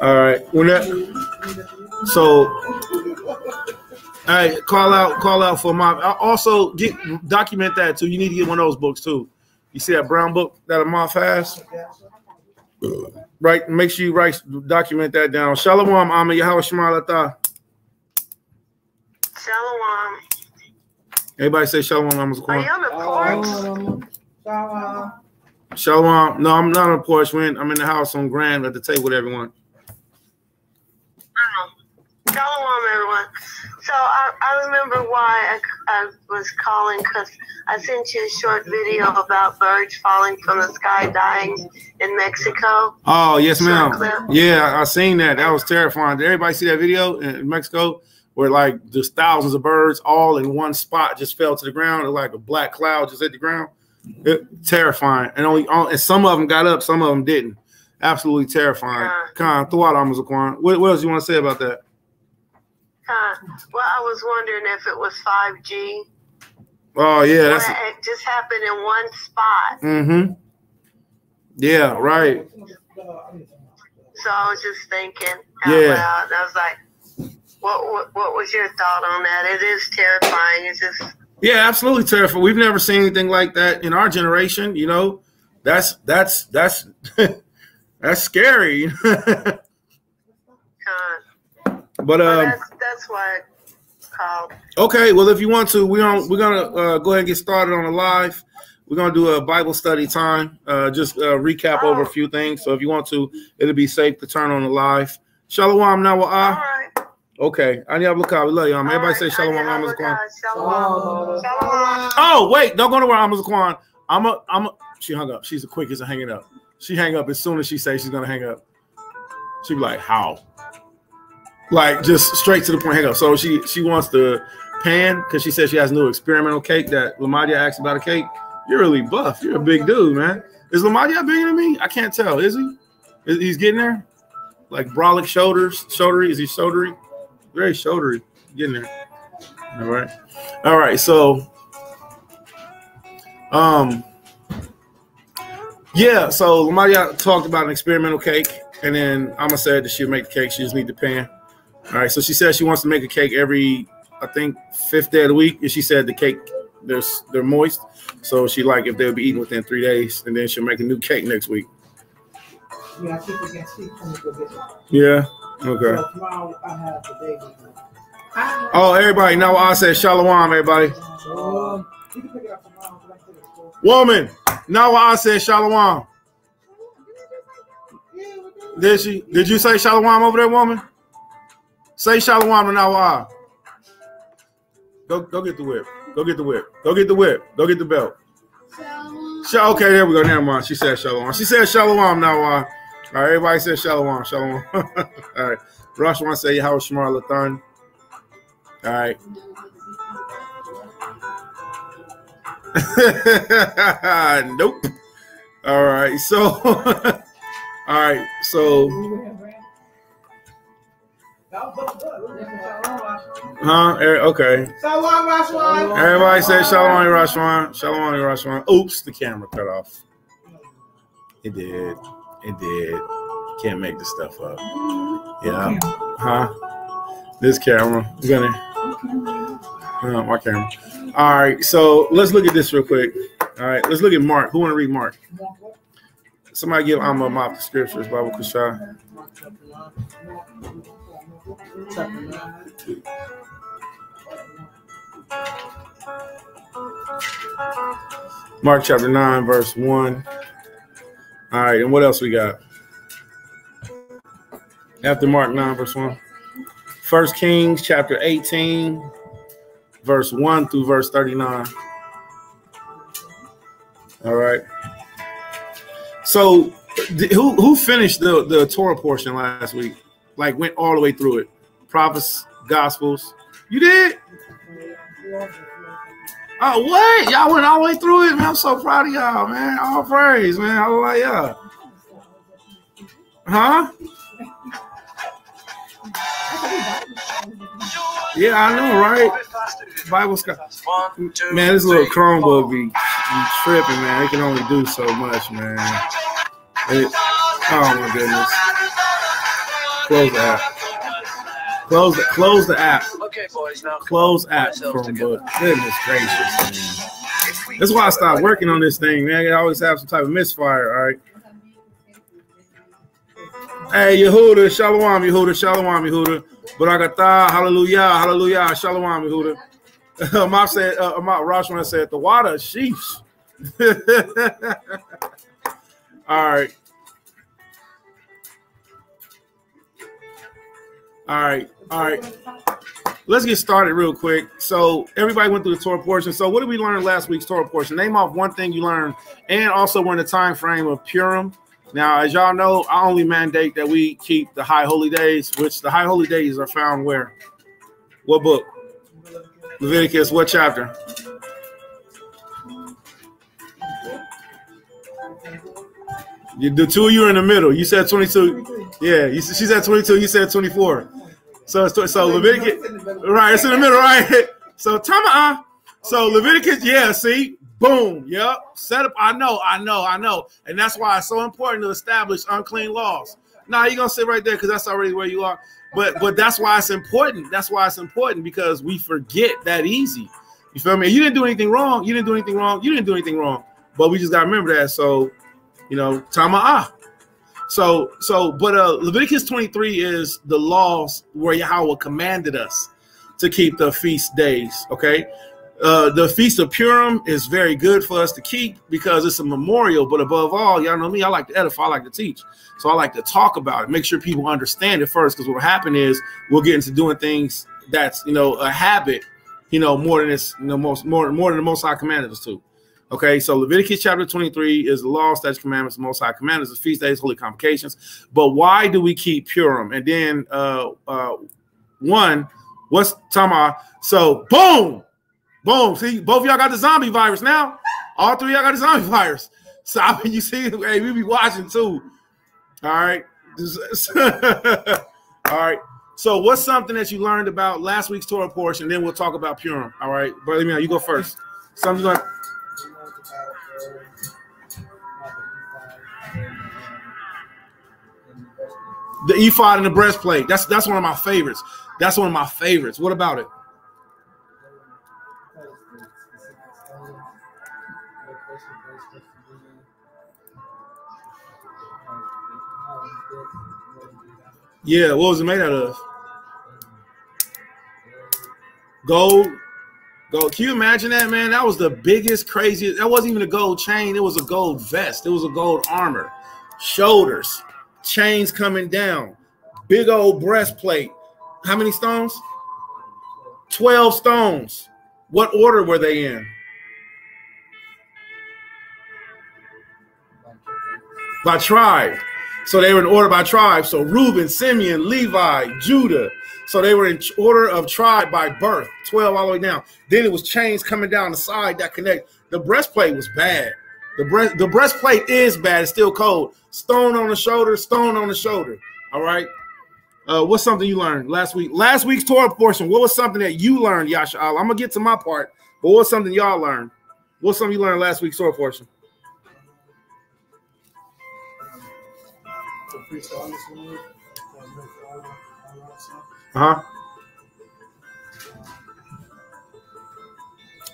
All right. When that, so, all right, call out for mom. Also, document that too. You need to get one of those books too. You see that brown book that a moth has? Right. Make sure you document that down. Shalom, Amma Yahweh Shema Latah. Shalom. Everybody say shalom, Amma Are you on the porch? Shalom. Shalom. No, I'm not on the porch. I'm in the house on Grand at the table with everyone. Shalom, everyone. So I remember why I was calling, because I sent you a short video about birds falling from the sky dying in Mexico. Oh, yes, ma'am. Yeah, I seen that. That was terrifying. Did everybody see that video in Mexico where like just thousands of birds all in one spot just fell to the ground, like a black cloud just hit the ground? Terrifying. And some of them got up, some of them didn't. Absolutely terrifying. Khan, throughout Amazon. What else do you want to say about that? Well, I was wondering if it was 5G. Oh, yeah. It just happened in one spot. Mm-hmm. Yeah, right. So I was just thinking out loud. I was like, what was your thought on that? It is terrifying. It's just... Yeah, absolutely terrifying. We've never seen anything like that in our generation. You know, that's that's scary. But that's why it's called. Okay, well, if you want to, we're gonna go ahead and get started on the live. We're gonna do a Bible study time. Just recap over a few things. So if you want to, it'll be safe to turn on the live. Shalom now. All right. Okay. Anya Blakah, we love you. Everybody Right. say shalom. Shalom. Oh wait, don't go nowhere, Amazon. She hung up. She's the quickest at hanging up. She hang up as soon as she says she's gonna hang up. She be like, how? Like just straight to the point, hang up. So she wants the pan because she says she has a new experimental cake that Lamadia asked about a cake. You're really buff. You're a big dude, man. Is Lamadia bigger than me? I can't tell. Is he? He's getting there? Like brolic shoulders. Shouldery? Is he shouldery? Very shouldery. Getting there. All right. So yeah, so Lamadia talked about an experimental cake, and then Amma said that she'll make the cake. She just need the pan. All right, so she said she wants to make a cake every, I think, 5th day of the week. And she said the cake, they're moist. So she like if they'll be eaten within 3 days, and then she'll make a new cake next week. Yeah, people can see from the Yeah, okay. So tomorrow I have the baby. Oh, everybody, now I said shalom, everybody. You can pick it up tomorrow. Woman, now I said shalom. Did she? Did you say shalom over there, woman? Say shalom to Nawa. Go get the whip. Go get the whip. Go get the whip. Go get the belt. Okay, there we go. Never mind. She said shalom. She said shalom Nawa. All right, everybody said shalom. Shalom. All right. Rosh wants to say Yahweh Shemar Lathan. All right. Nope. All right. So all right. So okay. Everybody say shalom, Rashwan. Shalom, Rashwan. Oops, the camera cut off. It did. Can't make this stuff up. Yeah. This camera. My camera. All right. So let's look at this real quick. All right. Let's look at Mark. Who want to read Mark? Somebody give Amma mop the scriptures, Bible Kushah. Mark chapter 9, verse 1. All right, and what else we got? After Mark 9, verse 1. 1 Kings chapter 18, verse 1 through verse 39. All right. So who finished the Torah portion last week? Like went all the way through it. Prophets, Gospels. You did? Oh, what? Y'all went all the way through it? Man, I'm so proud of y'all, man. All praise, man. I like y'all. Huh? Yeah, I know, right? Bible Scott. Man, this little Chromebook be tripping, man. It can only do so much, man. Oh, my goodness. Close the app. Close the app. Okay, boys, now Close app Chromebook. Goodness gracious, man. That's why I stopped working on this thing, man. I always have some type of misfire, all right? Hey, Yehuda, Shalom, Yehuda, Shalom, Yehuda. Barakatah, hallelujah, hallelujah, Shalom, Yehuda. Mom said, Roshman said, the water, sheesh. All right. All right. All right. Let's get started real quick. So everybody went through the Torah portion. So what did we learn last week's Torah portion? Name off one thing you learned. And also we're in the time frame of Purim. Now, as y'all know, I only mandate that we keep the high holy days, which the high holy days are found where? What book? Leviticus, what chapter? The two of you are in the middle. You said 22. Yeah, she said 22. You said 24. So Leviticus, right? It's in the middle, right? So Tama. So Leviticus, yeah. See, boom, yep. Set up. I know, and that's why it's so important to establish unclean laws. Now you're gonna sit right there because that's already where you are. But that's why it's important. That's why it's important because we forget that easy. You feel me? You didn't do anything wrong. You didn't do anything wrong. You didn't do anything wrong. But we just gotta remember that. So, you know, Tama'ah. But Leviticus 23 is the laws where Yahweh commanded us to keep the feast days. Okay. The Feast of Purim is very good for us to keep because it's a memorial. But above all, y'all know me, I like to edify, I like to teach. So I like to talk about it, make sure people understand it first, because what will happen is we'll get into doing things that's, a habit, more than it's, more than the Most High commanded us to. Okay, so Leviticus chapter 23 is the law, statutes, commandments, the Most High commanded us, the feast days, holy convocations. But why do we keep Purim? And then what's Tamar? So boom. See, both of y'all got the zombie virus now. All three of y'all got the zombie virus. So I mean, you see, hey, we be watching too. All right. All right. So what's something that you learned about last week's Torah portion? Then we'll talk about Purim. All right. Brother Emil, you go first. Something like the ephod and the breastplate. That's one of my favorites. That's one of my favorites. What about it? Yeah, what was it made out of? Gold. Can you imagine that, man? That was the biggest, craziest. That wasn't even a gold chain. It was a gold vest. It was a gold armor. Shoulders. Chains coming down. Big old breastplate. How many stones? 12 stones. What order were they in? By tribe. So they were in order by tribe. So Reuben, Simeon, Levi, Judah. So they were in order of tribe by birth, 12 all the way down. Then it was chains coming down the side that connect. The breastplate was bad. The breastplate is bad. It's still cold. Stone on the shoulder, stone on the shoulder. All right. What's something you learned last week? Last week's Torah portion. What was something that you learned, Yasha Allah? I'm going to get to my part. But what's something y'all learned? What's something you learned last week's Torah portion?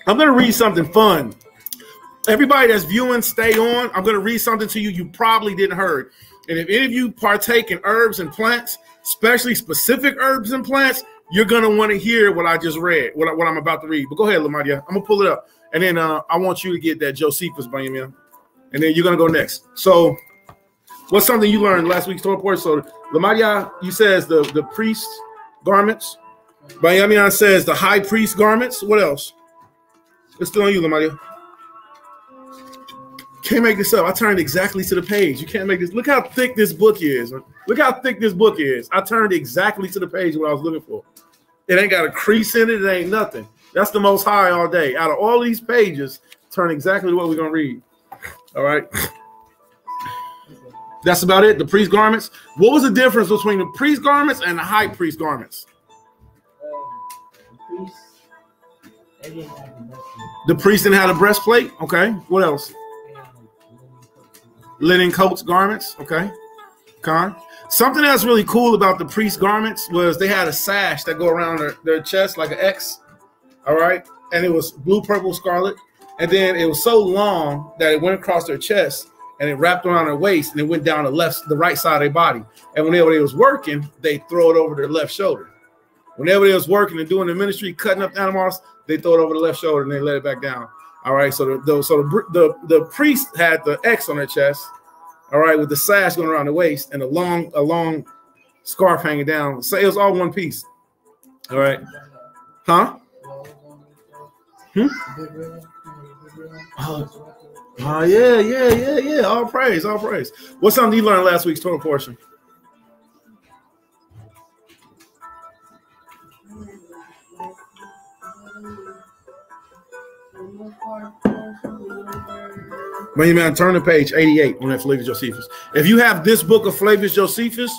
I'm going to read something fun. Everybody that's viewing, stay on. I'm going to read something to you you probably didn't heard. And if any of you partake in herbs and plants, especially specific herbs and plants, you're going to want to hear what I just read, what I'm about to read. But go ahead, Lamadia. I'm going to pull it up. And then I want you to get that Josephus, Benjamin. And then you're going to go next. So what's something you learned last week's Torah portion? So Lamadia, you says the priest garments. Benjamin says the high priest garments. What else? It's still on you, Lamadia. Can't make this up. I turned exactly to the page. You can't make this. Look how thick this book is. Look how thick this book is. I turned exactly to the page what I was looking for. It ain't got a crease in it. It ain't nothing. That's the Most High all day. Out of all these pages, turn exactly to what we're going to read. All right. That's about it. The priest garments. What was the difference between the priest garments and the high priest garments? The priest didn't have a breastplate. Okay. What else? Linen coats, garments. Okay. Con. Something that's really cool about the priest garments was they had a sash that go around their chest like an X. All right. And it was blue, purple, scarlet. And then it was so long that it went across their chest and it wrapped around their waist and it went down the right side of their body. And whenever they was working, they throw it over their left shoulder. Whenever they was working and doing the ministry, cutting up animals, they throw it over the left shoulder and they let it back down. All right. So the priest had the X on their chest. All right, with the sash going around the waist and a long scarf hanging down. So it was all one piece. All right. Huh? Oh, yeah. All praise. What's something you learned last week's Torah portion? Man, turn to page 88 on that Flavius Josephus. If you have this book of Flavius Josephus,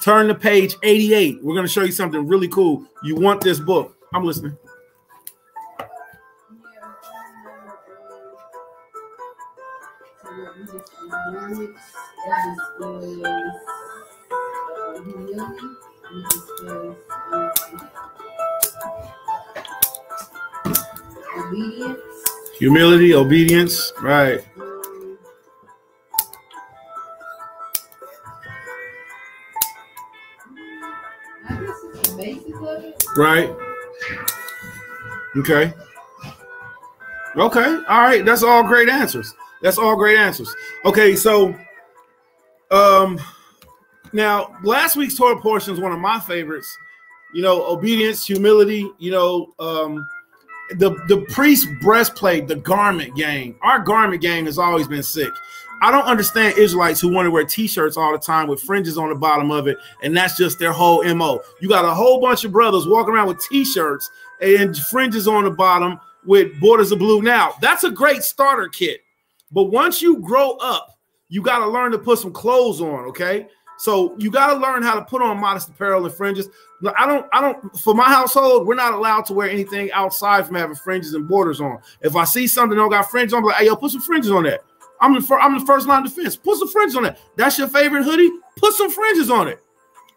turn to page 88. We're going to show you something really cool. You want this book. I'm listening. Humility, obedience, right. Right. Okay. All right. That's all great answers. Okay, so now last week's Torah portion is one of my favorites. Obedience, humility, the priest breastplate, the garment game. Our garment game has always been sick. I don't understand Israelites who want to wear t-shirts all the time with fringes on the bottom of it, and that's just their whole MO. You got a whole bunch of brothers walking around with t-shirts and fringes on the bottom with borders of blue. Now, that's a great starter kit, but once you grow up, you got to learn to put some clothes on, okay? So you got to learn how to put on modest apparel and fringes. I don't, for my household, we're not allowed to wear anything outside from having fringes and borders on. If I see something that don't got fringes on, I'm like, hey, yo, put some fringes on that. I'm the first line of defense. Put some fringes on that. That's your favorite hoodie? Put some fringes on it.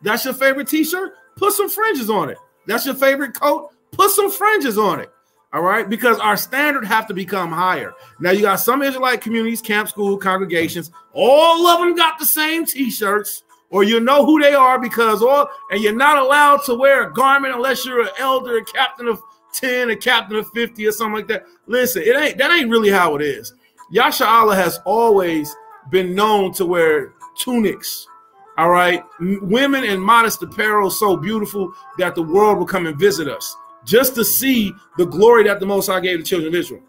That's your favorite t-shirt? Put some fringes on it. That's your favorite coat? Put some fringes on it. All right, because our standard have to become higher. Now you got some Israelite communities, camp school, congregations, all of them got the same t-shirts, or you know who they are and you're not allowed to wear a garment unless you're an elder, a captain of 10, a captain of 50, or something like that. Listen, that ain't really how it is. Yasha Allah has always been known to wear tunics. All right, women in modest apparel so beautiful that the world will come and visit us, just to see the glory that the Most High gave the children of Israel.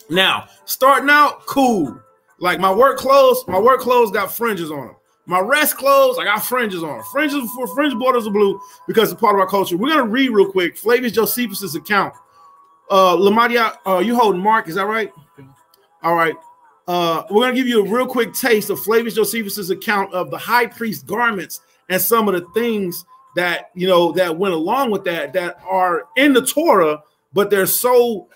Now, starting out, cool. Like my work clothes got fringes on them. My rest clothes, I got fringes on them. Fringe borders of blue because it's part of our culture. We're going to read real quick Flavius Josephus' account. Lamadia, you holding Mark, is that right? All right. We're going to give you a real quick taste of Flavius Josephus' account of the high priest garments and some of the things that that went along with that are in the Torah, but they're so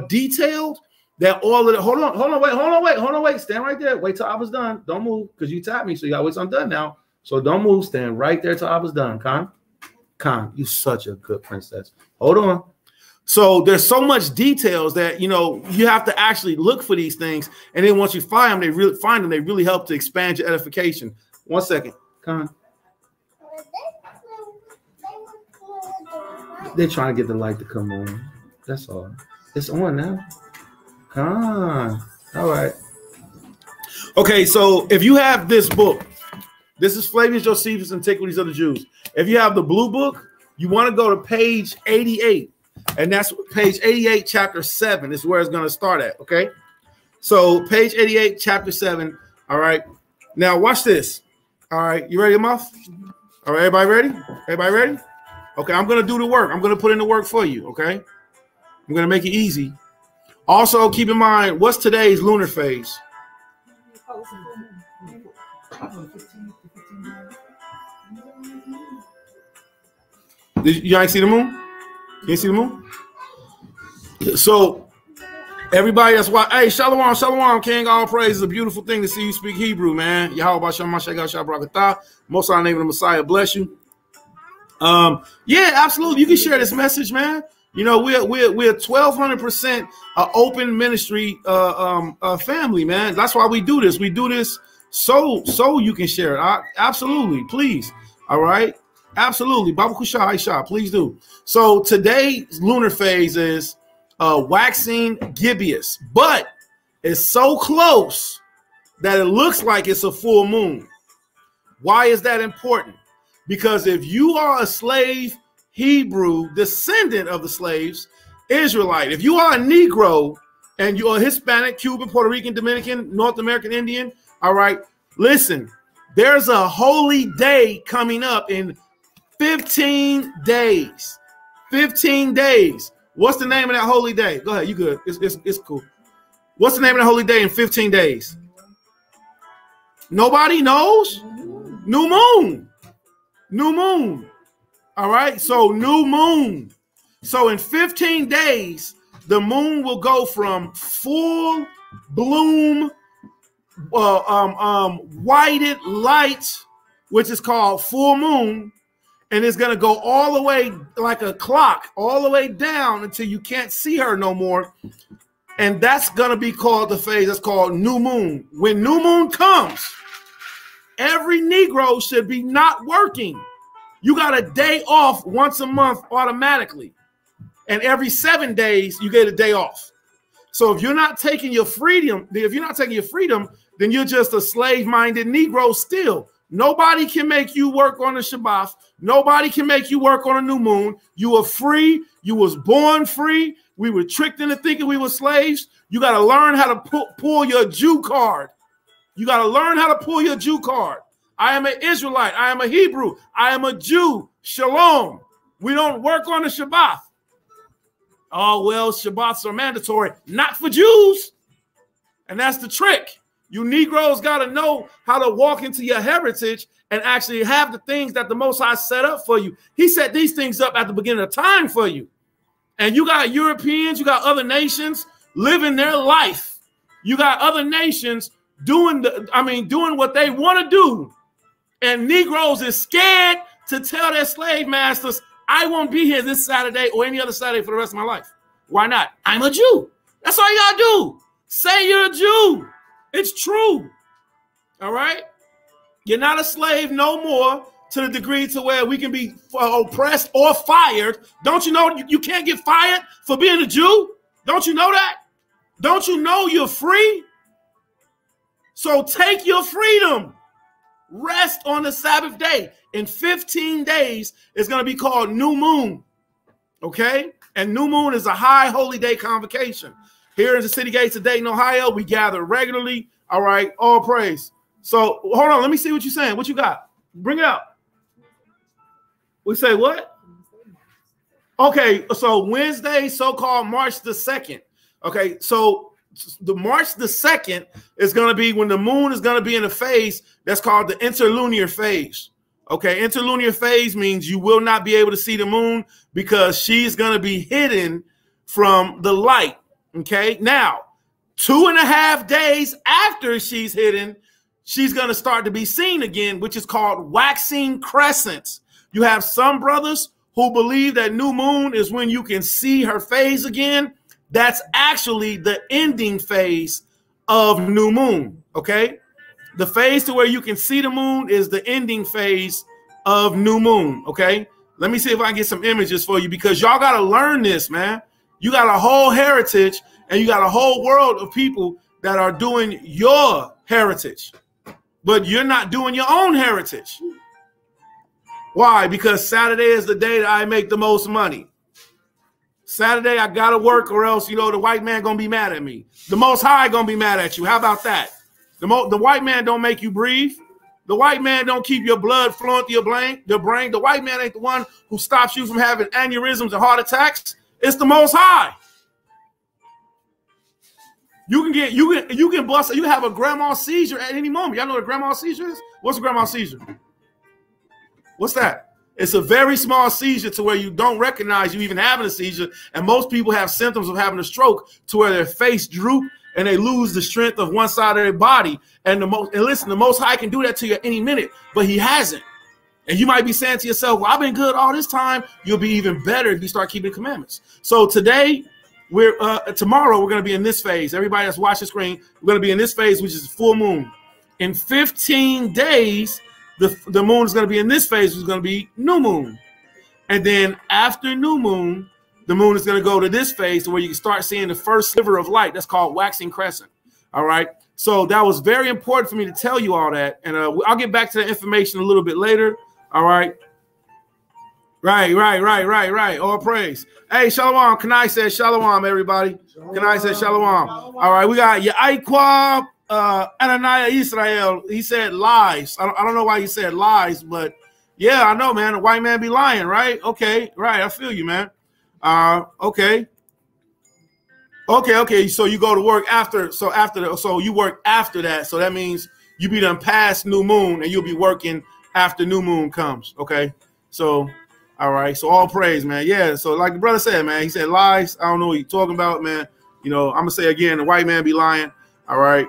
detailed that all of it. Hold on, wait, stand right there. Wait till I was done. Don't move because you tapped me, so you gotta wait till I'm done now. So don't move, stand right there till I was done. Khan, you such a good princess. Hold on. So there's so much details that you have to actually look for these things, and then once you find them, they really help to expand your edification. 1 second, Khan. They're trying to get the light to come on. That's all. It's on now. Come on. All right. Okay, so if you have this book, this is Flavius Josephus' Antiquities of the Jews. If you have the blue book, you want to go to page 88. And that's page 88, chapter 7 is where it's going to start at, okay? So page 88, chapter 7. All right. Now watch this. All right. You ready, Muff? All right, everybody ready? Everybody ready? Okay, I'm going to do the work. I'm going to put in the work for you, okay? I'm going to make it easy. Also, keep in mind, what's today's lunar phase? You ain't see the moon? You ain't see the moon? So, Everybody that's why, hey, Shalom, Shalom, King, all praise. It's a beautiful thing to see you speak Hebrew, man. Yahweh Bashem Masha'Gah Shabrakatah. Most high name of the Messiah bless you. Yeah, absolutely. You can share this message, man. You know, we're 1,200% open ministry family, man. That's why we do this. We do this so you can share it. Absolutely, please. All right, absolutely. Baba Kusha Aisha, please do. So today's lunar phase is waxing gibbous, but it's so close that it looks like it's a full moon. Why is that important? Because if you are a slave Hebrew, descendant of the slaves, Israelite, if you are a Negro and you are Hispanic, Cuban, Puerto Rican, Dominican, North American Indian, all right, listen, there's a holy day coming up in 15 days. 15 days. What's the name of that holy day? Go ahead, you good. It's cool. What's the name of the holy day in 15 days? Nobody knows? New moon. New moon. All right, so new moon. So in 15 days, the moon will go from full bloom, whited light, which is called full moon, and it's going to go all the way like a clock, all the way down until you can't see her no more. And that's going to be called the phase that's called new moon. When new moon comes, every Negro should be not working. You got a day off once a month automatically. And every 7 days, you get a day off. So if you're not taking your freedom, then you're just a slave-minded Negro still. Nobody can make you work on the Shabbat. Nobody can make you work on a new moon. You are free. You was born free. We were tricked into thinking we were slaves. You got to learn how to pull your Jew card. You got to learn how to pull your Jew card. I am an Israelite. I am a Hebrew. I am a Jew. Shalom. We don't work on the Shabbat. Oh, well, Shabbats are mandatory. Not for Jews. And that's the trick. You Negroes got to know how to walk into your heritage and actually have the things that the Most High set up for you. He set these things up at the beginning of time for you. And you got Europeans, you got other nations living their life. You got other nations doing what they want to do. And Negroes is scared to tell their slave masters, I won't be here this Saturday or any other Saturday for the rest of my life. Why not? I'm a Jew. That's all you got to do. Say you're a Jew. It's true. All right? You're not a slave no more to the degree to where we can be oppressed or fired. Don't you know you can't get fired for being a Jew? Don't you know that? Don't you know you're free? So take your freedom. Rest on the Sabbath day. In 15 days, it's going to be called new moon. Okay? And new moon is a high holy day convocation. Here in the city gates of Dayton, Ohio, we gather regularly. All right, all praise. So hold on, let me see what you're saying. What you got? Bring it out. We say what? Okay, so Wednesday, so-called March the 2nd. Okay, so the March the 2nd is going to be when the moon is going to be in a phase that's called the interlunar phase. Okay, interlunar phase means you will not be able to see the moon because she's going to be hidden from the light. Okay, now 2.5 days after she's hidden, she's going to start to be seen again, which is called waxing crescents. You have some brothers who believe that new moon is when you can see her phase again. That's actually the ending phase of new moon. Okay, the phase to where you can see the moon is the ending phase of new moon. Okay, let me see if I can get some images for you because y'all got to learn this, man. You got a whole heritage and you got a whole world of people that are doing your heritage, but you're not doing your own heritage. Why? Because Saturday is the day that I make the most money. Saturday, I got to work or else, you know, the white man going to be mad at me. The Most High going to be mad at you. How about that? The white man don't make you breathe. The white man don't keep your blood flowing through your brain. The white man ain't the one who stops you from having aneurysms and heart attacks. It's the Most High. You can bust. You have a grandma seizure at any moment. Y'all know what a grandma seizure is? What's a grandma seizure? What's that? It's a very small seizure to where you don't recognize you even having a seizure. And most people have symptoms of having a stroke to where their face droop and they lose the strength of one side of their body. And listen, the Most High can do that to you at any minute, but he hasn't. And you might be saying to yourself, well, I've been good all this time. You'll be even better if you start keeping the commandments. So today, tomorrow, we're going to be in this phase. Everybody that's watching the screen, we're going to be in this phase, which is full moon. In 15 days, the moon is going to be in this phase, which is going to be new moon. And then after new moon, the moon is going to go to this phase to where you can start seeing the first sliver of light. That's called waxing crescent. All right. So that was very important for me to tell you all that. And I'll get back to the information a little bit later. All right. Right. All praise. Hey, Shalom. Kanai says Shalom, everybody. Kanai says Shalom. All right. We got Yaiqua Ananiah Israel. He said lies. I don't know why he said lies, but yeah, I know, man. A white man be lying, right? Okay. Right. I feel you, man. Okay. So you go to work after. So you work after that. So that means you be done past new moon and you'll be working after new moon comes. Okay. So, all right. So all praise, man. Yeah. So like the brother said, man, he said lies. I don't know what you're talking about, man. You know, I'm gonna say again, the white man be lying. All right.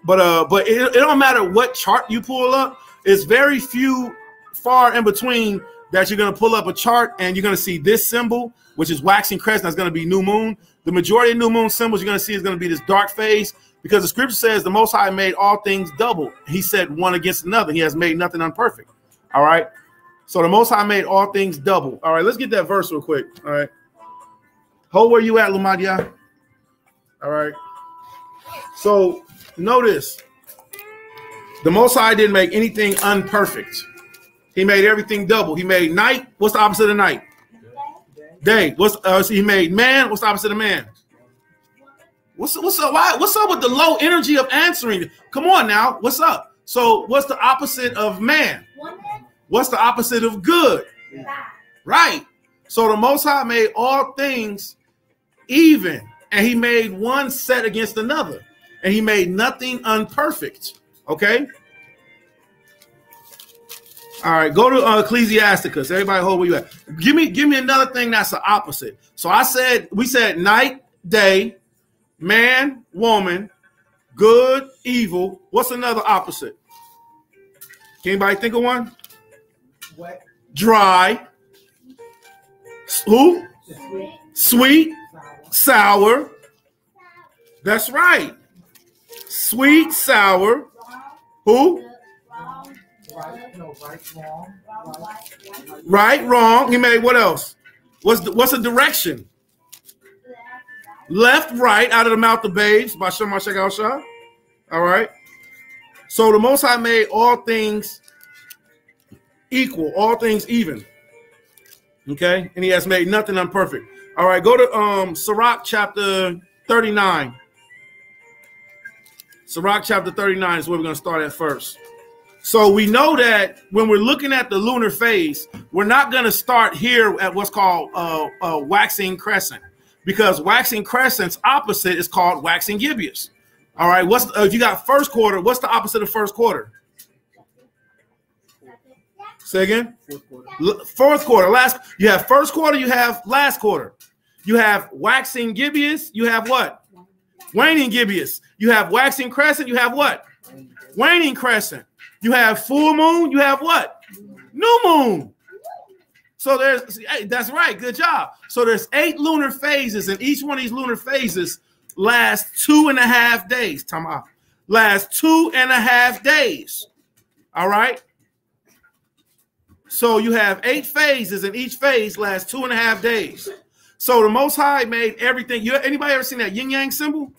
But it don't matter what chart you pull up. It's very far in between that you're gonna pull up a chart and you're gonna see this symbol, which is waxing crescent. That's gonna be new moon. The majority of new moon symbols you're gonna see is gonna be this dark phase, because the scripture says the Most High made all things double. He said one against another. He has made nothing unperfect. All right. So the Most High made all things double. All right. Let's get that verse real quick. All right. Hold where you at, Lumadia. All right. So notice the Most High didn't make anything unperfect. He made everything double. He made night. What's the opposite of night? Day. He made man. What's the opposite of man? What's up? What's up with the low energy of answering? Come on now. What's up? So what's the opposite of man? What's the opposite of good? Right. So the Most High made all things even, and he made one set against another, and he made nothing unperfect. Okay. All right. Go to Ecclesiasticus. Everybody hold where you at. Give me another thing that's the opposite. So we said night, day, man, woman, good, evil. What's another opposite? Can anybody think of one? Wet. Dry. Who? Sweet. Sour. That's right. Sweet, sour. Who? Right, wrong. He made what else? What's the direction? Left, right, out of the mouth of babes. By Shem Shah. All right. So the Most High made all things equal, all things even. Okay, and he has made nothing unperfect. All right, go to Sirach chapter 39. Sirach chapter 39 is where we're going to start at first. So we know that when we're looking at the lunar phase, we're not going to start here at what's called waxing crescent, because waxing crescent's opposite is called waxing gibbous. All right, if you got first quarter, what's the opposite of first quarter? Say again? Fourth quarter. You have first quarter, you have last quarter. You have waxing gibbous, you have what? Waning gibbous. You have waxing crescent, you have what? Waning crescent. You have full moon, you have what? New moon. So that's right, good job. So there's 8 lunar phases, and each one of these lunar phases lasts 2.5 days. Lasts 2.5 days. All right. So you have 8 phases, and each phase lasts 2.5 days. So the Most High made everything. Anybody ever seen that yin yang symbol?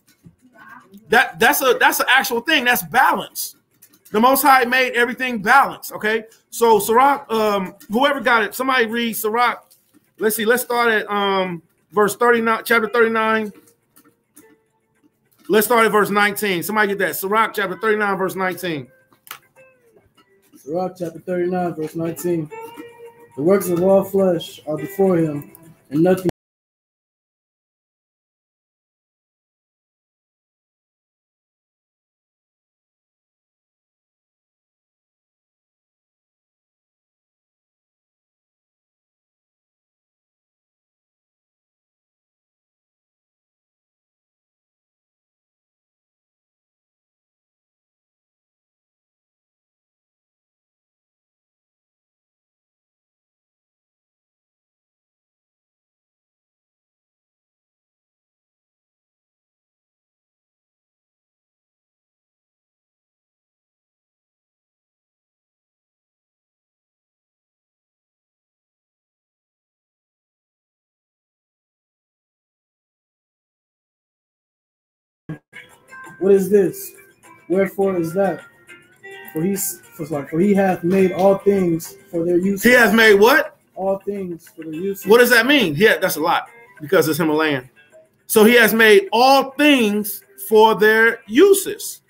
That's an actual thing. That's balance. The Most High made everything balanced. Okay. So Sirach, whoever got it, somebody read Sirach. Let's see. Let's start at verse 39, chapter 39. Let's start at verse 19. Somebody get that. Sirach chapter 39, verse 19. Sirach chapter 39, verse 19. The works of all flesh are before him, and nothing What is this? Wherefore is that? For he hath made all things for their use. He has made what? All things for their use. What does that mean? Yeah, that's a lot because it's Himalayan. So he has made all things for their uses.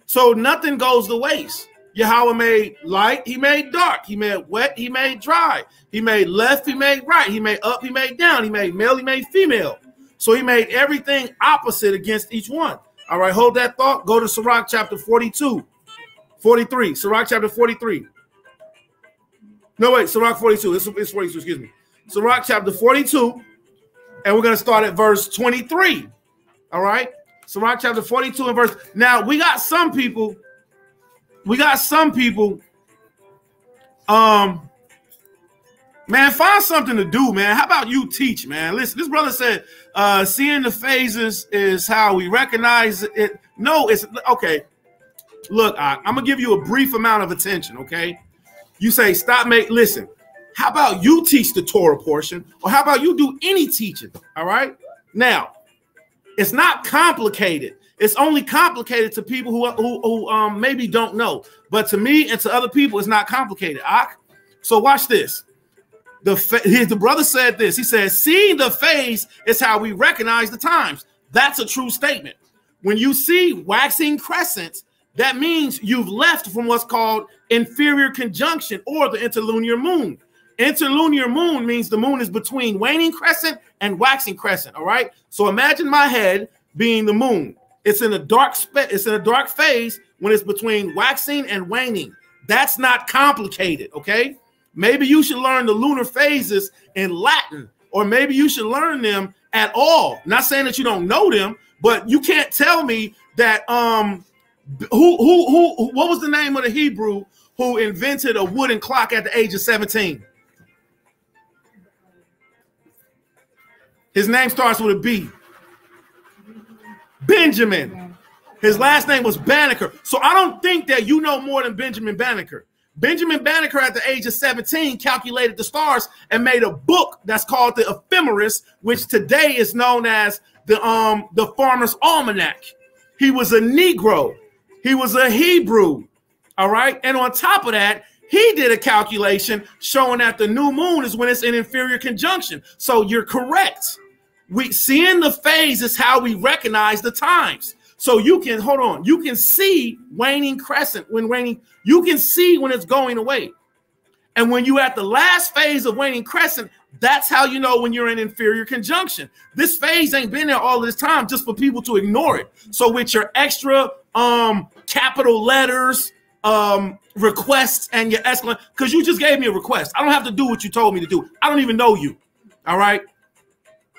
So nothing goes to waste. Yahweh made light, he made dark, he made wet, he made dry, he made left, he made right, he made up, he made down, he made male, he made female. So he made everything opposite against each one. All right, hold that thought. Go to Sirach chapter 43. Sirach chapter 43. No, wait, Sirach 42. It's 42, excuse me. Sirach chapter 42, and we're going to start at verse 23. All right, Sirach chapter 42 and verse. Now, we got some people, man, find something to do, man. How about you teach, man? Listen, this brother said, seeing the phases is how we recognize it. No, it's okay. Look, I'm gonna give you a brief amount of attention, okay? You say, listen, how about you teach the Torah portion, or how about you do any teaching, all right? Now, it's not complicated. It's only complicated to people who maybe don't know. But to me and to other people, it's not complicated. So watch this. The brother said this. He said, seeing the phase is how we recognize the times. That's a true statement. When you see waxing crescents, that means you've left from what's called inferior conjunction or the interlunar moon. Interlunar moon means the moon is between waning crescent and waxing crescent. All right. So imagine my head being the moon. It's in a dark phase when it's between waxing and waning. That's not complicated. Okay. Maybe you should learn the lunar phases in Latin, or maybe you should learn them at all. Not saying that you don't know them, but you can't tell me that what was the name of the Hebrew who invented a wooden clock at the age of 17? His name starts with a B. Benjamin. His last name was Banneker. So I don't think that you know more than Benjamin Banneker. Benjamin Banneker at the age of 17 calculated the stars and made a book that's called the Ephemeris, which today is known as the Farmer's Almanac. He was a Negro. He was a Hebrew. All right. And on top of that, he did a calculation showing that the new moon is when it's in inferior conjunction. So you're correct. Seeing the phase is how we recognize the times. So you can, hold on, you can see waning crescent when waning, you can see when it's going away. And when you're at the last phase of waning crescent, that's how you know when you're in inferior conjunction. This phase ain't been there all this time just for people to ignore it. So with your extra capital letters, requests, and your excellent, because you just gave me a request. I don't have to do what you told me to do. I don't even know you. All right.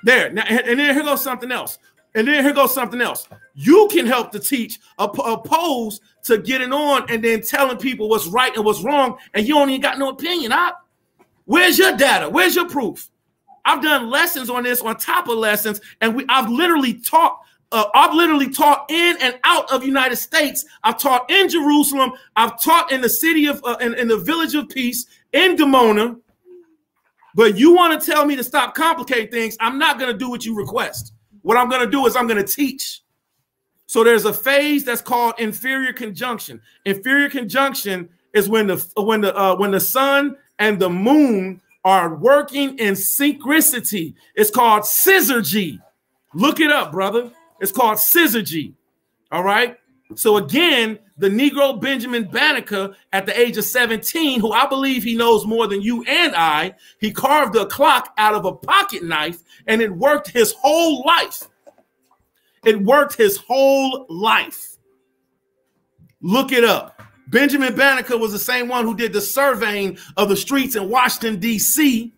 There. Now, and then here goes something else. You can help to teach opposed to getting on and then telling people what's right and what's wrong, and you don't even got no opinion. Where's your data? Where's your proof? I've done lessons on this on top of lessons, and I've literally taught in and out of United States. I've taught in Jerusalem. I've taught in the city of in the village of peace in Dimona. But you want to tell me to stop complicating things? I'm not going to do what you request. What I'm going to do is I'm going to teach. So there's a phase that's called inferior conjunction. Inferior conjunction is when the sun and the moon are working in synchronicity. It's called syzygy. Look it up, brother. It's called syzygy. All right. So again, the Negro Benjamin Banneker at the age of 17, who I believe he knows more than you and I, he carved a clock out of a pocket knife, and it worked his whole life. It worked his whole life. Look it up. Benjamin Banneker was the same one who did the surveying of the streets in Washington, D.C.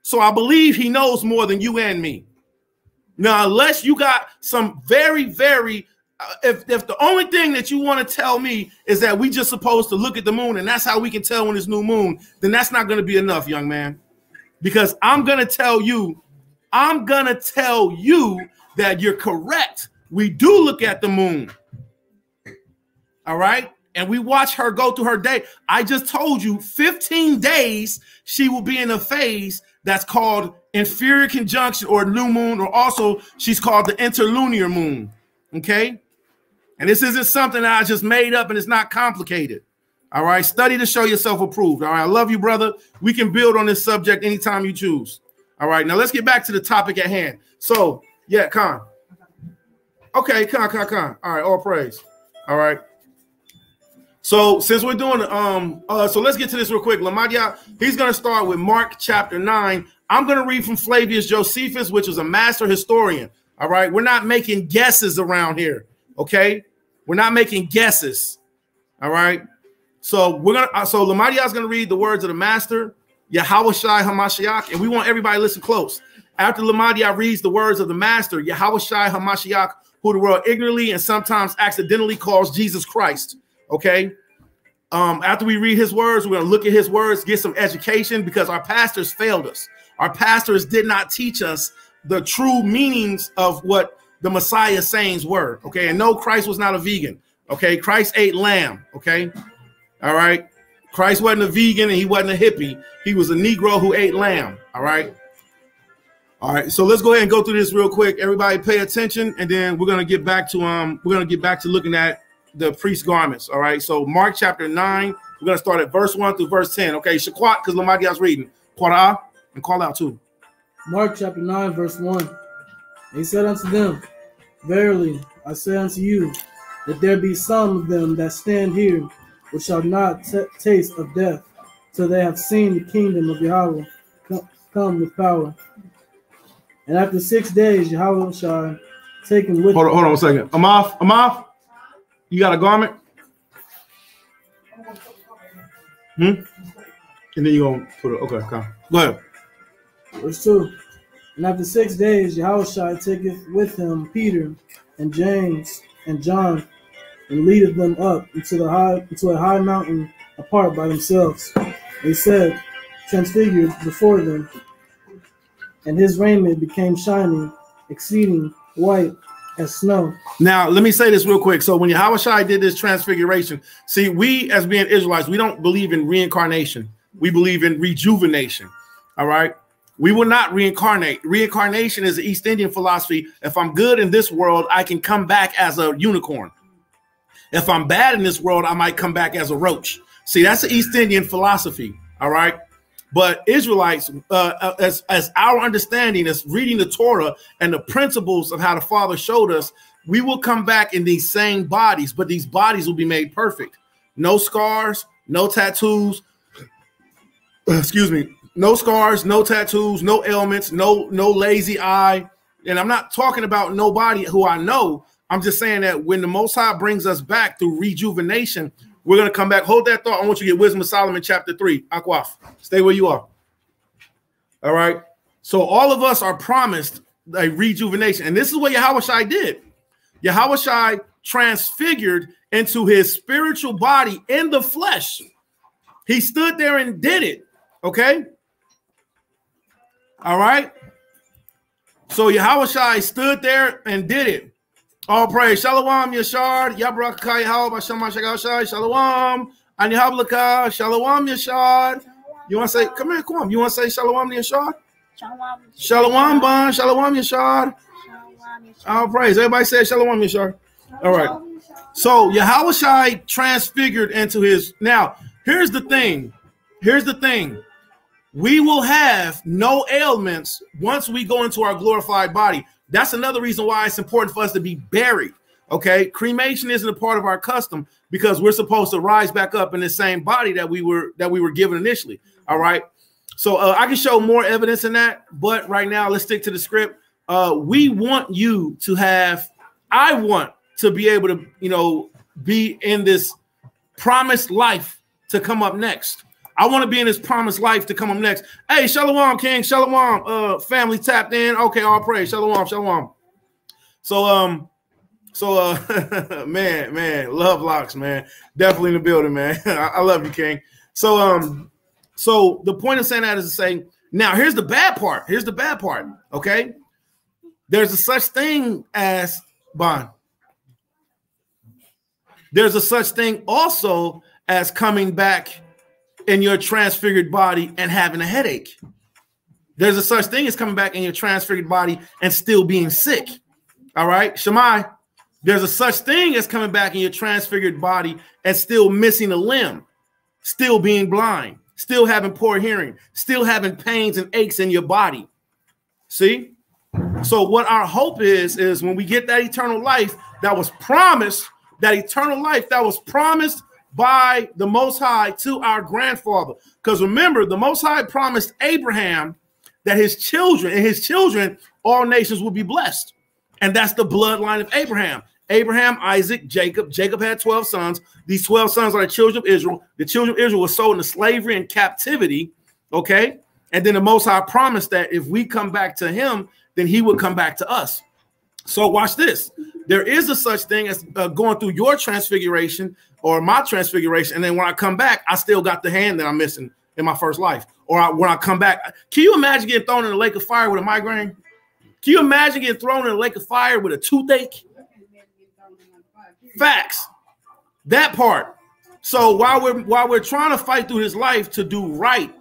So I believe he knows more than you and me. Now, unless you got some very, very, if the only thing that you want to tell me is that we just supposed to look at the moon and that's how we can tell when it's new moon, then that's not going to be enough, young man. Because I'm going to tell you that you're correct. We do look at the moon. All right. And we watch her go through her day. I just told you 15 days she will be in a phase that's called inferior conjunction or new moon, or also she's called the interlunar moon. Okay. And this isn't something that I just made up, and it's not complicated. All right. Study to show yourself approved. All right. I love you, brother. We can build on this subject anytime you choose. All right. Now let's get back to the topic at hand. So, yeah, Khan. Okay, Khan. All right. All praise. All right. So since we're doing so let's get to this real quick. Lamadia, he's going to start with Mark chapter 9. I'm going to read from Flavius Josephus, which is a master historian. All right. We're not making guesses around here. Okay. We're not making guesses. All right. So we're going to, so Lamadia is going to read the words of the master, Yahawashi Hamashiach, and we want everybody to listen close. After Lamadia reads the words of the master, Yahawashi Hamashiach, who the world ignorantly and sometimes accidentally calls Jesus Christ. Okay. After we read his words, we're going to look at his words, get some education, because our pastors failed us. Our pastors did not teach us the true meanings of what the Messiah's sayings were. Okay. And no, Christ was not a vegan. Okay. Christ ate lamb. Okay. All right. Christ wasn't a vegan and he wasn't a hippie. He was a Negro who ate lamb. All right. All right. So let's go ahead and go through this real quick. Everybody pay attention. And then we're going to get back to looking at the priest's garments. All right. So Mark chapter 9, we're going to start at verse 1 through verse 10. Okay. Shaquat, because Lamadia's reading. Qara, and call out too. Mark chapter 9, verse 1. And he said unto them, verily, I say unto you, that there be some of them that stand here, which shall not taste of death, till they have seen the kingdom of Yahweh come with power. And after 6 days, Yahweh shall take him with him. Hold on a second. Amaf, you got a garment? And then you're going to put it. Okay, come. Go ahead. Verse 2. And after 6 days, Yahweh shall taketh with him Peter and James and John, and leadeth them up into a high mountain apart by themselves. And he said, transfigured before them, and his raiment became shining, exceeding white as snow. Now, let me say this real quick. So when Yahawashi did this transfiguration, see, we as being Israelites, we don't believe in reincarnation. We believe in rejuvenation. All right. We will not reincarnate. Reincarnation is an East Indian philosophy. If I'm good in this world, I can come back as a unicorn. If I'm bad in this world, I might come back as a roach. See, that's the East Indian philosophy. All right. But Israelites, as our understanding is reading the Torah and the principles of how the Father showed us, we will come back in these same bodies, but these bodies will be made perfect. No scars, no tattoos. Excuse me. No scars, no tattoos, no ailments, no lazy eye. And I'm not talking about nobody who I know. I'm just saying that when the Most High brings us back through rejuvenation, we're going to come back. Hold that thought. I want you to get Wisdom of Solomon chapter 3. Akwaf. Stay where you are. All right. So all of us are promised a rejuvenation. And this is what Yahawashi did. Yahawashi transfigured into his spiritual body in the flesh. He stood there and did it. Okay. All right. So Yahawashi stood there and did it. All praise. Shalom, Yashar. Yabrakah Yahweh Bashama Shagashai. Shalom. Anihablaka. Shalom, Yashar. You want to say, come here, come on. You want to say Shalom, Yashar? Shalom. Shalom, Ban. Shalom, Yashar. All praise. Everybody say Shalom, Yashar. All right. So Yahawashi transfigured into his. Now, here's the thing. Here's the thing. We will have no ailments once we go into our glorified body. That's another reason why it's important for us to be buried. Okay, cremation isn't a part of our custom because we're supposed to rise back up in the same body that we were given initially. All right. So I can show more evidence in that, but right now let's stick to the script. We want you to have. I want to be able to, be in this promised life to come up next. I want to be in this promised life to come up next. Hey, Shalom, King. Shalom. Family tapped in. Okay, all praise. Shalom, Shalom. So, man, love locks, man. Definitely in the building, man. I love you, King. So the point of saying that is to say, now here's the bad part. Here's the bad part. Okay. There's a such thing as bond. There's a such thing also as coming back in your transfigured body and having a headache. There's a such thing as coming back in your transfigured body and still being sick. All right, Shammai, There's a such thing as coming back in your transfigured body and still missing a limb, still being blind, still having poor hearing, still having pains and aches in your body. See? So what our hope is when we get that eternal life that was promised, that eternal life that was promised by the Most High to our grandfather. Because remember, the Most High promised Abraham that his children, all nations will be blessed. And that's the bloodline of Abraham. Abraham, Isaac, Jacob. Jacob had 12 sons. These 12 sons are the children of Israel. The children of Israel were sold into slavery and captivity. Okay. And then the Most High promised that if we come back to him, then he would come back to us. So watch this. There is a such thing as going through your transfiguration or my transfiguration. And then when I come back, I still got the hand that I'm missing in my first life. Or when I come back, can you imagine getting thrown in a lake of fire with a migraine? Can you imagine getting thrown in a lake of fire with a toothache? Facts. That part. So while we're trying to fight through this life to do right,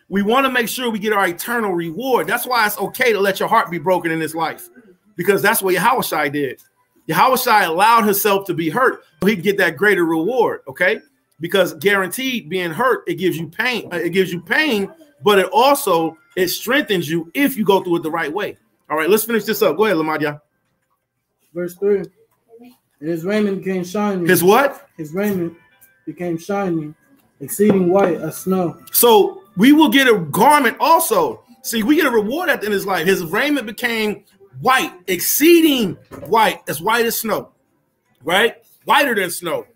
we want to make sure we get our eternal reward. That's why it's okay to let your heart be broken in this life, because that's what Yahushua did. Yahushua allowed himself to be hurt so he could get that greater reward. Okay, because guaranteed being hurt, it gives you pain. It gives you pain, but it strengthens you if you go through it the right way. All right, let's finish this up. Go ahead, Lamadia. Verse 3. And his raiment became shining. His what? His raiment became shining, exceeding white as snow. So we will get a garment also. See, we get a reward at the end of his life. His raiment became white, exceeding white as snow, right? Whiter than snow.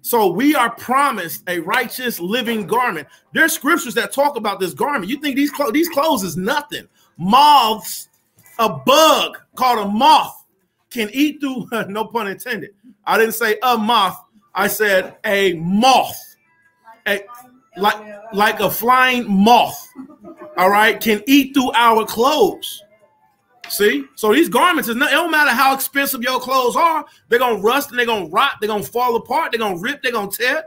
So we are promised a righteous living garment. There's scriptures that talk about this garment. You think these clothes is nothing. Moths, a bug called a moth can eat through, no pun intended. I didn't say a moth. I said a moth, like a flying moth, all right, can eat through our clothes. See? So these garments, it don't matter how expensive your clothes are. They're going to rust and they're going to rot. They're going to fall apart. They're going to rip. They're going to tear.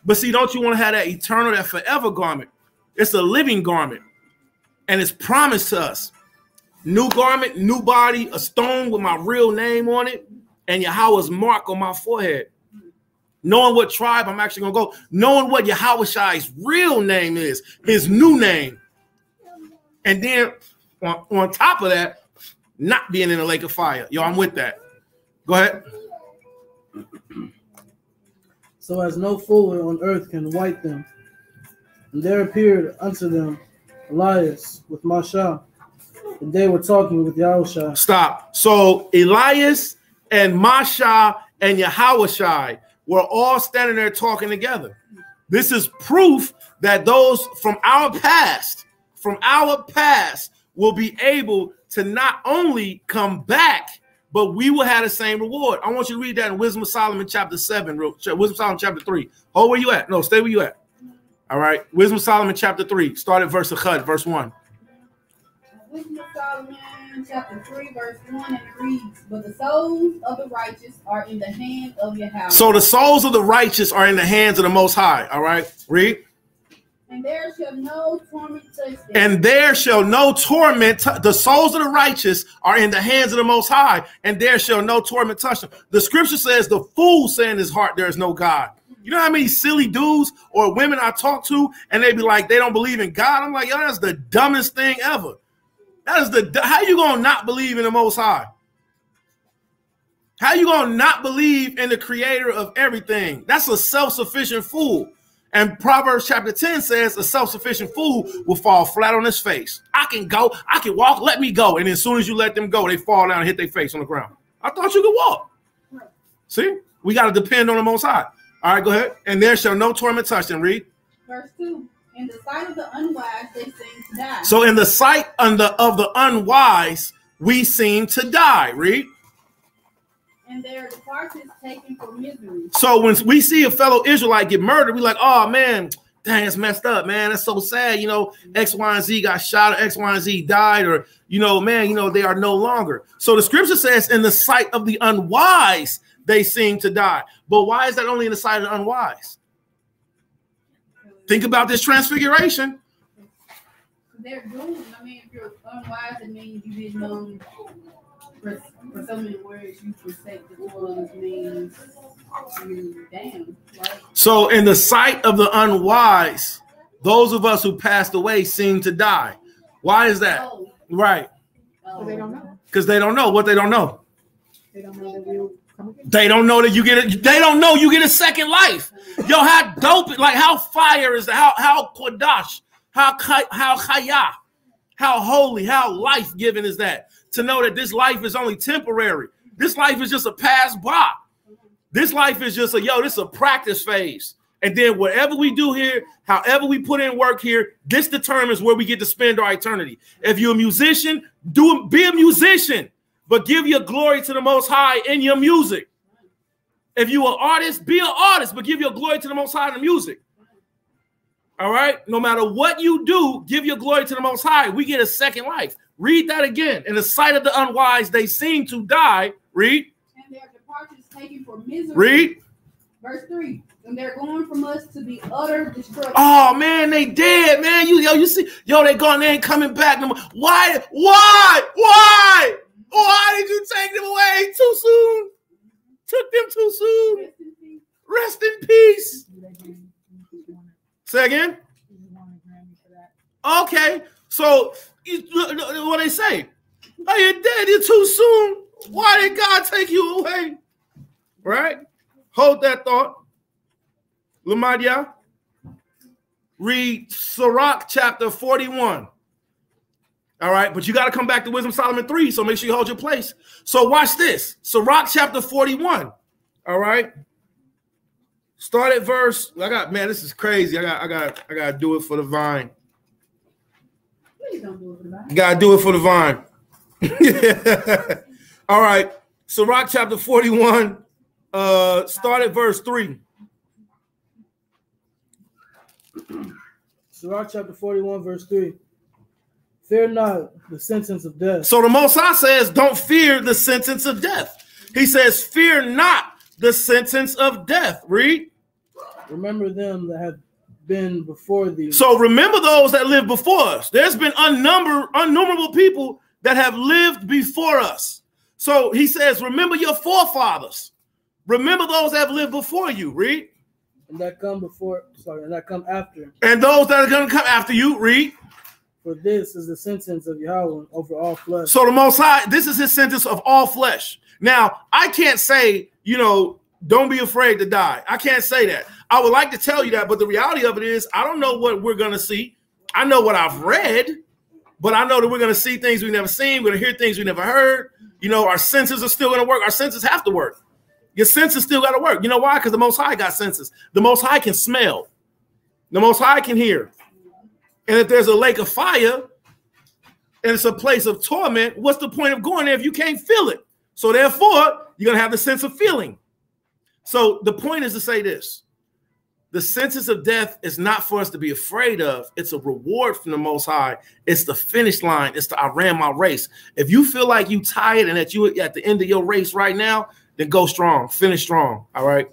But see, don't you want to have that eternal, that forever garment? It's a living garment. And it's promised to us. New garment, new body, a stone with my real name on it, and Yahweh's mark on my forehead. Knowing what tribe I'm actually going to go. Knowing what Yahweh's real name is, his new name. And then on top of that, not being in a lake of fire. Yo, I'm with that. Go ahead. So as no fuller on earth can white them. And there appeared unto them Elias with MashPachaa, and they were talking with Yahushua. Stop. So Elias and MashPachaa and Yahushua were all standing there talking together. This is proof that those from our past, will be able to not only come back, but we will have the same reward. I want you to read that in Wisdom of Solomon chapter 7, Wisdom of Solomon chapter 3. Oh, where you at? No, stay where you at. All right. Wisdom of Solomon chapter 3. Start at verse 1. Wisdom of Solomon chapter 3, verse 1, and it reads, but the souls of the righteous are in the hand of Yahweh. So the souls of the righteous are in the hands of the Most High. All right. Read. And there shall no torment touch them. And there shall no torment. The souls of the righteous are in the hands of the Most High, and there shall no torment touch them. The scripture says the fool say in his heart there is no God. You know how many silly dudes or women I talk to, and they be like, they don't believe in God? I'm like, yo, that's the dumbest thing ever. That is how you gonna not believe in the Most High? How you gonna not believe in the creator of everything? That's a self-sufficient fool. And Proverbs chapter 10 says a self-sufficient fool will fall flat on his face. I can go, I can walk, let me go. And as soon as you let them go, they fall down and hit their face on the ground. I thought you could walk. See, we got to depend on the Most High. All right, go ahead. And there shall no torment touch them. Read. Verse 2. In the sight of the unwise, they seem to die. So in the sight of the unwise, we seem to die. Read. And their departure is taken for misery. So when we see a fellow Israelite get murdered, we like, oh man, dang, it's messed up, man. That's so sad. You know, X, Y, and Z got shot, or X, Y, and Z died, or, you know, man, you know, they are no longer. So the scripture says in the sight of the unwise, they seem to die. But why is that only in the sight of the unwise? Think about this transfiguration. They're doomed. I mean, if you're unwise, it means you didn't know For so many words, you forsake the ones means you damn, right? So in the sight of the unwise, those of us who passed away seem to die. Why is that? Oh. Right. Well, they don't know. Because they don't know what they don't know. They don't know that we'll come again. They don't know that you get it. They don't know you get a second life. Yo, how dope, like how fire is that? How kodash, how chaya, how holy, how life-giving is that? To know that this life is only temporary. This life is just a pass by. This life is just this is a practice phase. And then whatever we do here, however we put in work here, this determines where we get to spend our eternity. If you're a musician, be a musician, but give your glory to the Most High in your music. If you're an artist, be an artist, but give your glory to the Most High in the music. All right? No matter what you do, give your glory to the Most High. We get a second life. Read that again. In the sight of the unwise, they seem to die. Read. And their departure is taken for misery. Read. Verse 3. And they're going from us to be utter destruction. Oh man, they dead, man. You see, they gone, they ain't coming back no more. Why did you take them away too soon? Took them too soon. Rest in peace. Say again. Okay, so what they say? Oh, you're dead. You're too soon. Why did God take you away? Right? Hold that thought. Lamadia, read Sirach chapter 41. All right, but you got to come back to Wisdom Solomon 3, so make sure you hold your place. So watch this. Sirach chapter 41. All right. Start at verse. This is crazy. I got to do it for the vine. Please don't do it for the vine. You got to do it for the vine. All right. Sirach chapter 41. Start at verse 3. Sirach chapter 41, verse 3. Fear not the sentence of death. So the Most High says, don't fear the sentence of death. He says, fear not the sentence of death. Read. Remember them that have been before thee. So remember those that lived before us. There's been innumerable people that have lived before us. So he says, remember your forefathers. Remember those that have lived before you. Read. And that come after. And those that are going to come after you. Read. For this is the sentence of Yahweh over all flesh. So the Most High, this is his sentence of all flesh. Now, I can't say, don't be afraid to die. I can't say that. I would like to tell you that, but the reality of it is I don't know what we're going to see. I know what I've read, but I know that we're going to see things we've never seen. We're going to hear things we never heard. Our senses are still going to work. Our senses have to work. Your senses still got to work. You know why? Because the Most High got senses. The Most High can smell. The Most High can hear. And if there's a lake of fire and it's a place of torment, what's the point of going there if you can't feel it? So therefore, you're going to have the sense of feeling. So the point is to say this. The sentence of death is not for us to be afraid of. It's a reward from the Most High. It's the finish line. It's I ran my race. If you feel like you tired and that you at the end of your race right now, then go strong. Finish strong. All right.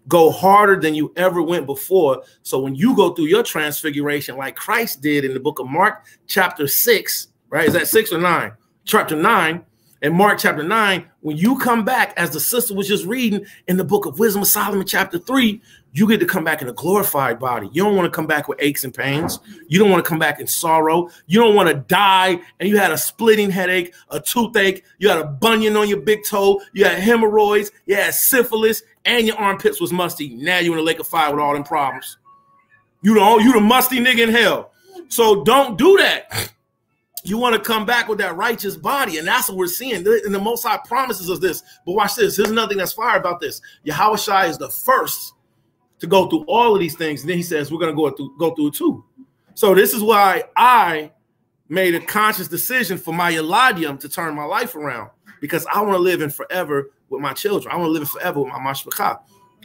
Go harder than you ever went before. So when you go through your transfiguration like Christ did in the book of Mark chapter 6, right? Is that 6 or 9? Chapter 9. In Mark chapter 9, when you come back, as the sister was just reading in the book of Wisdom of Solomon chapter 3, you get to come back in a glorified body. You don't want to come back with aches and pains. You don't want to come back in sorrow. You don't want to die and you had a splitting headache, a toothache, you had a bunion on your big toe, you had hemorrhoids, you had syphilis, and your armpits was musty. Now you're in a lake of fire with all them problems. You the musty nigga in hell. So don't do that. You want to come back with that righteous body, and that's what we're seeing. And the Most High promises us this. But watch this. Here's another thing that's fire about this. Yahushua is the first to go through all of these things. And then he says, we're going to go through it too. So this is why I made a conscious decision for my Eladium to turn my life around, because I want to live in forever with my children. I want to live in forever with my MashPachaa.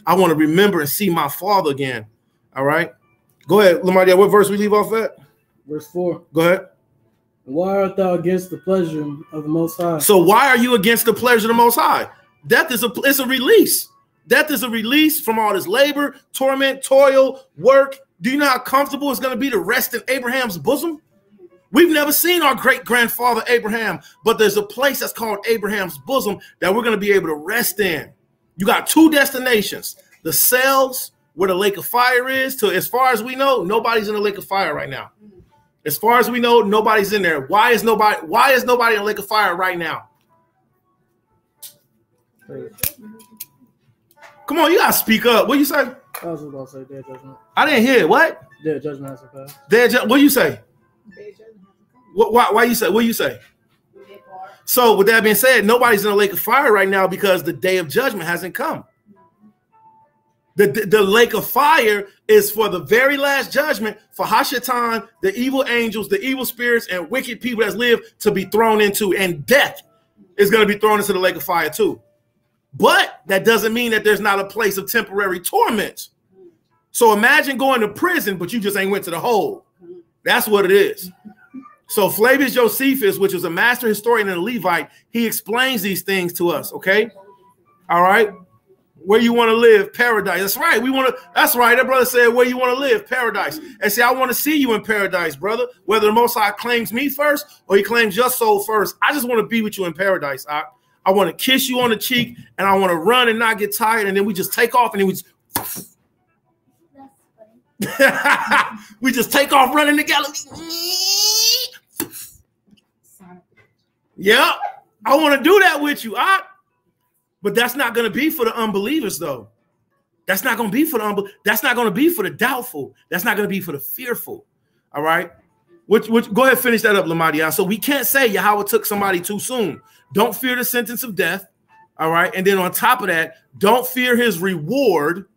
I want to remember and see my father again. All right. Go ahead, Lamadia. What verse we leave off at? Verse 4. Go ahead. Why art thou against the pleasure of the Most High? So why are you against the pleasure of the Most High? Death is it's a release. Death is a release from all this labor, torment, toil, work. Do you know how comfortable it's going to be to rest in Abraham's bosom? We've never seen our great-grandfather Abraham, but there's a place that's called Abraham's bosom that we're going to be able to rest in. You got two destinations, the cells where the lake of fire is. To as far as we know, nobody's in the lake of fire right now. As far as we know, nobody's in there. Why is nobody in the lake of fire right now? Come on, you gotta speak up. What you say? I was about to say dead judgment. I didn't hear it. What? Dead judgment has to pass. What you say? Why you say? What you say? So with that being said, nobody's in the lake of fire right now because the day of judgment hasn't come. The lake of fire is for the very last judgment for Hashatan, the evil angels, the evil spirits, and wicked people that live to be thrown into, and death is going to be thrown into the lake of fire too. But that doesn't mean that there's not a place of temporary torment. So imagine going to prison, but you just ain't went to the hole. That's what it is. So Flavius Josephus, which was a master historian and a Levite, he explains these things to us. Okay. All right. Where you want to live, paradise. That's right. That's right. That brother said, where you want to live, paradise. And see, I want to see you in paradise, brother. Whether the Most High claims me first or he claims your soul first, I just want to be with you in paradise. I want to kiss you on the cheek, and I want to run and not get tired, and then we just take off, and then we just we just take off running together. Yeah, I want to do that with you, but that's not going to be for the unbelievers, though. That's not going to be for the that's not going to be for the doubtful. That's not going to be for the fearful. All right. Which go ahead and finish that up, Lamadia. So we can't say Yahweh took somebody too soon. Don't fear the sentence of death. All right. And then on top of that, don't fear his reward.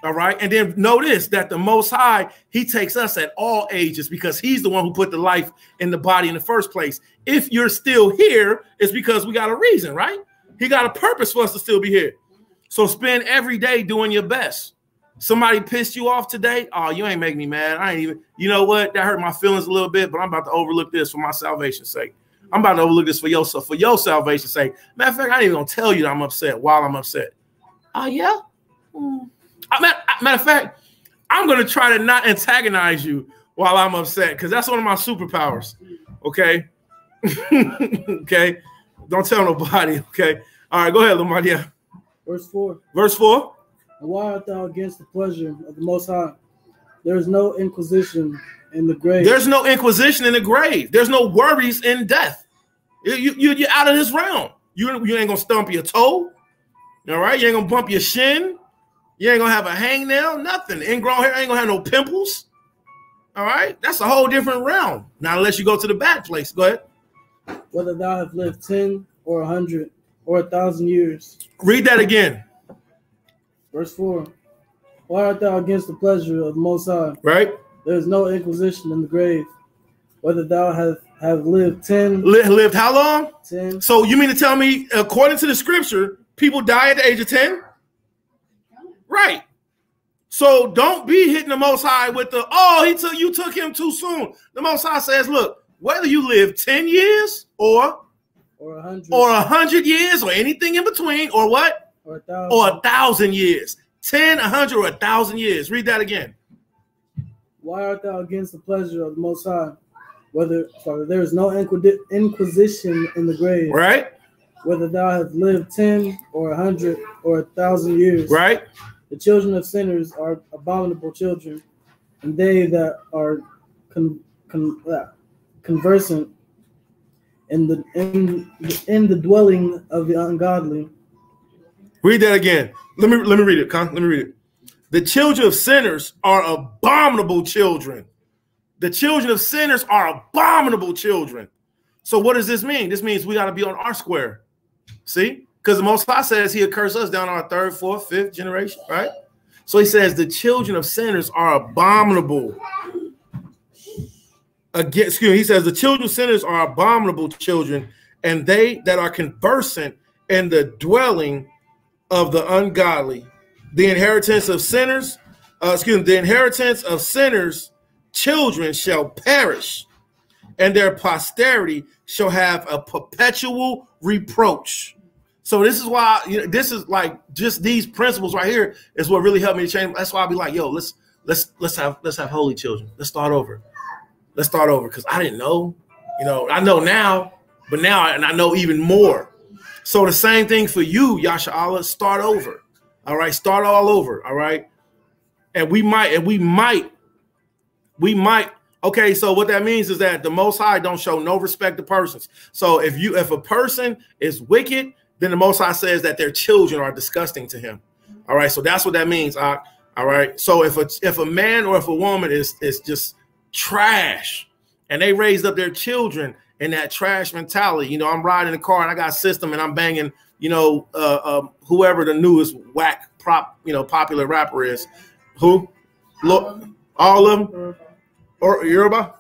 All right. And then notice that the Most High, he takes us at all ages because he's the one who put the life in the body in the first place. If you're still here, it's because we got a reason, right? He got a purpose for us to still be here. So spend every day doing your best. Somebody pissed you off today. Oh, you ain't make me mad. I ain't even, you know what? That hurt my feelings a little bit, but I'm about to overlook this for my salvation's sake. I'm about to overlook this for your salvation's sake. Matter of fact, I ain't even gonna tell you that I'm upset while I'm upset. Oh, yeah? Matter of fact, I'm gonna try to not antagonize you while I'm upset because that's one of my superpowers. Okay? Okay? Don't tell nobody, okay? All right, go ahead, Lamadia. Verse 4. Verse 4. And why art thou against the pleasure of the Most High? There is no inquisition in the grave. There's no inquisition in the grave. There's no worries in death. You're out of this realm. You ain't going to stump your toe. All right? You ain't going to bump your shin. You ain't going to have a hangnail. Nothing. Ingrown hair ain't going to have no pimples. All right? That's a whole different realm. Not unless you go to the bad place. Go ahead. Whether thou have lived 10 or 100 or 1,000 years. Read that again. Verse 4. Why art thou against the pleasure of the Most High? Right. There is no inquisition in the grave. Whether thou have lived 10. Lived how long? 10. So you mean to tell me, according to the scripture, people die at the age of 10? Right. So don't be hitting the Most High with the, oh, you took him too soon. The Most High says, look, whether you live 10 years or 100 years or anything in between or what? Or 1,000. Or 1,000 years. 10, 100, or 1,000 years. Read that again. Why art thou against the pleasure of the Most High? There is no inquisition in the grave. Right. Whether thou have lived 10 or 100 or 1,000 years. Right. The children of sinners are abominable children, and they that are conversant in the dwelling of the ungodly. Read that again. Let me read it, Con. Let me read it. The children of sinners are abominable children. The children of sinners are abominable children. So what does this mean? This means we got to be on our square. See? Because the Most High says he'll curse us down our 3rd, 4th, 5th generation, right? So he says the children of sinners are abominable. Again, he says the children of sinners are abominable children, and they that are conversant in the dwelling of the ungodly. The inheritance of sinners, the inheritance of sinners' children shall perish, and their posterity shall have a perpetual reproach. So this is why, this is like just these principles right here is what really helped me to change. That's why I'll be like, yo, let's have holy children. Let's start over. let's start over because I didn't know. You know, I know now, but now and I know even more. So the same thing for you, Yasha Allah. Start over. All right, start all over. All right, and we might. Okay, so what that means is that the Most High don't show no respect to persons. So if a person is wicked, then the Most High says that their children are disgusting to him. All right, so that's what that means. All right, so if a man or if a woman is just trash, and they raised up their children in that trash mentality, you know, I'm riding the car and I got system and I'm banging, you know, whoever the newest whack popular rapper is, who, look, all of them. Or everybody.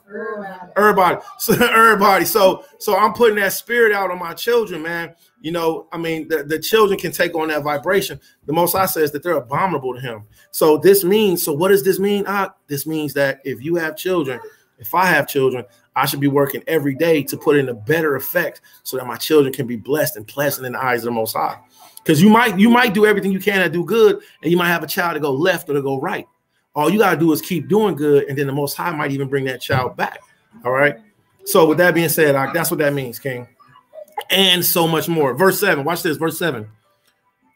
So everybody. So I'm putting that spirit out on my children, man. You know, I mean, the children can take on that vibration. The Most High says that they're abominable to him. So this means, so what does this mean? This means that if you have children, if I have children, I should be working every day to put in a better effect so that my children can be blessed and pleasant in the eyes of the Most High. Because you might do everything you can to do good, and you might have a child to go left or to go right. All you got to do is keep doing good, and then the Most High might even bring that child back. All right. So with that being said, that's what that means, King. And so much more. Verse 7. Watch this. Verse 7.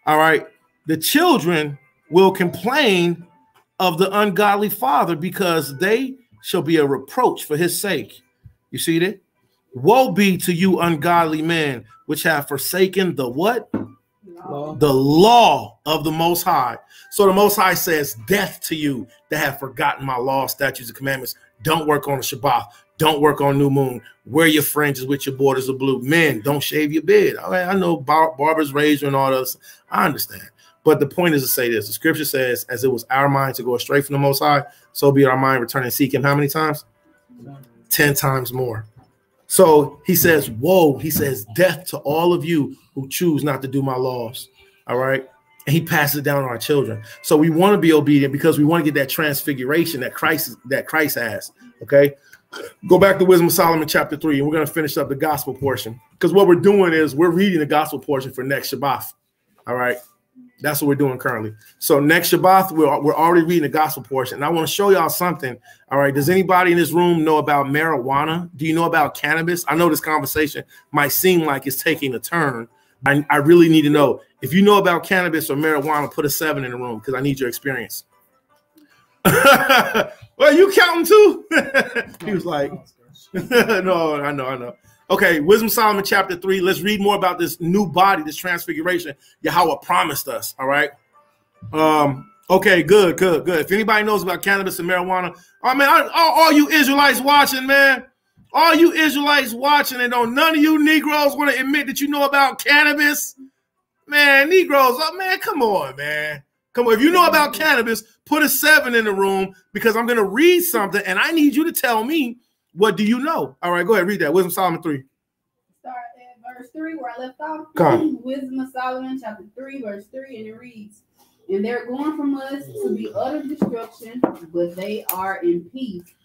All right. The children will complain of the ungodly father because they shall be a reproach for his sake. You see that? Woe be to you, ungodly men, which have forsaken the what? The law of the Most High. So the Most High says, death to you that have forgotten my law, statutes, and commandments. Don't work on the Shabbat. Don't work on new moon. Wear your fringes with your borders of blue. Men, don't shave your beard. All right, I know barber's razor and all this. I understand. But the point is to say this. The scripture says, as it was our mind to go astray from the Most High, so be it our mind return and seek him how many times? 10 times more. So he says, woe, he says, death to all of you who choose not to do my laws. All right. And he passes it down to our children. So we want to be obedient because we want to get that transfiguration that Christ has. Okay. Go back to Wisdom of Solomon chapter 3, and we're going to finish up the gospel portion. Because what we're doing is we're reading the gospel portion for next Shabbat. All right. That's what we're doing currently. So next Shabbat, we're already reading the gospel portion. And I want to show y'all something. All right. Does anybody in this room know about marijuana? Do you know about cannabis? I know this conversation might seem like it's taking a turn. I really need to know. If you know about cannabis or marijuana, put a 7 in the room because I need your experience. Well, you counting too? He was like, no, I know. Okay, Wisdom Solomon chapter 3. Let's read more about this new body, this transfiguration Yahweh promised us. All right. Okay, good. If anybody knows about cannabis and marijuana, oh man, all you Israelites watching, man. All you Israelites watching, and don't none of you Negroes want to admit that you know about cannabis. Man, Negroes, oh man, come on, man. Come on. If you know about cannabis, put a 7 in the room because I'm going to read something and I need you to tell me, what do you know? All right, go ahead, read that. Wisdom of Solomon 3. Start at verse 3 where I left off. Come. Wisdom of Solomon chapter 3, verse 3, and it reads, and they're going from us to be utter destruction, but they are in peace.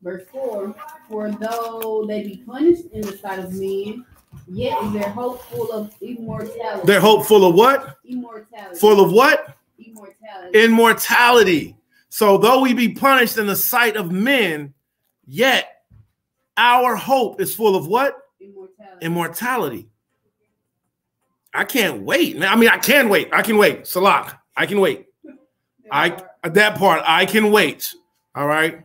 Verse 4, for though they be punished in the sight of men, yet is their hope full of immortality. Their hope full of what? Immortality. Full of what? Immortality. Immortality. So though we be punished in the sight of men, yet our hope is full of what? Immortality. I can't wait, man. I mean, I can wait. Salak, I can wait. That part, I can wait. All right.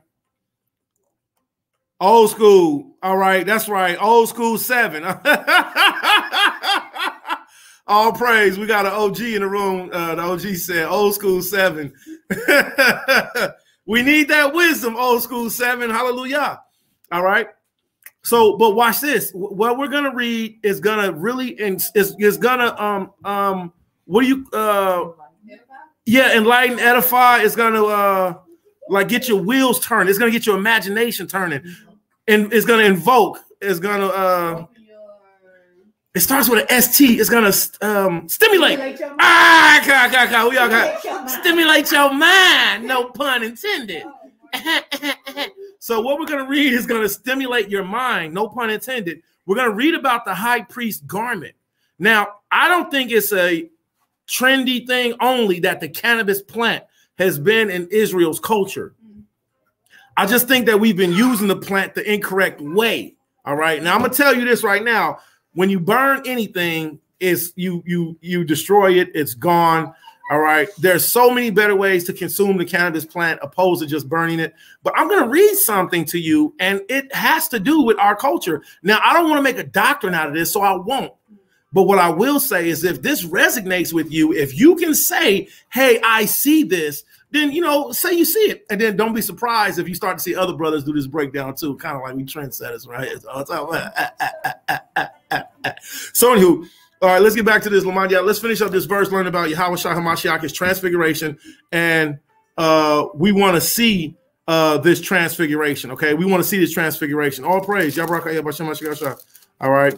Old school. All right. That's right. Old school 7. All praise. We got an OG in the room. The OG said old school 7. We need that wisdom, old school 7. Hallelujah. All right. So, but watch this. What we're gonna read is gonna really is gonna what do you enlighten, edify. It's gonna like get your wheels turning. It's gonna get your imagination turning, and it's gonna invoke. It's gonna it starts with an ST. It's gonna stimulate. We all got stimulate your mind. No pun intended. So what we're going to read is going to stimulate your mind. No pun intended. We're going to read about the high priest garment. Now, I don't think it's a trendy thing only that the cannabis plant has been in Israel's culture. I just think that we've been using the plant the incorrect way. All right. Now I'm gonna tell you this right now. When you burn anything, is you destroy it, it's gone. All right. There's so many better ways to consume the cannabis plant opposed to just burning it. But I'm going to read something to you, and it has to do with our culture. Now, I don't want to make a doctrine out of this, so I won't. But what I will say is if this resonates with you, if you can say, hey, I see this, then, you know, say you see it. And then don't be surprised if you start to see other brothers do this breakdown too, kind of like we trendsetters, right? So anywho, all right, let's get back to this, Lamont. Let's finish up this verse, learn about Yahushua HaMashiach's transfiguration. And we want to see this transfiguration, okay? We want to see this transfiguration. All praise. All right.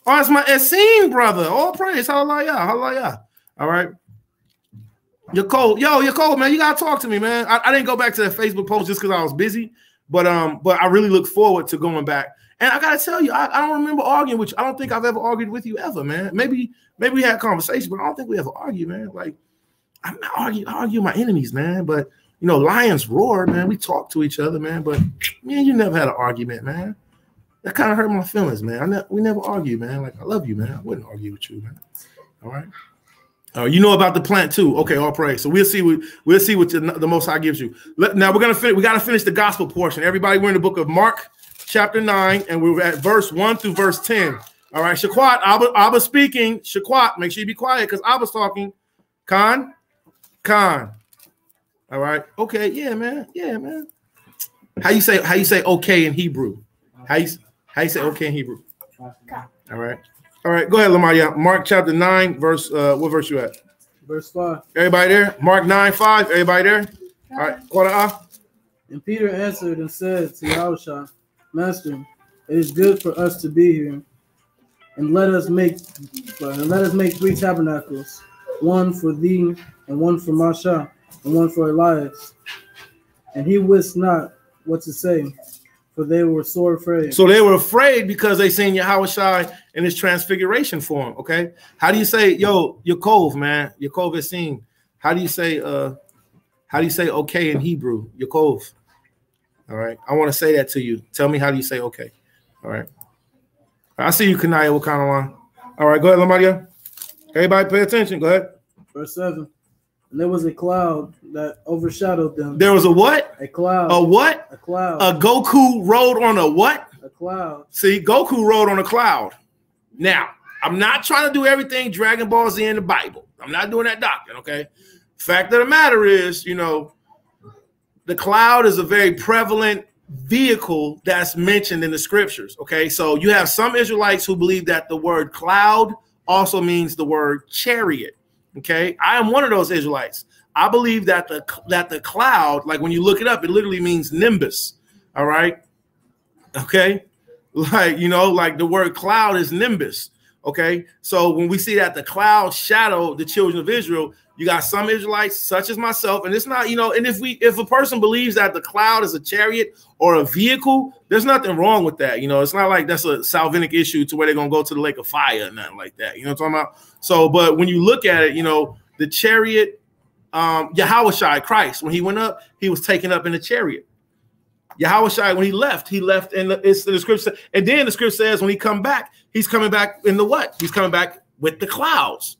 Oh, it's my Essene brother. All praise. Hallelujah. Hallelujah. All right. You're cold. Yo, you're cold, man. You got to talk to me, man. I didn't go back to that Facebook post just because I was busy. But I really look forward to going back. And I gotta tell you, I don't remember arguing with you. I don't think I've ever argued with you ever, man. Maybe we had conversations, but I don't think we ever argued, man. Like I'm not arguing, I argue with my enemies, man. But you know, lions roar, man. We talk to each other, man. But man, you never had an argument, man. That kind of hurt my feelings, man. We never argue, man. Like I love you, man. I wouldn't argue with you, man. All right. You know about the plant too. Okay, all praise. So we'll see what the Most High gives you. Now we got to finish the gospel portion. Everybody, we're in the book of Mark. Chapter 9, and we're at verse 1 through verse 10. All right, Shaquat, Abba speaking. Shaquat, make sure you be quiet because Abba's talking. Khan. All right. Okay, yeah, man. How you say okay in Hebrew? How you say okay in Hebrew? All right. Go ahead, Lamar. Mark chapter 9, verse what verse you at? Verse 5. Everybody there? Mark 9:5. Everybody there? All right. Quarter. And Peter answered and said to Yahushua, Master, it is good for us to be here, and let us make 3 tabernacles, one for thee, and one for Masha, and one for Elias. And he wist not what to say, for they were sore afraid. So they were afraid because they seen Yahushua in his transfiguration form. Okay, how do you say, yo, Yaakov, man? Yaakov is seen. How do you say okay in Hebrew? Yaakov. All right. I want to say that to you. Tell me how do you say okay. All right. I see you, Kanaya Wakanawan. All right, go ahead, Lamaria. Everybody pay attention. Go ahead. Verse 7. And there was a cloud that overshadowed them. There was a what? A cloud. A what? A cloud. A Goku rode on a what? A cloud. See, Goku rode on a cloud. Now, I'm not trying to do everything Dragon Ball Z in the Bible. I'm not doing that doctrine, okay? Fact of the matter is, you know, the cloud is a very prevalent vehicle that's mentioned in the scriptures. Okay, so you have some Israelites who believe that the word cloud also means the word chariot. Okay, I am one of those Israelites. I believe that the cloud, like when you look it up, it literally means nimbus. All right, okay, like you know, like the word cloud is nimbus. Okay, so when we see that the cloud shadowed the children of Israel, you got some Israelites, such as myself, and it's not, you know, and if a person believes that the cloud is a chariot or a vehicle, there's nothing wrong with that. You know, it's not like that's a salvinic issue to where they're gonna go to the lake of fire or nothing like that. You know what I'm talking about? So, but when you look at it, you know, the chariot, Yahushua, Christ, when he went up, he was taken up in a chariot. Yahushua, when he left in the scripture, and then the scripture says when he come back, he's coming back in the what? He's coming back with the clouds.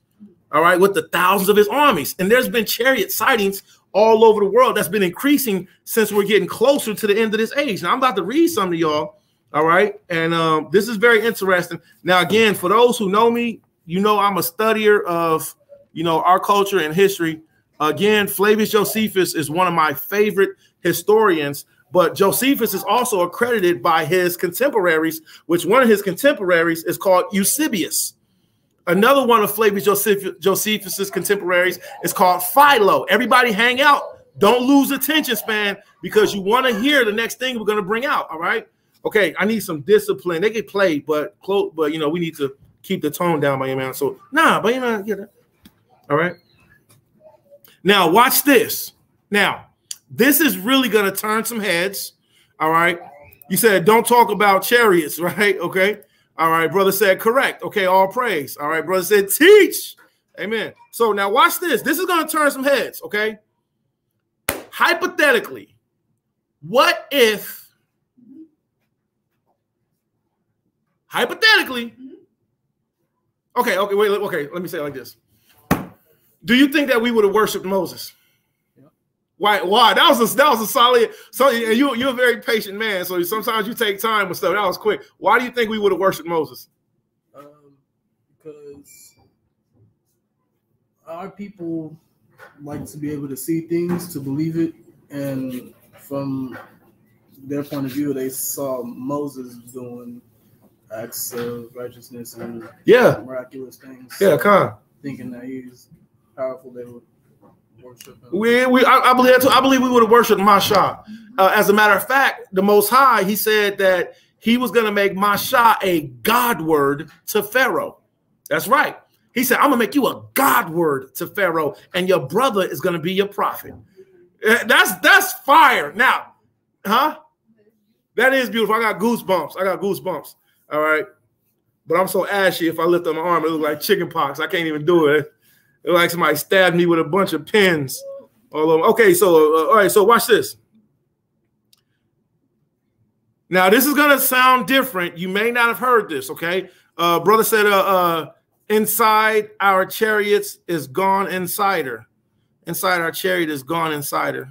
All right, with the thousands of his armies. And there's been chariot sightings all over the world that's been increasing since we're getting closer to the end of this age. Now, I'm about to read some to y'all, all right? And this is very interesting. Now, again, for those who know me, you know I'm a studier of, you know, our culture and history. Again, Flavius Josephus is one of my favorite historians, but Josephus is also accredited by his contemporaries, which one of his contemporaries is called Eusebius. Another one of Flavius Josephus's contemporaries is called Philo. Everybody hang out. Don't lose attention span because you want to hear the next thing we're going to bring out, all right? Okay, I need some discipline. They get played, but you know, we need to keep the tone down by your man. So, but you know, get it. All right? Now, watch this. Now, this is really going to turn some heads, all right? You said don't talk about chariots, right? Okay. All right, brother said correct. Okay, all praise. All right, brother said teach. Amen. So now watch this. This is going to turn some heads, okay? Hypothetically, what if, hypothetically, okay, wait, okay, let me say it like this. Do you think that we would have worshipped Moses? Yeah. Why? That was a solid. So you're a very patient man. So sometimes you take time with stuff. That was quick. Why do you think we would have worshipped Moses? Because our people like to be able to see things, to believe it, and from their point of view, they saw Moses doing acts of righteousness and miraculous things. Yeah, thinking that he's powerful, they would worship him. I believe we would have worshipped MashPachaa. As a matter of fact, the Most High, he said that he was going to make MashPachaa a God word to Pharaoh. That's right. He said, I'm going to make you a God word to Pharaoh, and your brother is going to be your prophet. That's fire. Now, that is beautiful. I got goosebumps. All right. But I'm so ashy. If I lift up my arm, it looks like chicken pox. I can't even do it. It looks like somebody stabbed me with a bunch of pins. Okay, so all right, so watch this. Now, this is gonna sound different. You may not have heard this, okay? Brother said, inside our chariots is gone insider. Inside our chariot is gone insider.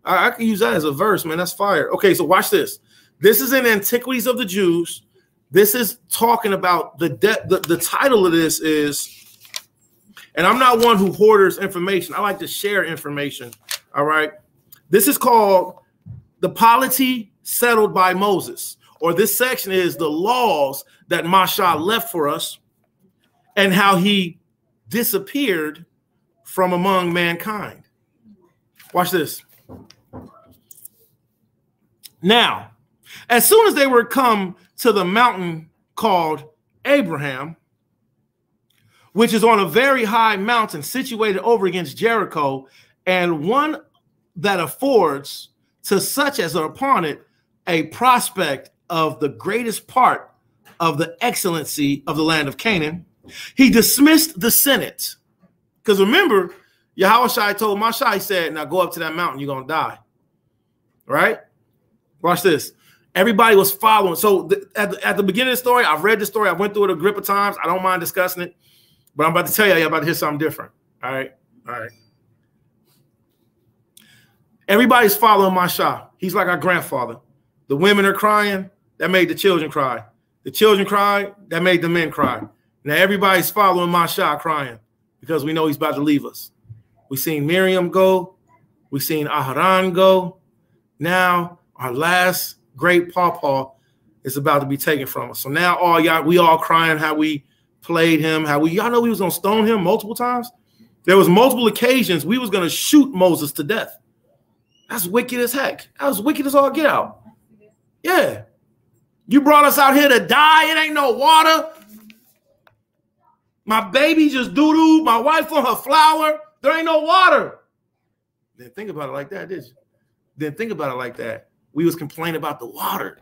I can use that as a verse, man. That's fire. Okay, so watch this. This is in Antiquities of the Jews. This is talking about the title of this is, and I'm not one who hoarders information. I like to share information. All right. This is called the Polity settled by Moses, or this section is the laws that MashPachaa left for us and how he disappeared from among mankind. Watch this. Now, as soon as they were come to the mountain called Abraham, which is on a very high mountain situated over against Jericho, and one that affords to such as are upon it a prospect of the greatest part of the excellency of the land of Canaan, he dismissed the Senate. Because remember, Yahushua told MashPachaa, he said, now go up to that mountain, you're going to die. Right? Watch this. Everybody was following. So at the beginning of the story, I've read the story. I went through it a grip of times. I don't mind discussing it. But I'm about to tell you, you're about to hear something different. All right. Everybody's following MashPachaa. He's like our grandfather. The women are crying. That made the children cry. The children cried. That made the men cry. Now everybody's following MashPachaa crying because we know he's about to leave us. We've seen Miriam go. We've seen Aharon go. Now our last great pawpaw is about to be taken from us. So now we all crying how we played him, y'all know we was gonna stone him multiple times. There was multiple occasions we was gonna shoot Moses to death. That's wicked as heck. That was wicked as all get out. Yeah. You brought us out here to die. It ain't no water. My baby just doo-doo. My wife on her flower. There ain't no water. Didn't think about it like that, did you? Didn't think about it like that. We was complaining about the water.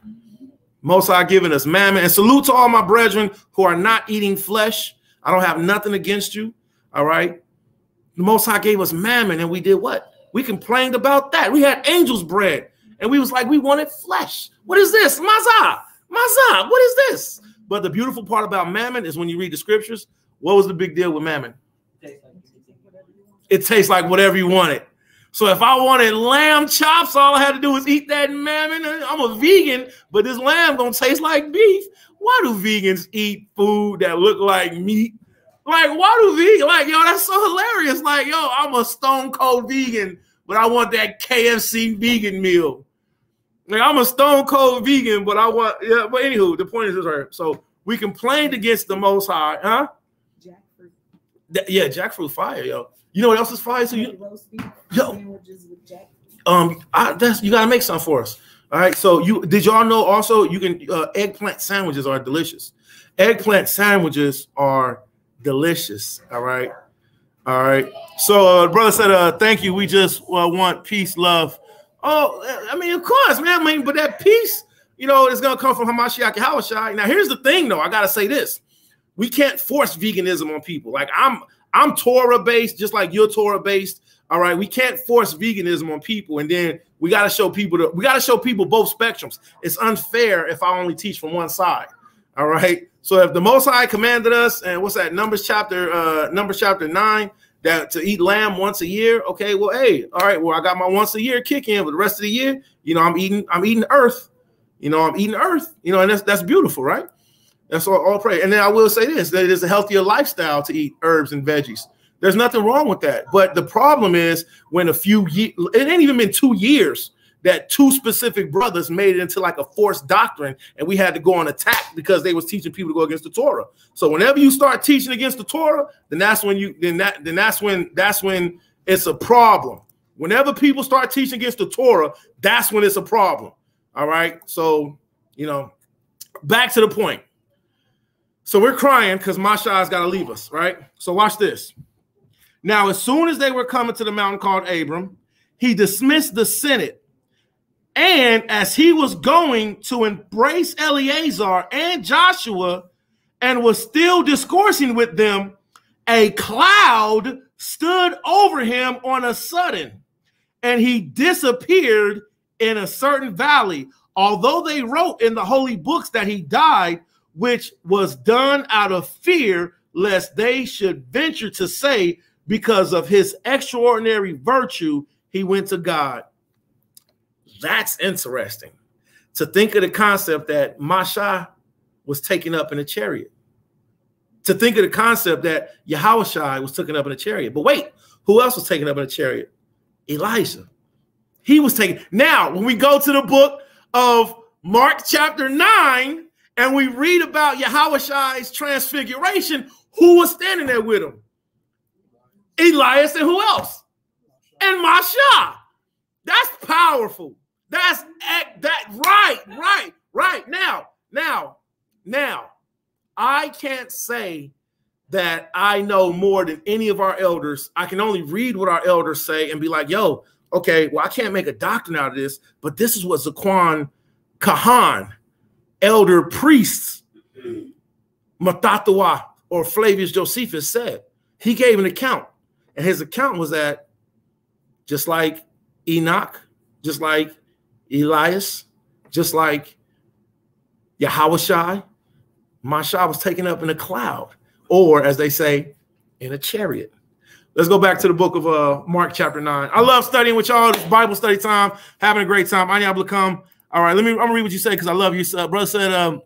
Most High giving us mammon. And salute to all my brethren who are not eating flesh. I don't have nothing against you. All right. The Most High gave us mammon, and we did what? We complained about that. We had angel's bread, and we was like, we wanted flesh. What is this? Mazah. What is this? But the beautiful part about mammon is when you read the scriptures, what was the big deal with mammon? It tastes like whatever you wanted. So if I wanted lamb chops, all I had to do was eat that mammon. I'm a vegan, but this lamb gonna taste like beef. Why do vegans eat food that look like meat? Like, why do vegans, like, yo, that's so hilarious. Like, yo, I'm a stone cold vegan, but I want that KFC vegan meal. Like, I'm a stone cold vegan, but I want, yeah, but anywho, the point is this right. So we complained against the Most High, huh? Jackfruit. Yeah, jackfruit fire, yo. You know what else is fire? So you, yo, you gotta make something for us. All right. So did y'all know also you can eggplant sandwiches are delicious. Eggplant sandwiches are delicious. All right. All right. So brother said, thank you. We just want peace, love. Oh, I mean, of course, man. I mean, but that peace, you know, is gonna come from Hamashiach Yahushua. Now, here's the thing, though. I gotta say this: we can't force veganism on people. Like I'm Torah-based, just like you're Torah-based. All right, we can't force veganism on people, and then we got to show people both spectrums. It's unfair if I only teach from one side. All right. So if the Most High commanded us, and what's that, Numbers chapter 9, that to eat lamb once a year. Okay, well, hey, all right, well, I got my once a year kick in, but the rest of the year, you know, I'm eating earth. You know, I'm eating earth. You know, and that's beautiful, right? That's all praise. And then I will say this, that it is a healthier lifestyle to eat herbs and veggies. There's nothing wrong with that. But the problem is when it ain't even been 2 years that two specific brothers made it into like a forced doctrine, and we had to go on attack because they was teaching people to go against the Torah. So whenever you start teaching against the Torah, then that's when it's a problem. Whenever people start teaching against the Torah, that's when it's a problem. All right. So, you know, back to the point. So we're crying because MashPachaa got to leave us, right? So watch this. Now, as soon as they were coming to the mountain called Abram, he dismissed the Senate. And as he was going to embrace Eleazar and Joshua and was still discoursing with them, a cloud stood over him on a sudden, and he disappeared in a certain valley. Although they wrote in the holy books that he died, which was done out of fear, lest they should venture to say, because of his extraordinary virtue, he went to God. That's interesting to think of the concept that MashPachaa was taken up in a chariot. To think of the concept that Yahushua was taken up in a chariot. But wait, who else was taken up in a chariot? Elijah. He was taken. Now, when we go to the book of Mark chapter 9 and we read about Yahushua's transfiguration, who was standing there with him? Elias, and who else? And MashPachaa. That's powerful. That's right. Now, I can't say that I know more than any of our elders. I can only read what our elders say and be like, yo, okay, well, I can't make a doctrine out of this, but this is what Zaquan Kahan, elder priests, Matatawa or Flavius Josephus said. He gave an account, and his account was that just like Enoch, just like Elias, just like Yahushua, MashPachaa was taken up in a cloud, or as they say, in a chariot. Let's go back to the book of Mark chapter 9. I love studying with y'all. It's Bible study time, having a great time. I need to come. All right, I'm gonna read what you say because I love you. Brother said,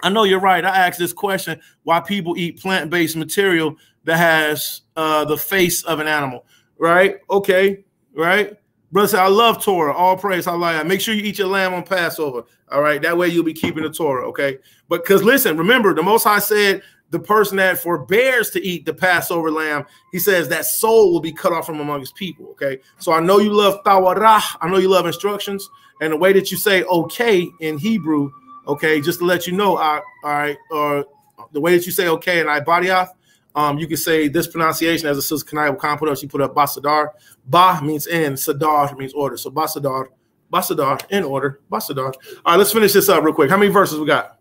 I know you're right. I asked this question: why people eat plant-based material that has the face of an animal? Right? Okay. Right. Brother said, I love Torah. All praise. Hallelujah. Make sure you eat your lamb on Passover. All right. That way you'll be keeping the Torah. Okay. But because listen, remember, the Most High said the person that forbears to eat the Passover lamb, he says that soul will be cut off from among his people. Okay. So I know you love Tawarah. I know you love instructions. And the way that you say okay in Hebrew, okay, just to let you know, all right, or the way that you say okay in Ibadiath, you can say this pronunciation as a sister Kanai will put up. She put up Basadar. Ba means in, Sadar means order. So Basadar, in order, Basadar. All right, let's finish this up real quick. How many verses we got?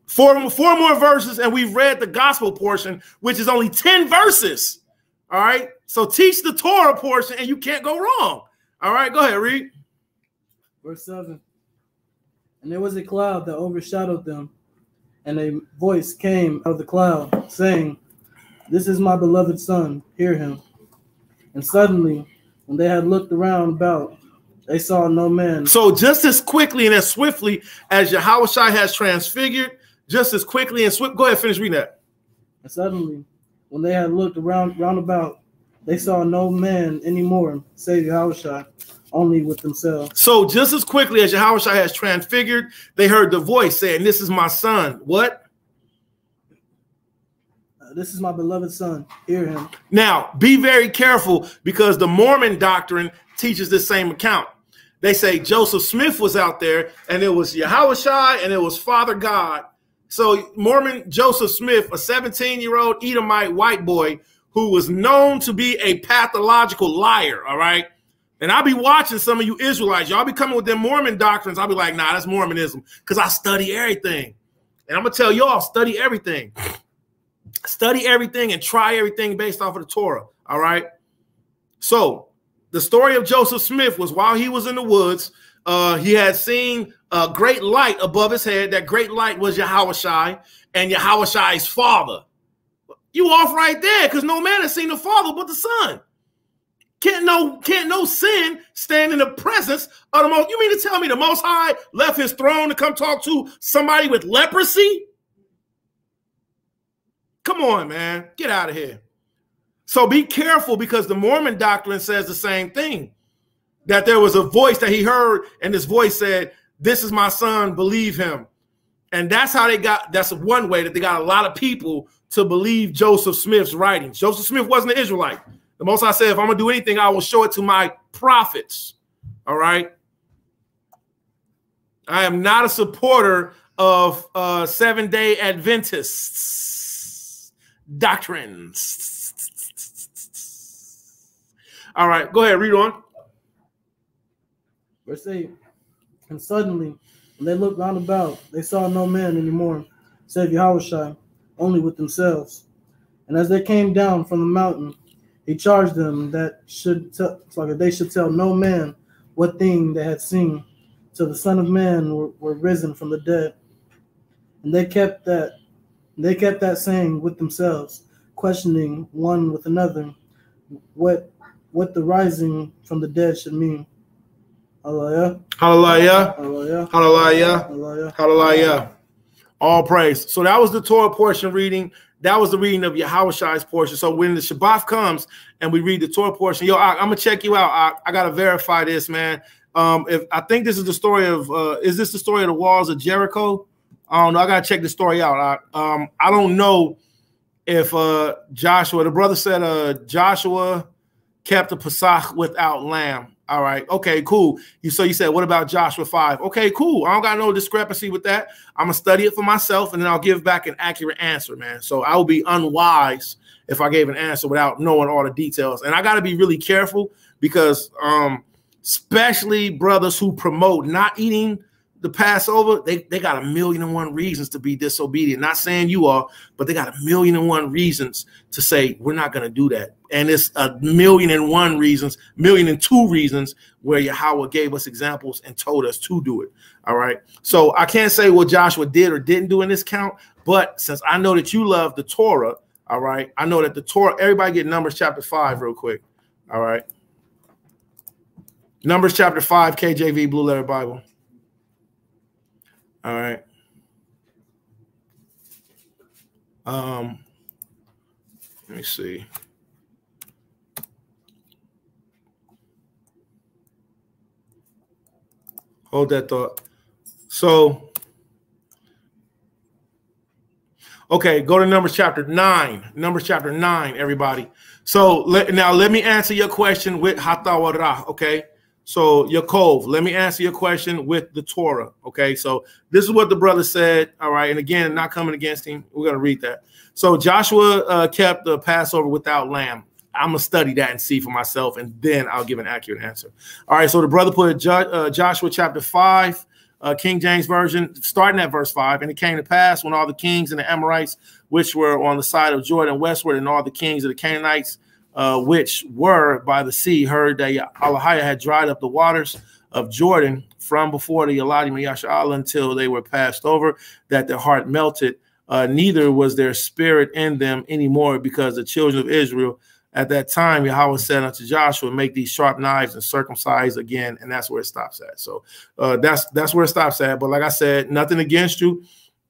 Four more verses, and we've read the gospel portion, which is only 10 verses. All right, so teach the Torah portion, and you can't go wrong. All right, go ahead, read. Verse 7. And there was a cloud that overshadowed them, and a voice came out of the cloud, saying, This is my beloved son, hear him. And suddenly, when they had looked around about, they saw no man. So just as quickly and as swiftly as Yahushua has transfigured, just as quickly and swift. Go ahead, finish reading that. And suddenly, when they had looked round about, they saw no man anymore, save Yahushua, only with themselves. So just as quickly as Yahushua has transfigured, they heard the voice saying, This is my son. What? This is my beloved son. Hear him. Now, be very careful because the Mormon doctrine teaches this same account. They say Joseph Smith was out there and it was Yahushua and it was Father God. So Mormon Joseph Smith, a 17-year-old Edomite white boy who was known to be a pathological liar, all right? And I'll be watching some of you Israelites. Y'all be coming with them Mormon doctrines. I'll be like, nah, that's Mormonism because I study everything. And I'm going to tell y'all, study everything. Study everything and try everything based off of the Torah. All right. So the story of Joseph Smith was while he was in the woods, he had seen a great light above his head. That great light was Yahushai and Yahushai's father. You off right there, because no man has seen the Father but the Son. Can't no sin stand in the presence of the Most. You mean to tell me the Most High left his throne to come talk to somebody with leprosy? Come on, man. Get out of here. So be careful, because the Mormon doctrine says the same thing. That there was a voice that he heard, and this voice said, "This is my son, believe him." And that's how they got, that's one way that they got a lot of people to believe Joseph Smith's writings. Joseph Smith wasn't an Israelite. The Most High said, if I'm going to do anything, I will show it to my prophets. All right. I am not a supporter of Seventh-day Adventists doctrines. All right, go ahead, read on. Verse 8. And suddenly, when they looked round about, they saw no man anymore, save Yahushua, only with themselves. And as they came down from the mountain, he charged them that they should tell no man what thing they had seen, till the Son of Man were risen from the dead. And they kept that saying with themselves, questioning one with another what the rising from the dead should mean. Hallelujah. Hallelujah. Hallelujah. Hallelujah. Hallelujah. Hallelujah. All praise. So that was the Torah portion reading. That was the reading of Yahushai's portion. So when the Shabbat comes and we read the Torah portion, yo, I'm gonna check you out. I gotta verify this, man. If I think this is the story of, is this the story of the walls of Jericho? I don't know. I gotta check the story out. I don't know if Joshua, the brother said Joshua kept the Pesach without lamb. All right. Okay, cool. So you said, what about Joshua 5? Okay, cool. I don't got no discrepancy with that. I'm going to study it for myself, and then I'll give back an accurate answer, man. So I would be unwise if I gave an answer without knowing all the details. And I got to be really careful, because especially brothers who promote not eating the Passover, they got 1,000,001 reasons to be disobedient. Not saying you are, but they got 1,000,001 reasons to say we're not going to do that. And it's 1,000,001 reasons, 1,000,002 reasons where Yahweh gave us examples and told us to do it. All right. So I can't say what Joshua did or didn't do in this count, but since I know that you love the Torah, all right, I know that the Torah, everybody get Numbers chapter 5 real quick. All right. Numbers chapter 5, KJV, Blue Letter Bible. All right. Let me see. Hold that thought. So, okay, go to Numbers chapter 9. Numbers chapter 9, everybody. So now let me answer your question with Hatawara, okay? So Yaakov, let me answer your question with the Torah. Okay, so this is what the brother said. All right, and again, not coming against him. We're gonna read that. So Joshua kept the Passover without lamb. I'm gonna study that and see for myself, and then I'll give an accurate answer. All right, so the brother put Joshua chapter 5, King James Version, starting at verse 5. And it came to pass when all the kings and the Amorites, which were on the side of Jordan westward, and all the kings of the Canaanites, which were by the sea, heard that Elohim had dried up the waters of Jordan from before the Eladim Yasha'al until they were passed over, that their heart melted. Neither was there spirit in them anymore, because the children of Israel at that time, Yahweh said unto Joshua, make these sharp knives and circumcise again. And that's where it stops at. So that's where it stops at. But like I said, nothing against you.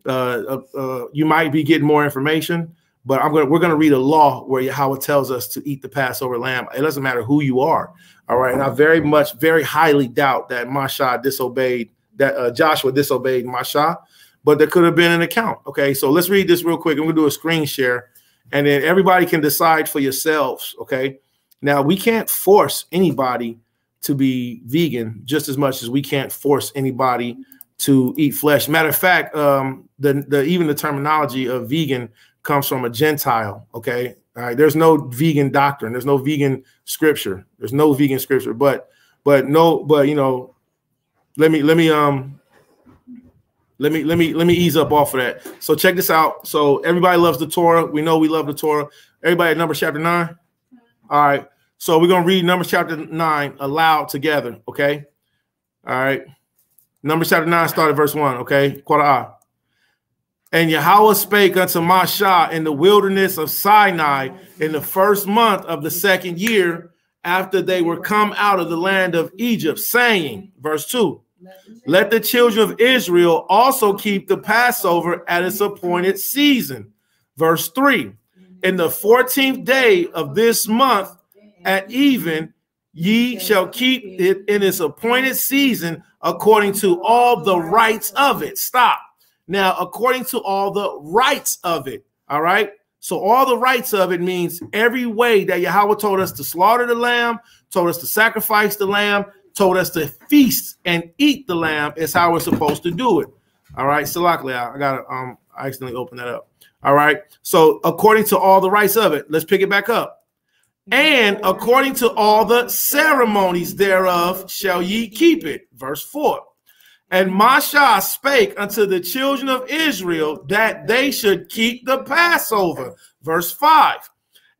You might be getting more information. But we're going to read a law where Yahweh tells us to eat the Passover lamb. It doesn't matter who you are. All right. And I very highly doubt that Joshua disobeyed Mashah, but there could have been an account. Okay. So let's read this real quick. I'm going to do a screen share, and then everybody can decide for yourselves. Okay. Now, we can't force anybody to be vegan just as much as we can't force anybody to eat flesh. Matter of fact, even the terminology of vegan comes from a Gentile. Okay. All right. There's no vegan doctrine. There's no vegan scripture. There's no vegan scripture, but you know, let me Let me ease up off of that. So check this out. So everybody loves the Torah. We know we love the Torah. Everybody at Numbers chapter 9. All right. So we're gonna read Numbers chapter 9 aloud together. Okay. All right. Numbers chapter 9, start at verse 1. Okay. Qur'an. And Yahweh spake unto MashPachaa in the wilderness of Sinai in the first month of the second year after they were come out of the land of Egypt, saying, verse 2, let the children of Israel also keep the Passover at its appointed season. Verse 3, in the 14th day of this month at even, ye shall keep it in its appointed season according to all the rites of it. Stop. Now, according to all the rights of it, all right? So all the rights of it means every way that Yahweh told us to slaughter the lamb, told us to sacrifice the lamb, told us to feast and eat the lamb is how we're supposed to do it. All right, so luckily I accidentally opened that up. All right, so according to all the rights of it, let's pick it back up. And according to all the ceremonies thereof shall ye keep it. Verse 4. And MashPachaa spake unto the children of Israel that they should keep the Passover. Verse 5.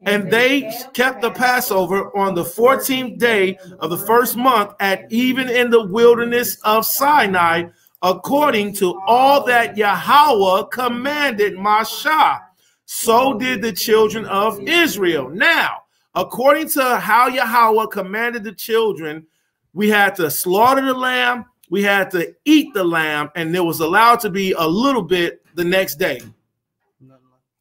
And they kept the Passover on the 14th day of the first month at even in the wilderness of Sinai, according to all that Yahweh commanded MashPachaa. So did the children of Israel. Now, according to how Yahweh commanded the children, we had to slaughter the lamb, we had to eat the lamb, and there was allowed to be a little bit the next day.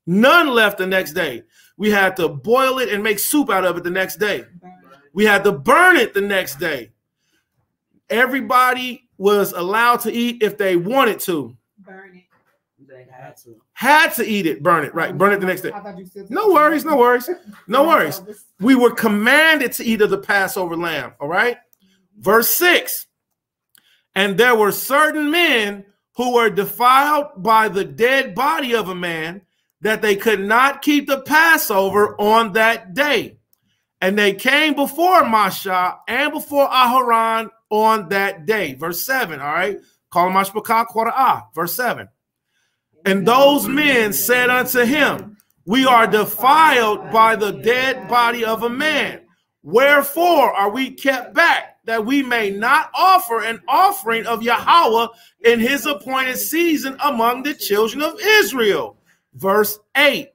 None left the next day. We had to boil it and make soup out of it the next day. We had to burn it the next day. Everybody was allowed to eat if they wanted to. Burn it. They had to eat it, burn it, right? Burn it the next day. No worries, no worries, no worries. We were commanded to eat of the Passover lamb, all right? Verse 6. And there were certain men who were defiled by the dead body of a man, that they could not keep the Passover on that day. And they came before MashPachaa and before Aharon on that day. Verse 7, all right? Call MashPachaa Qur'an. Verse 7. And those men said unto him, we are defiled by the dead body of a man. Wherefore are we kept back, that we may not offer an offering of Yahweh in his appointed season among the children of Israel? Verse 8.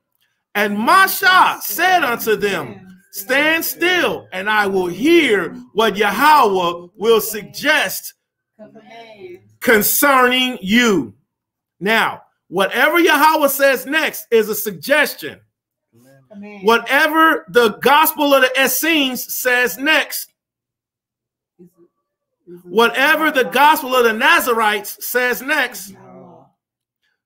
And MashPachaa said unto them, stand still, and I will hear what Yahweh will suggest concerning you. Now, whatever Yahweh says next is a suggestion. Whatever the gospel of the Essenes says next, whatever the gospel of the Nazarites says next,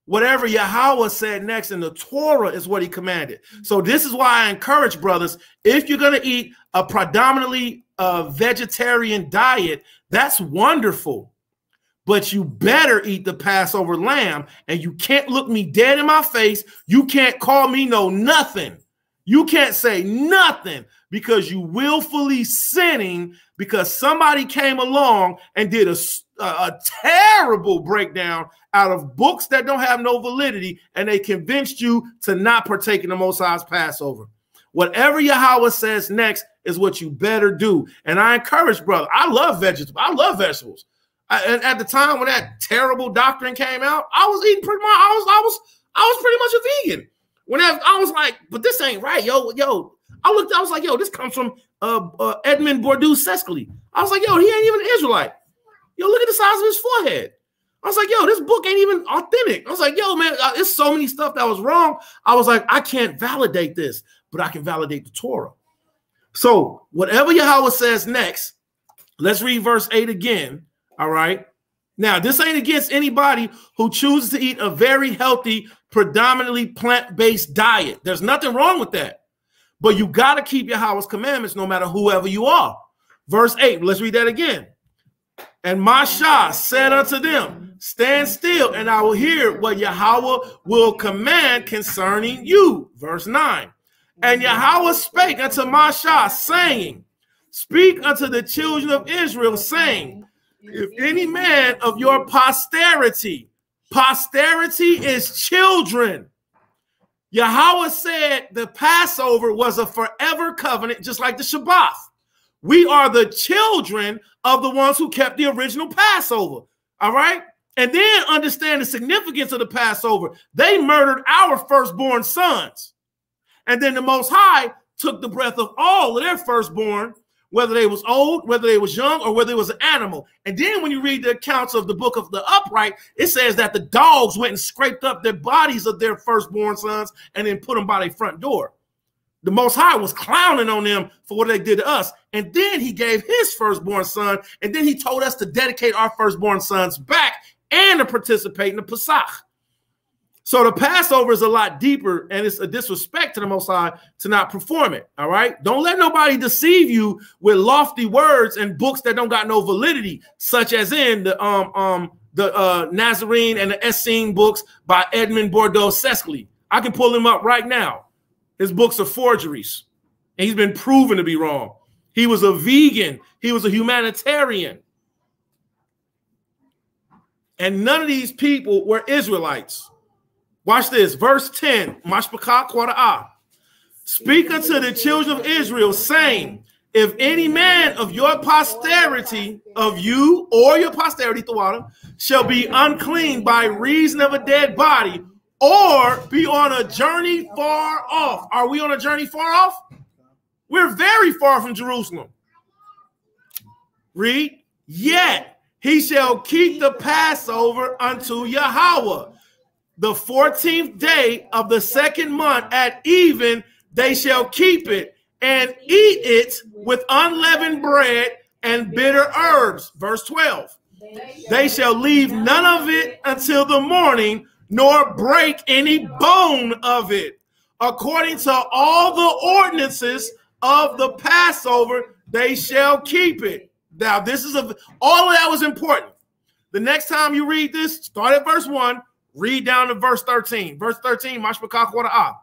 whatever Yahweh said next in the Torah is what he commanded. So this is why I encourage brothers, if you're going to eat a predominantly vegetarian diet, that's wonderful. But you better eat the Passover lamb, and you can't look me dead in my face. You can't call me no nothing. You can't say nothing, because you willfully sinning because somebody came along and did a terrible breakdown out of books that don't have no validity, and they convinced you to not partake in the Most High's Passover. Whatever Yahweh says next is what you better do. And I encourage, brother, I love vegetables. I love vegetables. And at the time when that terrible doctrine came out, I was eating pretty much. I was pretty much a vegan. I was like, but this ain't right, yo. I was like, yo, this comes from Edmund Bourdieu-Sescoli. I was like, yo, he ain't even an Israelite. Yo, look at the size of his forehead. I was like, yo, this book ain't even authentic. I was like, yo, man, there's so many stuff that was wrong. I was like, I can't validate this, but I can validate the Torah. So whatever Yahweh says next, let's read verse 8 again. All right. Now, this ain't against anybody who chooses to eat a very healthy, predominantly plant-based diet. There's nothing wrong with that. But you got to keep Yahweh's commandments no matter whoever you are. Verse 8, let's read that again. And MashPachaa said unto them, stand still, and I will hear what Yahweh will command concerning you. Verse 9. And Yahweh spake unto MashPachaa, saying, speak unto the children of Israel, saying, if any man of your posterity Posterity is children. Yahweh said the Passover was a forever covenant, just like the Shabbat. We are the children of the ones who kept the original Passover. All right? And then understand the significance of the Passover. They murdered our firstborn sons. And then the Most High took the breath of all of their firstborn, whether they was old, whether they was young, or whether it was an animal. And then when you read the accounts of the book of the upright, it says that the dogs went and scraped up their bodies of their firstborn sons and then put them by their front door. The Most High was clowning on them for what they did to us. And then he gave his firstborn son, and then he told us to dedicate our firstborn sons back and to participate in the Pesach. So the Passover is a lot deeper, and it's a disrespect to the Most High to not perform it, all right? Don't let nobody deceive you with lofty words and books that don't got no validity, such as in the Nazarene and the Essene books by Edmond Bordeaux-Sescli. I can pull him up right now. His books are forgeries, and he's been proven to be wrong. He was a vegan. He was a humanitarian. And none of these people were Israelites. Watch this, verse 10, MashPachaa quarter A. Speak unto the children of Israel, saying, if any man of your posterity, of you or your posterity, Thawada, shall be unclean by reason of a dead body, or be on a journey far off. Are we on a journey far off? We're very far from Jerusalem. Read, yet he shall keep the Passover unto Yahweh. The 14th day of the second month at even, they shall keep it and eat it with unleavened bread and bitter herbs. Verse 12. They shall leave none of it until the morning, nor break any bone of it. According to all the ordinances of the Passover, they shall keep it. Now, this is all of that was important. The next time you read this, start at verse 1. Read down to verse 13. Verse 13, MashPachaa quarter A.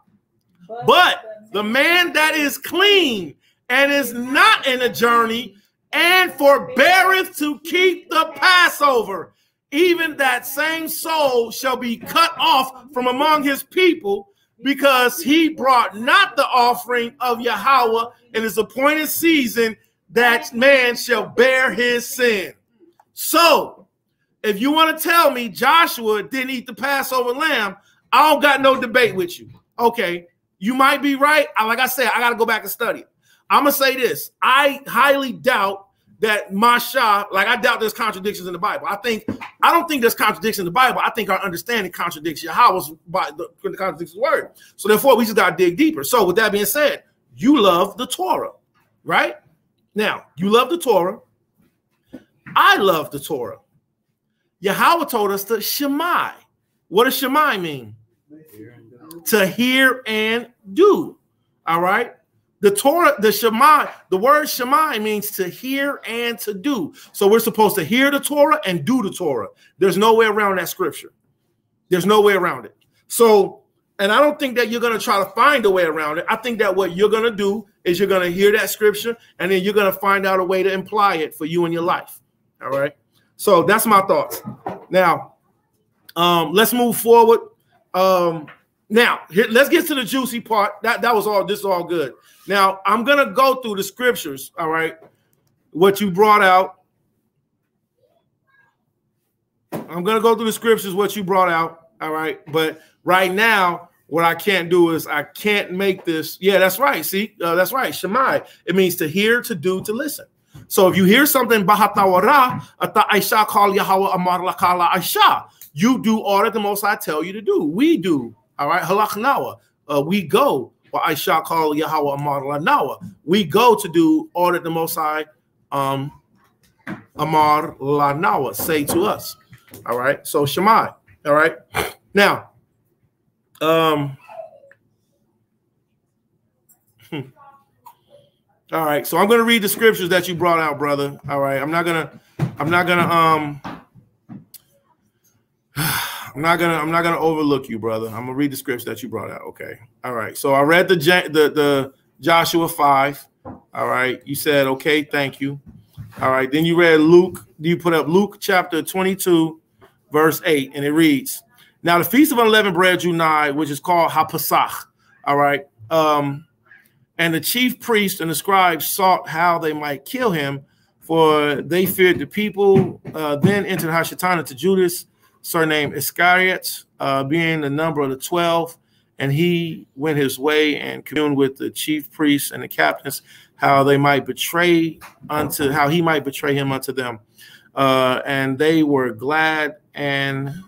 But the man that is clean and is not in a journey and forbeareth to keep the Passover, even that same soul shall be cut off from among his people, because he brought not the offering of Yahweh in his appointed season, that man shall bear his sin. So, if you want to tell me Joshua didn't eat the Passover lamb, I don't got no debate with you. Okay, you might be right. Like I said, I got to go back and study it. I'm going to say this. I highly doubt that MashPachaa, like I doubt there's contradictions in the Bible. I don't think there's contradictions in the Bible. I think our understanding contradicts Yahweh's by the contradicts his word. So therefore, we just got to dig deeper. So with that being said, you love the Torah, right? Now, you love the Torah. I love the Torah. Yahweh told us to Shemai. What does Shemai mean? To hear and do. All right. The Torah, the Shemai, the word Shemai means to hear and to do. So we're supposed to hear the Torah and do the Torah. There's no way around that scripture. There's no way around it. So, and I don't think that you're going to try to find a way around it. I think that what you're going to do is you're going to hear that scripture and then you're going to find out a way to imply it for you in your life. All right. So that's my thoughts. Now, let's move forward. Now, let's get to the juicy part. That was all. This is all good. Now, I'm going to go through the scriptures, all right, what you brought out. I'm going to go through the scriptures, what you brought out, all right. But right now, what I can't do is I can't make this. Yeah, that's right. See, that's right. Shemai. It means to hear, to do, to listen. So if you hear something, you do all that the Most High tell you to do. We do. All right. We go. We go to do all that the Most High Amar Lanawa say to us. All right. So Shemai. All right. Now, all right, so I'm gonna read the scriptures that you brought out, brother. All right, I'm not gonna overlook you, brother. I'm gonna read the scriptures that you brought out. Okay, all right. So I read the Joshua 5. All right, you said okay, thank you. All right, then you read Luke. You put up Luke chapter 22, verse 8, and it reads, now the feast of unleavened bread drew nigh, which is called MashPachaa. All right. And the chief priest and the scribes sought how they might kill him, for they feared the people. Then entered Hashatana to Judas, surnamed Iscariot, being the number of the 12. And he went his way and communed with the chief priests and the captains, how he might betray him unto them. And they were glad and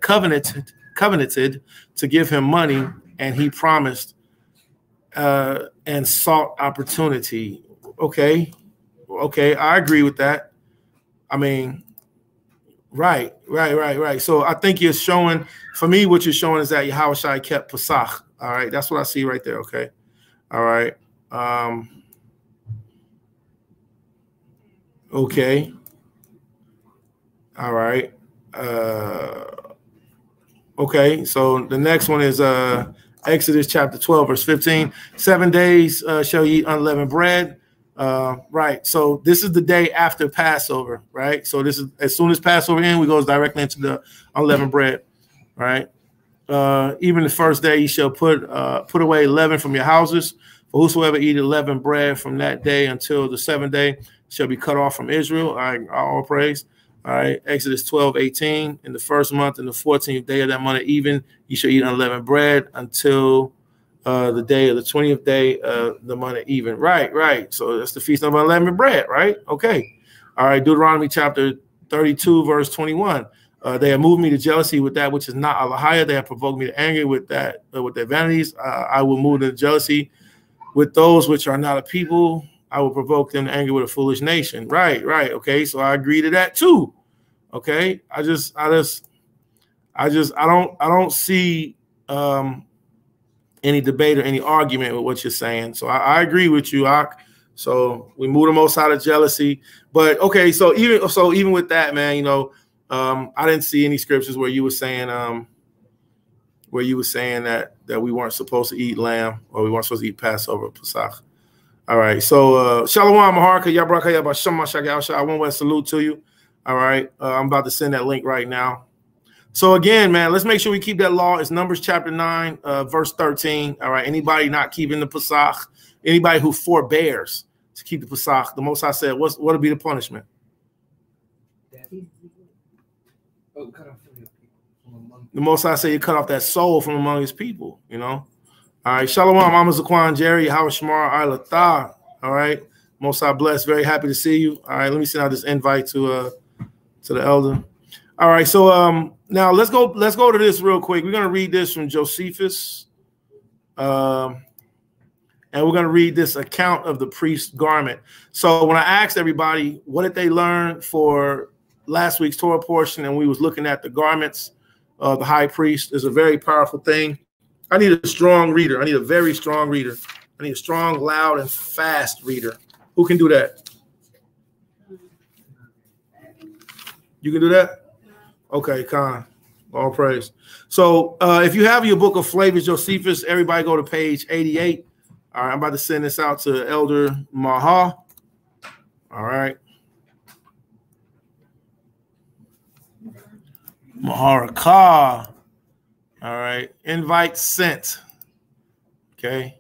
covenanted to give him money, and he promised and sought opportunity. Okay, I agree with that. I mean, right. So I think you're showing, for me, what you're showing is that Yahushua kept Pesach. All right, that's what I see right there. Okay, all right. Okay. All right. Okay, so the next one is Exodus chapter 12, verse 15. 7 days shall ye eat unleavened bread. Right. So this is the day after Passover, right? So this is as soon as Passover ends, we goes directly into the unleavened bread, right? Even the first day you shall put away leaven from your houses. For whosoever eat leavened bread from that day until the 7th day shall be cut off from Israel. All right, all praise. All right, Exodus 12:18. In the first month, in the 14th day of that month, even you shall eat unleavened bread until the day of the 20th day of the month even. Right. So that's the feast of unleavened bread, right? Okay. All right, Deuteronomy chapter 32, verse 21. They have moved me to jealousy with that which is not Allahiyah. They have provoked me to anger with that with their vanities. I will move to jealousy with those which are not a people. I will provoke them to anger with a foolish nation. Right. Okay, so I agree to that too. Okay, I don't see any debate or any argument with what you're saying. So I agree with you, Ak. So we move the most out of jealousy. But okay, so even with that, man, you know, I didn't see any scriptures where you were saying that we weren't supposed to eat lamb or we weren't supposed to eat Passover, Pesach. All right, so Shalom, Maharka, Yabraka, Yabasham, Shagal, I want to salute to you. All right, I'm about to send that link right now. So again, man, let's make sure we keep that law. It's Numbers chapter 9, verse 13. All right, anybody not keeping the Pesach, anybody who forbears to keep the Pesach, the Most High said, what would be the punishment? The Most High said you cut off that soul from among his people, you know. All right, Shalom, Mama Zaquan, Jerry, Howard Shamar, Ilatha. All right, Most High bless, very happy to see you. All right, let me send out this invite to the elder. All right, so now let's go to this real quick. We're gonna read this from Josephus, and we're gonna read this account of the priest's garment. So when I asked everybody what did they learn for last week's Torah portion, and we was looking at the garments of the high priest, is a very powerful thing. I need a strong reader. I need a very strong reader. I need a strong, loud, and fast reader. Who can do that? You can do that? Okay, Khan. All praise. So if you have your book of Flavors, Josephus, everybody go to page 88. All right, I'm about to send this out to Elder Maha. All right. Maharakah. All right. Invite sent. Okay.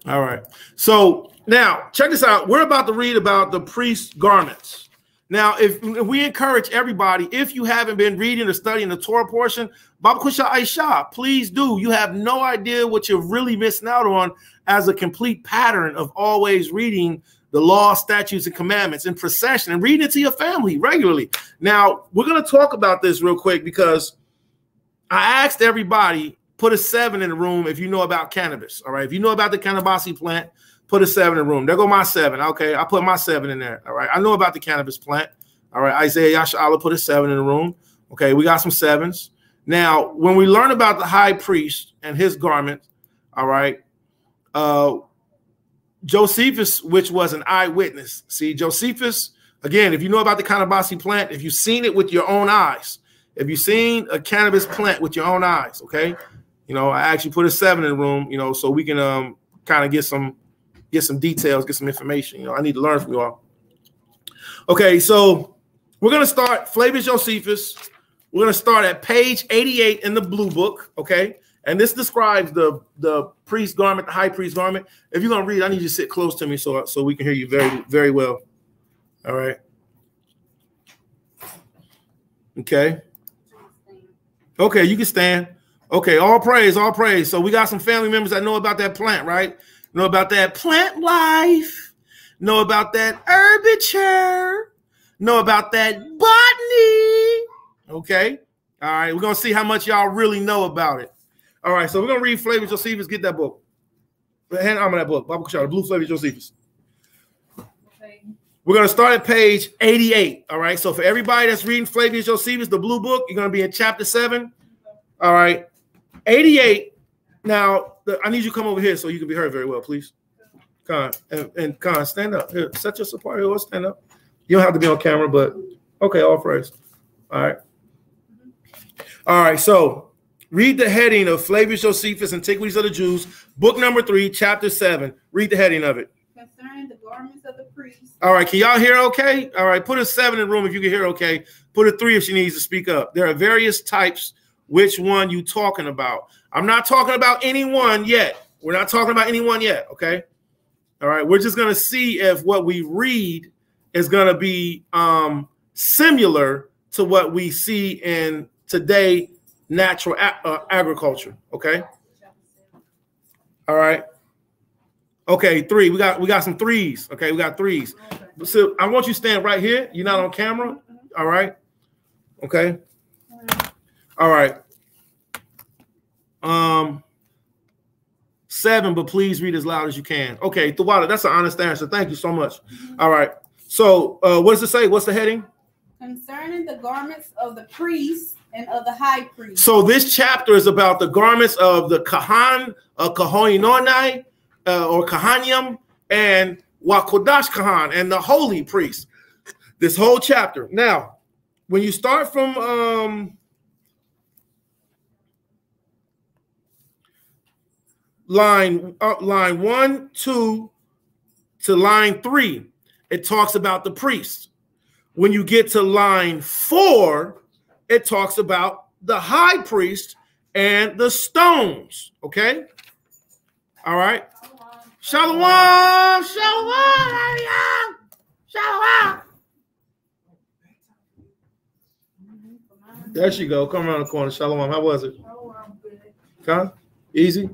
All right. So now check this out. We're about to read about the priest's garments. Now, if we encourage everybody, if you haven't been reading or studying the Torah portion, Baba Kusha Aisha, please do. You have no idea what you're really missing out on as a complete pattern of always reading the law, statutes, and commandments in procession and reading it to your family regularly. Now, we're going to talk about this real quick because I asked everybody, put a 7 in the room if you know about cannabis. All right. If you know about the cannabis plant, put a 7 in the room. There go my 7. Okay. I put my 7 in there. All right. I know about the cannabis plant. All right. Isaiah Yasha'Allah put a 7 in the room. Okay. We got some 7s. Now, when we learn about the high priest and his garment, all right, Josephus, which was an eyewitness. See, Josephus, again, if you know about the cannabis plant, if you've seen it with your own eyes, if you've seen a cannabis plant with your own eyes, okay, you know, I actually put a 7 in the room, you know, so we can kind of get some, get some details, get some information. You know, I need to learn from you all. Okay, so we're going to start Flavius Josephus. We're going to start at page 88 in the blue book, okay? And this describes the priest garment, the high priest garment. If you're going to read, I need you to sit close to me so we can hear you very, very well. All right. Okay. Okay, you can stand. Okay, all praise, all praise. So we got some family members that know about that plant, right? Know about that plant life. Know about that herbiture. Know about that botany. Okay. All right, we're going to see how much y'all really know about it. All right, so we're going to read Flavius Josephus. Get that book. Hand on that book. Bible Chapter, Blue Flavius Josephus. Okay. We're going to start at page 88. All right, so for everybody that's reading Flavius Josephus, the blue book, you're going to be in chapter 7. All right, 88. Now, I need you to come over here so you can be heard very well, please. Con, and Con, stand up. Here, set yourself apart here. Stand up. You don't have to be on camera, but okay, all praise. All right. All right, so read the heading of Flavius Josephus, Antiquities of the Jews, book number 3, chapter 7. Read the heading of it. Concerning the garments of the priests. All right, can y'all hear okay? All right, put a 7 in the room if you can hear okay. Put a 3 if she needs to speak up. There are various types. Which one you talking about? I'm not talking about anyone yet. We're not talking about anyone yet, okay? All right, we're just going to see if what we read is going to be similar to what we see in today natural agriculture, okay? All right. Okay, 3. We got some 3s. Okay, we got 3s. So I want you to stand right here. You're not on camera. All right. Okay. All right. 7, but please read as loud as you can. Okay, Thawada, that's an honest answer. Thank you so much. All right. So what does it say? What's the heading? Concerning the garments of the priests and of the high priest. So this chapter is about the garments of the Kahan, Kahoinonai, or Kahanium, and Wakodash Kahan, and the holy priest. This whole chapter. Now, when you start from line 1, 2 to line 3, it talks about the priest. When you get to line 4, it talks about the high priest and the stones. Okay. All right. Shalom. Shalom. Shalom. There she go. Come around the corner. Shalom. How was it? Huh? Easy.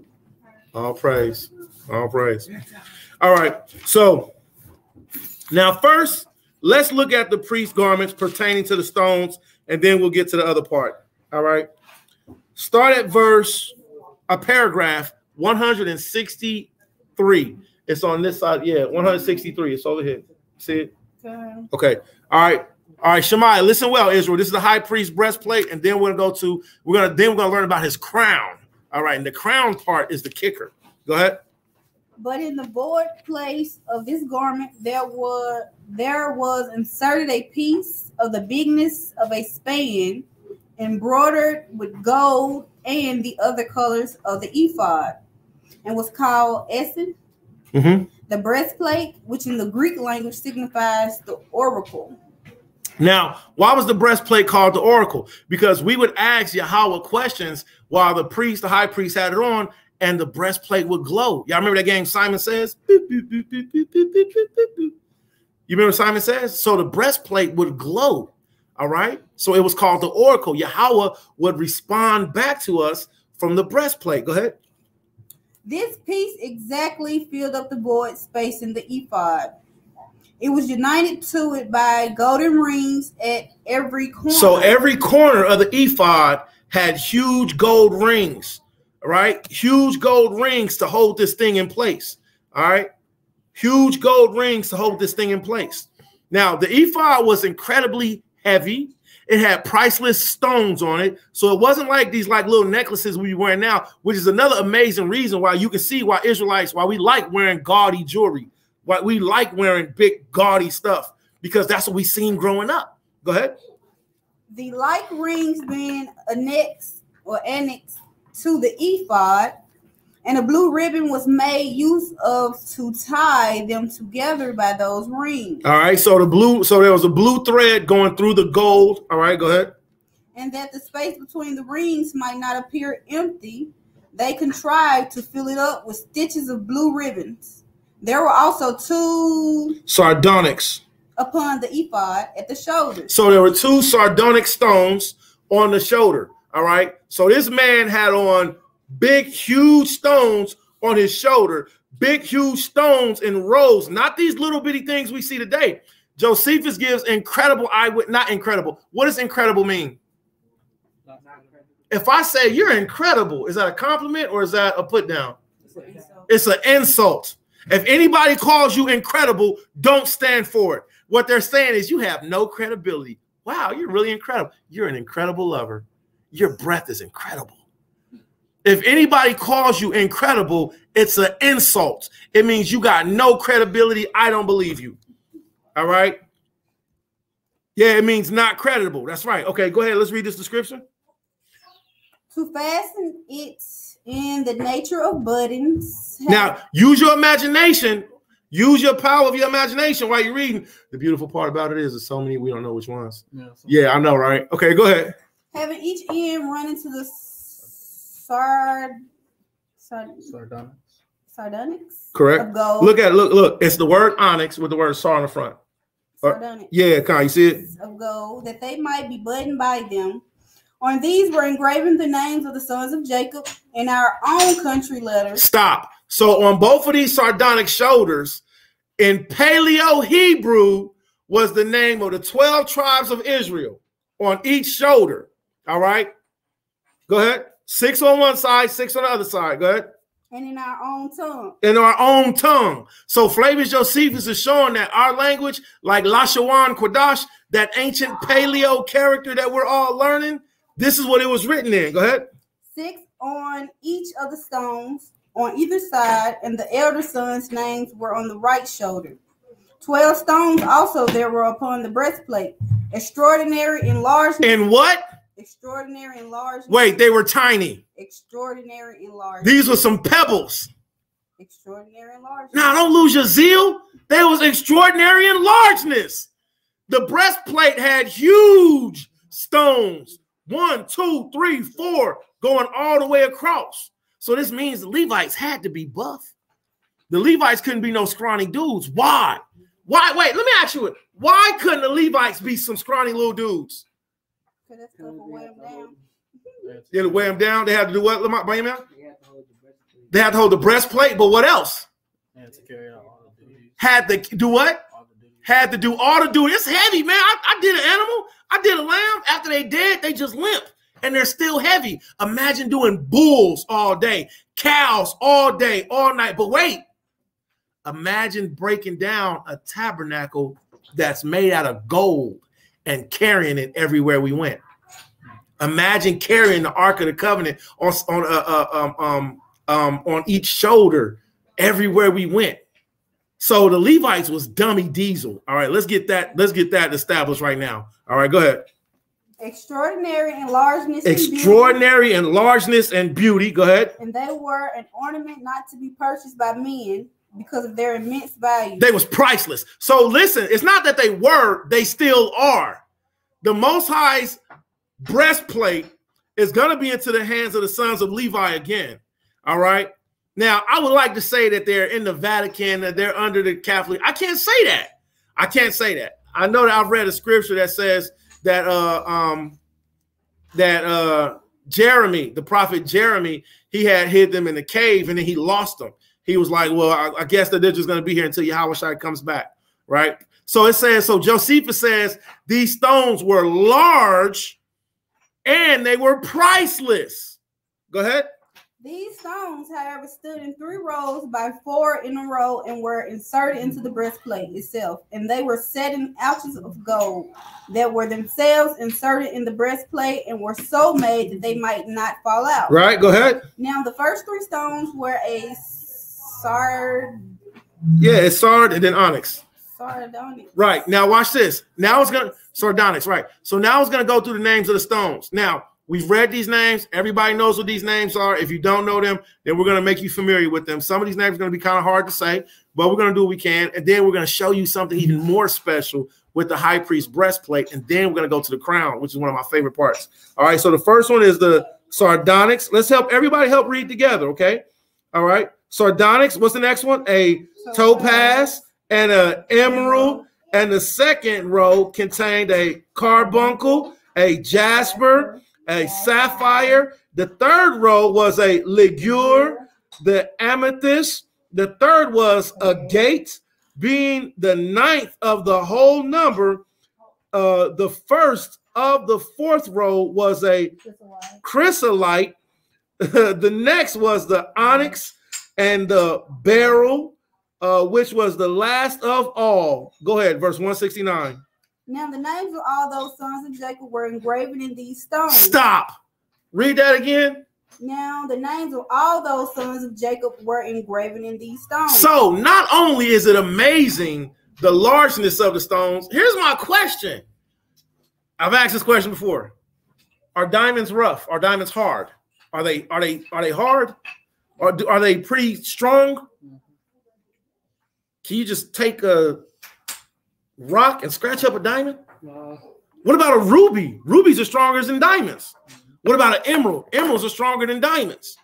All praise. All praise. All right. So now first, let's look at the priest's garments pertaining to the stones, and then we'll get to the other part. All right. Start at paragraph 163. It's on this side. Yeah, 163. It's over here. See it? Okay. All right. All right, Shemaiah, listen well, Israel. This is the high priest's breastplate, and then we're gonna learn about his crown. All right, and the crown part is the kicker. Go ahead. But in the void place of this garment, there was inserted a piece of the bigness of a span, embroidered with gold and the other colors of the ephod, and was called Essen. The breastplate, which in the Greek language signifies the oracle. Now, why was the breastplate called the oracle? Because we would ask Yahweh questions while the priest, the high priest, had it on, and the breastplate would glow. Y'all remember that game Simon Says? Boop, boop, boop, boop, boop, boop, boop, boop, boop. You remember Simon Says? So the breastplate would glow. All right. So it was called the oracle. Yahweh would respond back to us from the breastplate. Go ahead. This piece exactly filled up the void space in the ephod. It was united to it by golden rings at every corner. So every corner of the ephod had huge gold rings, all right? Huge gold rings to hold this thing in place, all right? Huge gold rings to hold this thing in place. Now, the ephod was incredibly heavy. It had priceless stones on it. So it wasn't like these little necklaces we wear now, which is another amazing reason why you can see why Israelites, why we like wearing gaudy jewelry. Why we like wearing big, gaudy stuff, because that's what we seen growing up. Go ahead. The like rings being annexed to the ephod And a blue ribbon was made use of to tie them together by those rings. All right, so there was a blue thread going through the gold. All right, go ahead. And that the space between the rings might not appear empty, they contrived to fill it up with stitches of blue ribbons. There were also 2 Sardonyx upon the ephod at the shoulders. So there were 2 sardonyx stones on the shoulder. All right. So this man had on big, huge stones on his shoulder, big, huge stones in rows, not these little bitty things we see today. Josephus gives incredible not incredible. What does incredible mean? If I say you're incredible, is that a compliment or is that a put down? It's an insult. If anybody calls you incredible, don't stand for it. What they're saying is you have no credibility. Wow, you're really incredible. You're an incredible lover. Your breath is incredible. If anybody calls you incredible, it's an insult. It means you got no credibility. I don't believe you. All right? Yeah, it means not credible. That's right. Okay, go ahead. Let's read this description. To fasten it in the nature of buttons. Now, use your imagination. Use your power of your imagination while you're reading. The beautiful part about it is there's so many, we don't know which ones. Yeah, I know, right? Okay, go ahead. Having each end run into the Sardonyx. Correct. Of gold. Look. It's the word onyx with the word sar on the front. Sardonyx. Yeah, Kai, you see it? Of gold, that they might be buttoned by them. On these were engraven the names of the sons of Jacob in our own country letters. Stop. So on both of these sardonyx shoulders, in Paleo Hebrew was the name of the 12 tribes of Israel on each shoulder. All right. Go ahead. 6 on one side, 6 on the other side. Go ahead. And in our own tongue. In our own tongue. So Flavius Josephus is showing that our language, like Lashawan Kodash, that ancient Paleo character that we're all learning, this is what it was written in. Go ahead. 6 on each of the stones on either side, and the elder sons' names were on the right shoulder. 12 stones also there were upon the breastplate. Extraordinary in largeness. In what? Extraordinary in largeness. Wait, they were tiny. Extraordinary in largeness. These were some pebbles. Extraordinary in largeness. Now, don't lose your zeal. They was extraordinary in largeness. The breastplate had huge stones. 1, 2, 3, 4, going all the way across. So this means the Levites had to be buff. The Levites couldn't be no scrawny dudes. Why? Why? Wait, let me ask you it. Why couldn't the Levites be some scrawny little dudes? Because that stuff will weigh them down. They had to weigh them down. They had to do what? They had to hold the breastplate, but what else? Had to carry out all the duties. Had to do what? Had to do all the duties. It's heavy, man. I did an animal. I did a lamb. After they dead, they just limp. And they're still heavy. Imagine doing bulls all day, cows all day, all night. But wait, imagine breaking down a tabernacle that's made out of gold and carrying it everywhere we went. Imagine carrying the Ark of the Covenant on each shoulder everywhere we went. So the Levites was dummy diesel. All right, let's get that established right now. All right, go ahead. Extraordinary in largeness. Extraordinary in largeness and beauty. Go ahead. And they were an ornament not to be purchased by men because of their immense value. They was priceless. So listen, it's not that they were, they still are. The Most High's breastplate is going to be into the hands of the sons of Levi again. All right. Now, I would like to say that they're in the Vatican, that they're under the Catholic. I can't say that. I can't say that. I know that I've read a scripture that says that Jeremy, the prophet Jeremy, he had hid them in the cave and then he lost them. He was like, well, I guess that they're just going to be here until Yahushua comes back, right? So it says, so Josephus says these stones were large and they were priceless. Go ahead. These stones, however, stood in 3 rows by 4 in a row and were inserted into the breastplate itself. And they were set in ouches of gold that were themselves inserted in the breastplate and were so made that they might not fall out. Right, go ahead. Now, the first 3 stones were a Yeah, it's sard and then onyx. Sardonyx. Right. Now, watch this. Now it's going to, Sardonyx, right. So now it's going to go through the names of the stones. Now, We've read these names. Everybody knows what these names are. If you don't know them, then we're going to make you familiar with them. Some of these names are going to be kind of hard to say, but we're going to do what we can. And then we're going to show you something even more special with the high priest breastplate. And then we're going to go to the crown, which is one of my favorite parts. All right. So the first one is the Sardonyx. Let's everybody help read together. Okay. All right. Sardonyx. What's the next one? A topaz and an emerald. And the second row contained a carbuncle, a jasper, a sapphire. The third row was a ligure, the amethyst. The third was agate, being the ninth of the whole number. The first of the fourth row was a chrysolite. The next was the onyx and the beryl, which was the last of all. Go ahead, verse 169. Now the names of all those sons of Jacob were engraven in these stones. Stop. Read that again. Now the names of all those sons of Jacob were engraven in these stones. So not only is it amazing the largeness of the stones, here's my question. I've asked this question before. Are diamonds rough? Are diamonds hard? Are they hard? Or are they pretty strong? Can you just take a rock and scratch up a diamond? What about a ruby? Rubies are stronger than diamonds. What about an emerald? Emeralds are stronger than diamonds.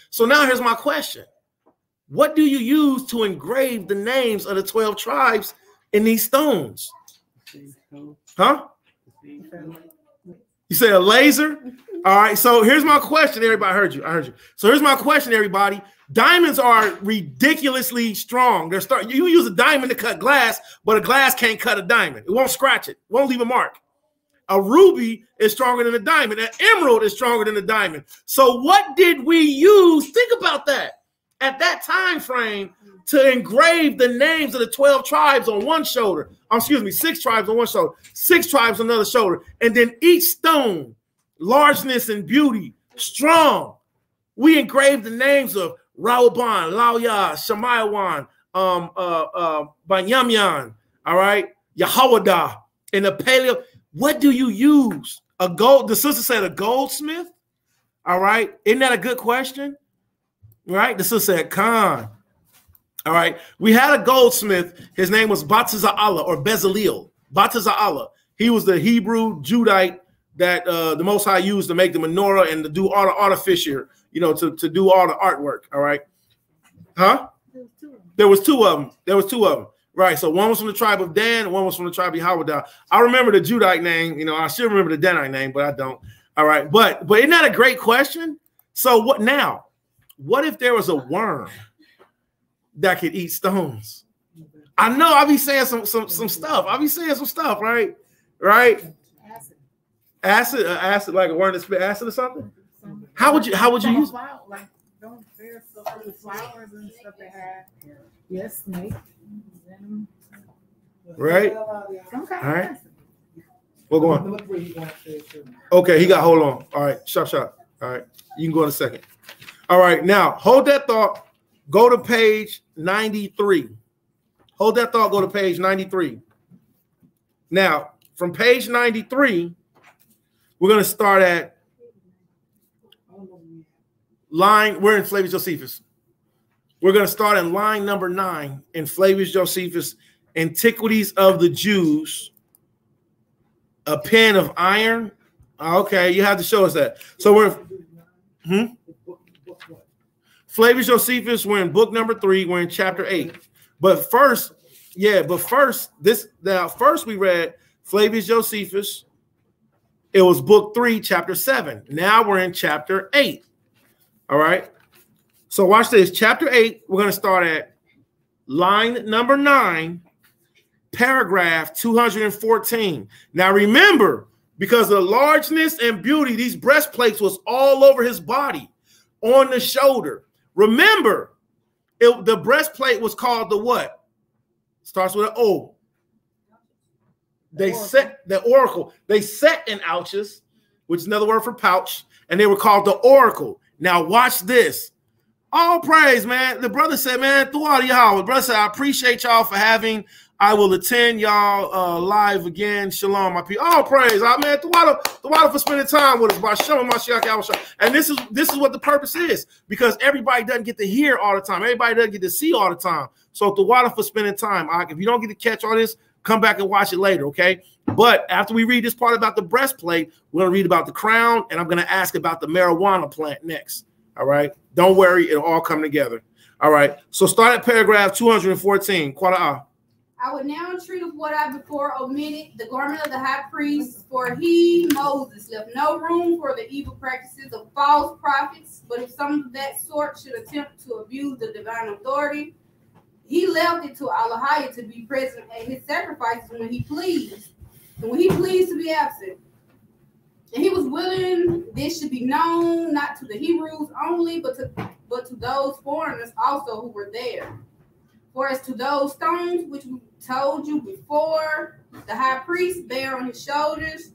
So now here's my question. What do you use to engrave the names of the 12 tribes in these stones? Huh? You say a laser? All right. So here's my question, everybody. I heard you. So here's my question, everybody. Diamonds are ridiculously strong. You use a diamond to cut glass, but a glass can't cut a diamond. It won't scratch it. It won't leave a mark. A ruby is stronger than a diamond. An emerald is stronger than a diamond. So what did we use? Think about that. At that time frame to engrave the names of the 12 tribes on one shoulder. Excuse me, 6 tribes on one shoulder, 6 tribes on another shoulder. And then each stone, largeness and beauty, strong. We engraved the names of Raoban, Laoya, Shemayawan, Banyamyan, all right, Yahwadah, and the paleo. What do you use? A gold, the sister said a goldsmith. All right. Isn't that a good question? Right? The sister said Khan. All right. We had a goldsmith. His name was Bataza'Allah or Bezaleel. Bataza'Allah. He was the Hebrew Judite that the Most High used to make the menorah and to do all the artificer, to do all the artwork. All right. Huh? There was two of them. Right. So one was from the tribe of Dan, and one was from the tribe of Yahwadah. I remember the Judite name. I should remember the Danite name, but I don't. All right. But isn't that a great question? So what now? What if there was a worm that could eat stones? I know I'll be saying some stuff. I'll be saying some stuff, right? Right? Acid, like a worm that spit acid or something? How would you use it? Like, don't there's the flowers and stuff they have. Yes, snake. Right? All right. We're going. Okay, he got hold on. All right, shot. All right, you can go in a second. All right, now hold that thought. Go to page 93. Hold that thought. Go to page 93. Now, from page 93, we're going to start at line. We're in Flavius Josephus. We're going to start at line number 9 in Flavius Josephus, Antiquities of the Jews, a pen of iron. Okay, you have to show us that. So we're Flavius Josephus. We're in book number 3. We're in chapter 8. But first we read Flavius Josephus. It was book 3, chapter 7. Now we're in chapter 8. All right. So watch this. Chapter 8, we're going to start at line number 9, paragraph 214. Now remember, because of the largeness and beauty, these breastplates was all over his body, on the shoulder. Remember, the breastplate was called the what? Starts with an O. They set the oracle. They set in ouches, which is another word for pouch, and they were called the oracle. Now watch this. All praise, man. The brother said, man, throughout y'all. The brother said, I appreciate y'all for having. I will attend y'all live again. Shalom, my people. All praise, man. Throughout for spending time with us by showing MashPachaa. And this is what the purpose is, because everybody doesn't get to hear all the time. Everybody doesn't get to see all the time. So throughout for spending time. If you don't get to catch all this, come back and watch it later, okay? But after we read this part about the breastplate, we're going to read about the crown, and I'm going to ask about the marijuana plant next. All right? Don't worry. It'll all come together. All right? So start at paragraph 214. Quara. I would now treat of what I before omitted, the garment of the high priest, for he, Moses, left no room for the evil practices of false prophets, but if some of that sort should attempt to abuse the divine authority, he left it to Allahiyah to be present at his sacrifices when he pleased, and when he pleased to be absent. And he was willing this should be known, not to the Hebrews only, but to those foreigners also who were there. For as to those stones which we told you before, the high priest bare on his shoulders,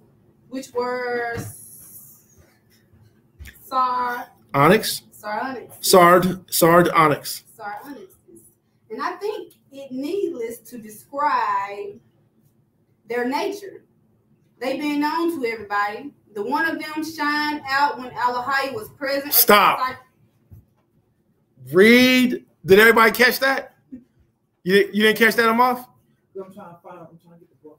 which were Sardonyx. And I think it needless to describe their nature. They been known to everybody. The one of them shined out when Allahiyah was present. Stop. Read. Did everybody catch that? You didn't catch that, Amoff? I'm trying to get the book.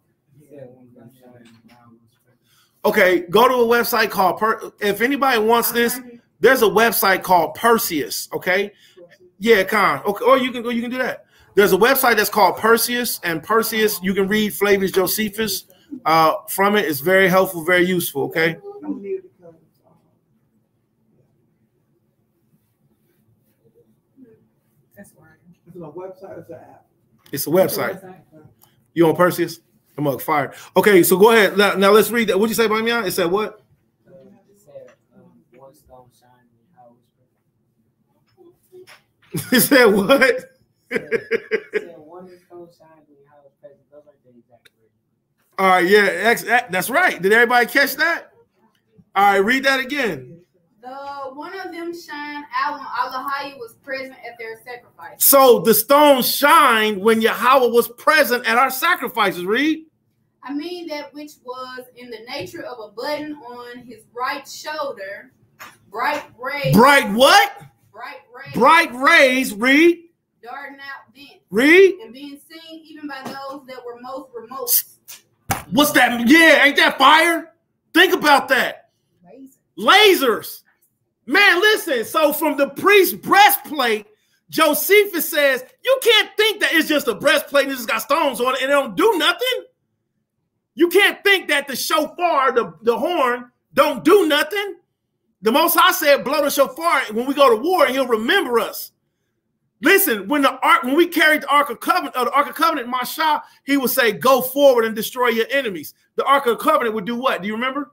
Okay, go to a website called if anybody wants this, there's a website called Perseus, okay? Yeah, Con. Okay, or you can do that. There's a website that's called Perseus, and Perseus, you can read Flavius Josephus from it. It's very helpful, very useful, okay? That's right. It's a website, it's an app. It's a website. You on Perseus? I'm on fire. Okay, so go ahead. Now let's read that. What'd you say, Bamiyan? It said what? It said one stone shining It said what? It said one stone shining how it's present. Those are the exact words. All right, yeah, that's right. Did everybody catch that? All right, read that again. One of them shined out when Allahiyah was present at their sacrifice. So the stone shined when Yahweh was present at our sacrifices. Read. I mean that which was in the nature of a button on his right shoulder, bright rays. Bright what? Bright rays. Bright rays. Read. Darting out thence. Read. And being seen even by those that were most remote. What's that? Yeah, ain't that fire? Think about that. Lasers. Man, listen. So from the priest's breastplate, Josephus says, you can't think that it's just a breastplate and it's just got stones on it and it don't do nothing. You can't think that the shofar, the horn, don't do nothing. The Most High said, blow the shofar when we go to war and he'll remember us. Listen, when we carried the Ark of Covenant, MashPachaa, he would say, go forward and destroy your enemies. The Ark of Covenant would do what? Do you remember?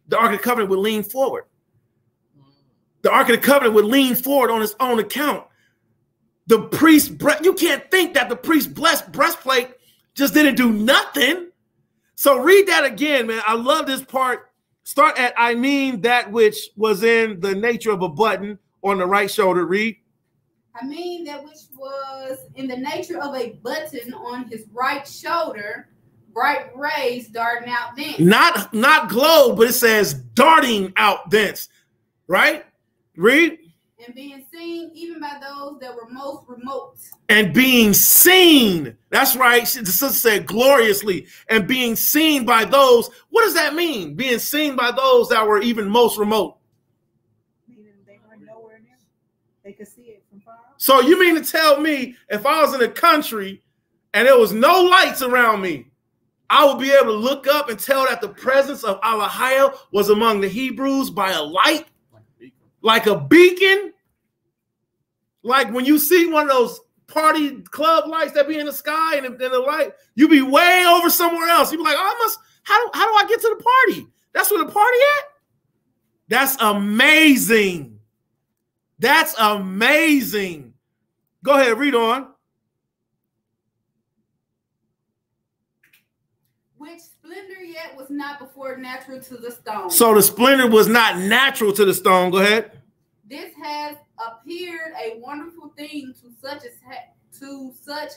The Ark of the Covenant would lean forward. The Ark of the Covenant would lean forward on its own account. The priest, you can't think that the priest's breastplate just didn't do nothing. So read that again, man. I love this part. Start at, I mean that which was in the nature of a button on the right shoulder. Read. I mean that which was in the nature of a button on his right shoulder, bright rays darting out thence. Not glow, but it says darting out thence. Right? Read. And being seen even by those that were most remote. And being seen. That's right. The sister said gloriously. And being seen by those. What does that mean? Being seen by those that were even most remote. Meaning they were nowhere near. They could see it from far. So you mean to tell me if I was in a country and there was no lights around me, I would be able to look up and tell that the presence of Allahiyah was among the Hebrews by a light? Like a beacon? Like when you see one of those party club lights that be in the sky and the light, you be way over somewhere else. You be like, oh, how do I get to the party? That's where the party at? That's amazing. That's amazing. Go ahead, read on. Which splendor yet was not before natural to the stone. So the splendor was not natural to the stone. Go ahead. This has appeared a wonderful thing to such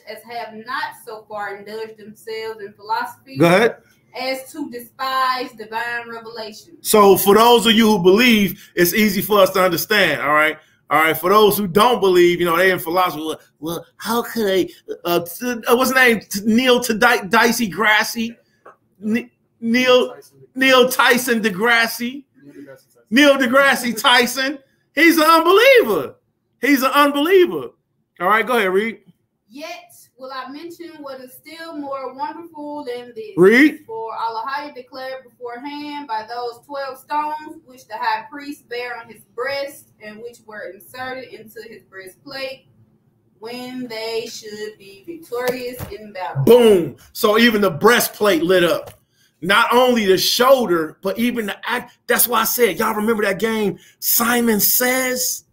as have not so far indulged themselves in philosophy. Go ahead. As to despise divine revelation. So for those of you who believe, it's easy for us to understand. All right. All right. For those who don't believe, you know, they in philosophy. Well, how could they? What's his name? Neil Dicey Grassi. Neil Tyson deGrasse. Neil deGrasse Tyson. He's an unbeliever. He's an unbeliever. All right. Go ahead, read. Yet will I mention what is still more wonderful than this. Read. For Allahia declared beforehand by those 12 stones which the high priest bare on his breast and which were inserted into his breastplate when they should be victorious in battle. Boom. So even the breastplate lit up. Not only the shoulder, but even the act. That's why I said, y'all remember that game, Simon Says?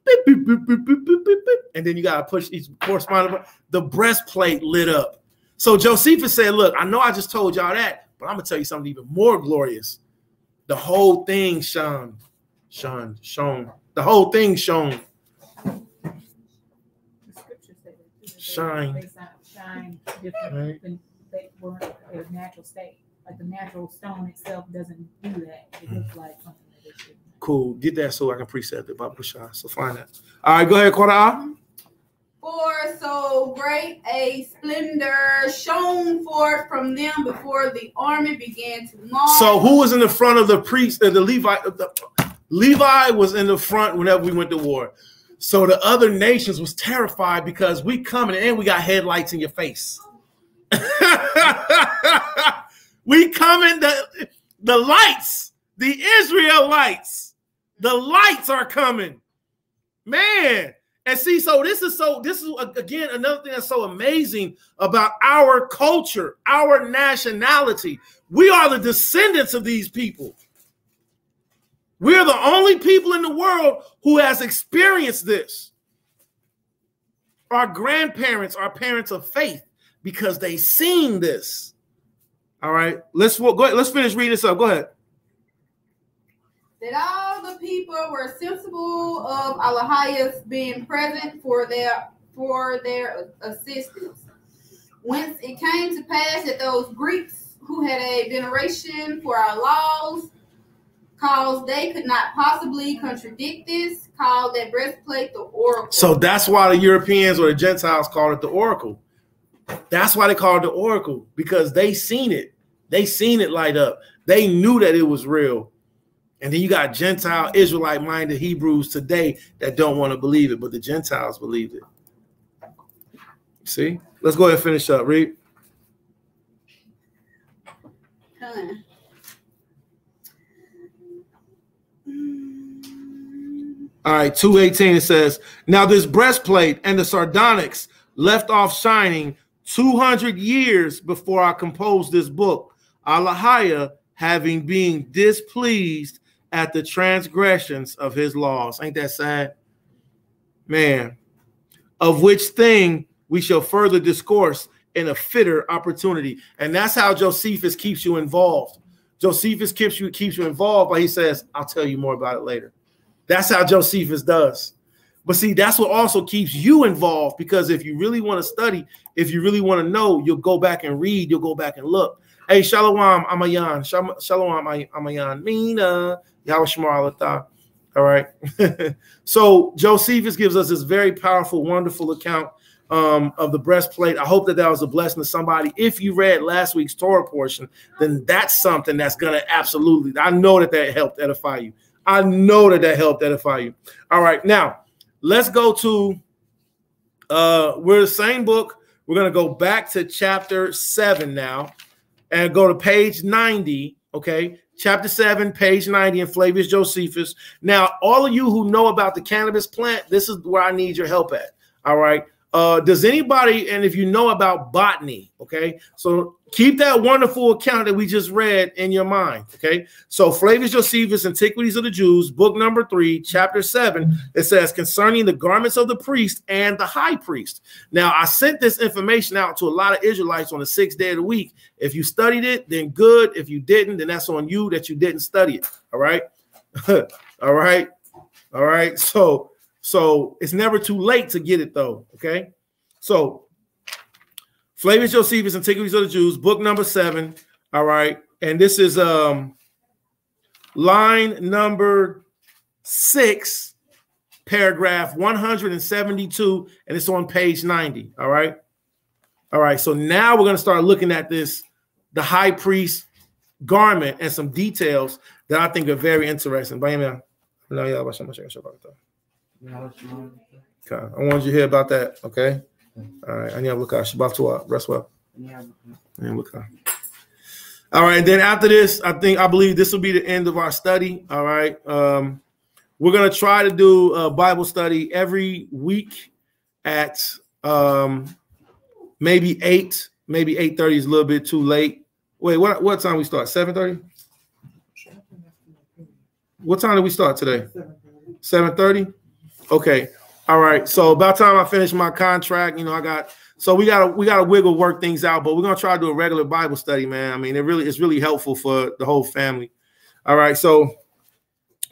Beep, beep, beep, beep, beep, beep, beep, beep. And then you got to push each corresponding. The breastplate lit up. So Josephus said, look, I know I just told y'all that, but I'm going to tell you something even more glorious. The whole thing shone. The whole thing shone. The scripture said it. Shine. They shine different than they were in their natural state. Like the natural stone itself doesn't do that. It looks like something that it should. Cool. Get that so I can precept it by MashPachaa. So find that. All right, go ahead, Quara. For so great a splendor shone forth from them before the army began to march. So who was in the front of the priest? The Levi. Levi was in the front whenever we went to war. So the other nations was terrified because we coming and we got headlights in your face. We coming, the lights, the Israelites, the lights are coming, man. And see, so this is again another thing that's so amazing about our culture, our nationality. We are the descendants of these people. We're the only people in the world who has experienced this. Our grandparents are parents of faith because they seen this. All right, let's go ahead. Let's finish reading this up. Go ahead. That all the people were sensible of Allah's being present for their assistance. Whence it came to pass that those Greeks who had a veneration for our laws, cause they could not possibly contradict this, called that breastplate the oracle. So that's why the Europeans or the Gentiles called it the oracle. That's why they called it the oracle, because they seen it. They seen it light up. They knew that it was real. And then you got Gentile, Israelite-minded Hebrews today that don't want to believe it, but the Gentiles believed it. See? Let's go ahead and finish up. Read. All right, 2:18 it says, now this breastplate and the Sardonyx left off shining 200 years before I composed this book, Allahia having been displeased at the transgressions of his laws. Ain't that sad? Man, of which thing we shall further discourse in a fitter opportunity. And that's how Josephus keeps you involved. Josephus keeps you involved, but he says, I'll tell you more about it later. That's how Josephus does. But see, that's what also keeps you involved, because if you really want to study, if you really want to know, you'll go back and read, you'll go back and look. Hey, Shalom, Amayan. Shalom, Amayan. Mina. Yahweh Shemar Alatah. All right. So Josephus gives us this very powerful, wonderful account of the breastplate. I hope that was a blessing to somebody. If you read last week's Torah portion, then that's something that's going to absolutely, I know that helped edify you. I know that helped edify you. All right. Now, let's go to, we're the same book. We're going to go back to chapter 7 now and go to page 90. Okay. Chapter 7, page 90 in Flavius Josephus. Now, all of you who know about the cannabis plant, this is where I need your help at. All right. Does anybody, and if you know about botany, okay, so keep that wonderful account that we just read in your mind, okay? So Flavius Josephus, Antiquities of the Jews, book number 3, chapter 7, it says concerning the garments of the priest and the high priest. Now, I sent this information out to a lot of Israelites on the 6th day of the week. If you studied it, then good. If you didn't, then that's on you that you didn't study it, all right? All right? All right. So it's never too late to get it though. Okay. So Flavius Josephus, Antiquities of the Jews, book number 7. All right. And this is line number 6, paragraph 172, and it's on page 90. All right. All right. So now we're going to start looking at this, the high priest garment, and some details that I think are very interesting. Okay. I want you to hear about that. Okay. All right. I need to look out. Shabbat Torah. Rest well. All right. And then after this, I believe this will be the end of our study. All right. We're going to try to do a Bible study every week at maybe 8, maybe 8:30 is a little bit too late. Wait, what time we start? 7:30? What time did we start today? 7:30? Okay. All right. So about time I finish my contract, we got to wiggle work things out, but we're going to try to do a regular Bible study, man. I mean, it's really helpful for the whole family. All right. So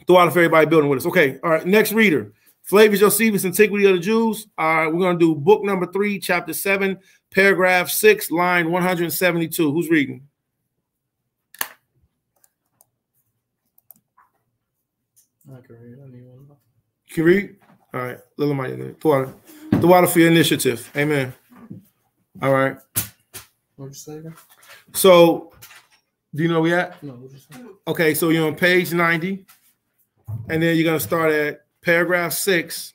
throw out for everybody building with us. Okay. All right. Next reader, Flavius Josephus, Antiquity of the Jews. All right. We're going to do book number 3, chapter 7, paragraph 6, line 172. Who's reading? I can read. Can you read? All right. Little Mike, the water for your initiative. Amen. All right. What'd you say again? So, do you know where we at? No, what'd you say? Okay, so you're on page 90, and then you're going to start at paragraph 6,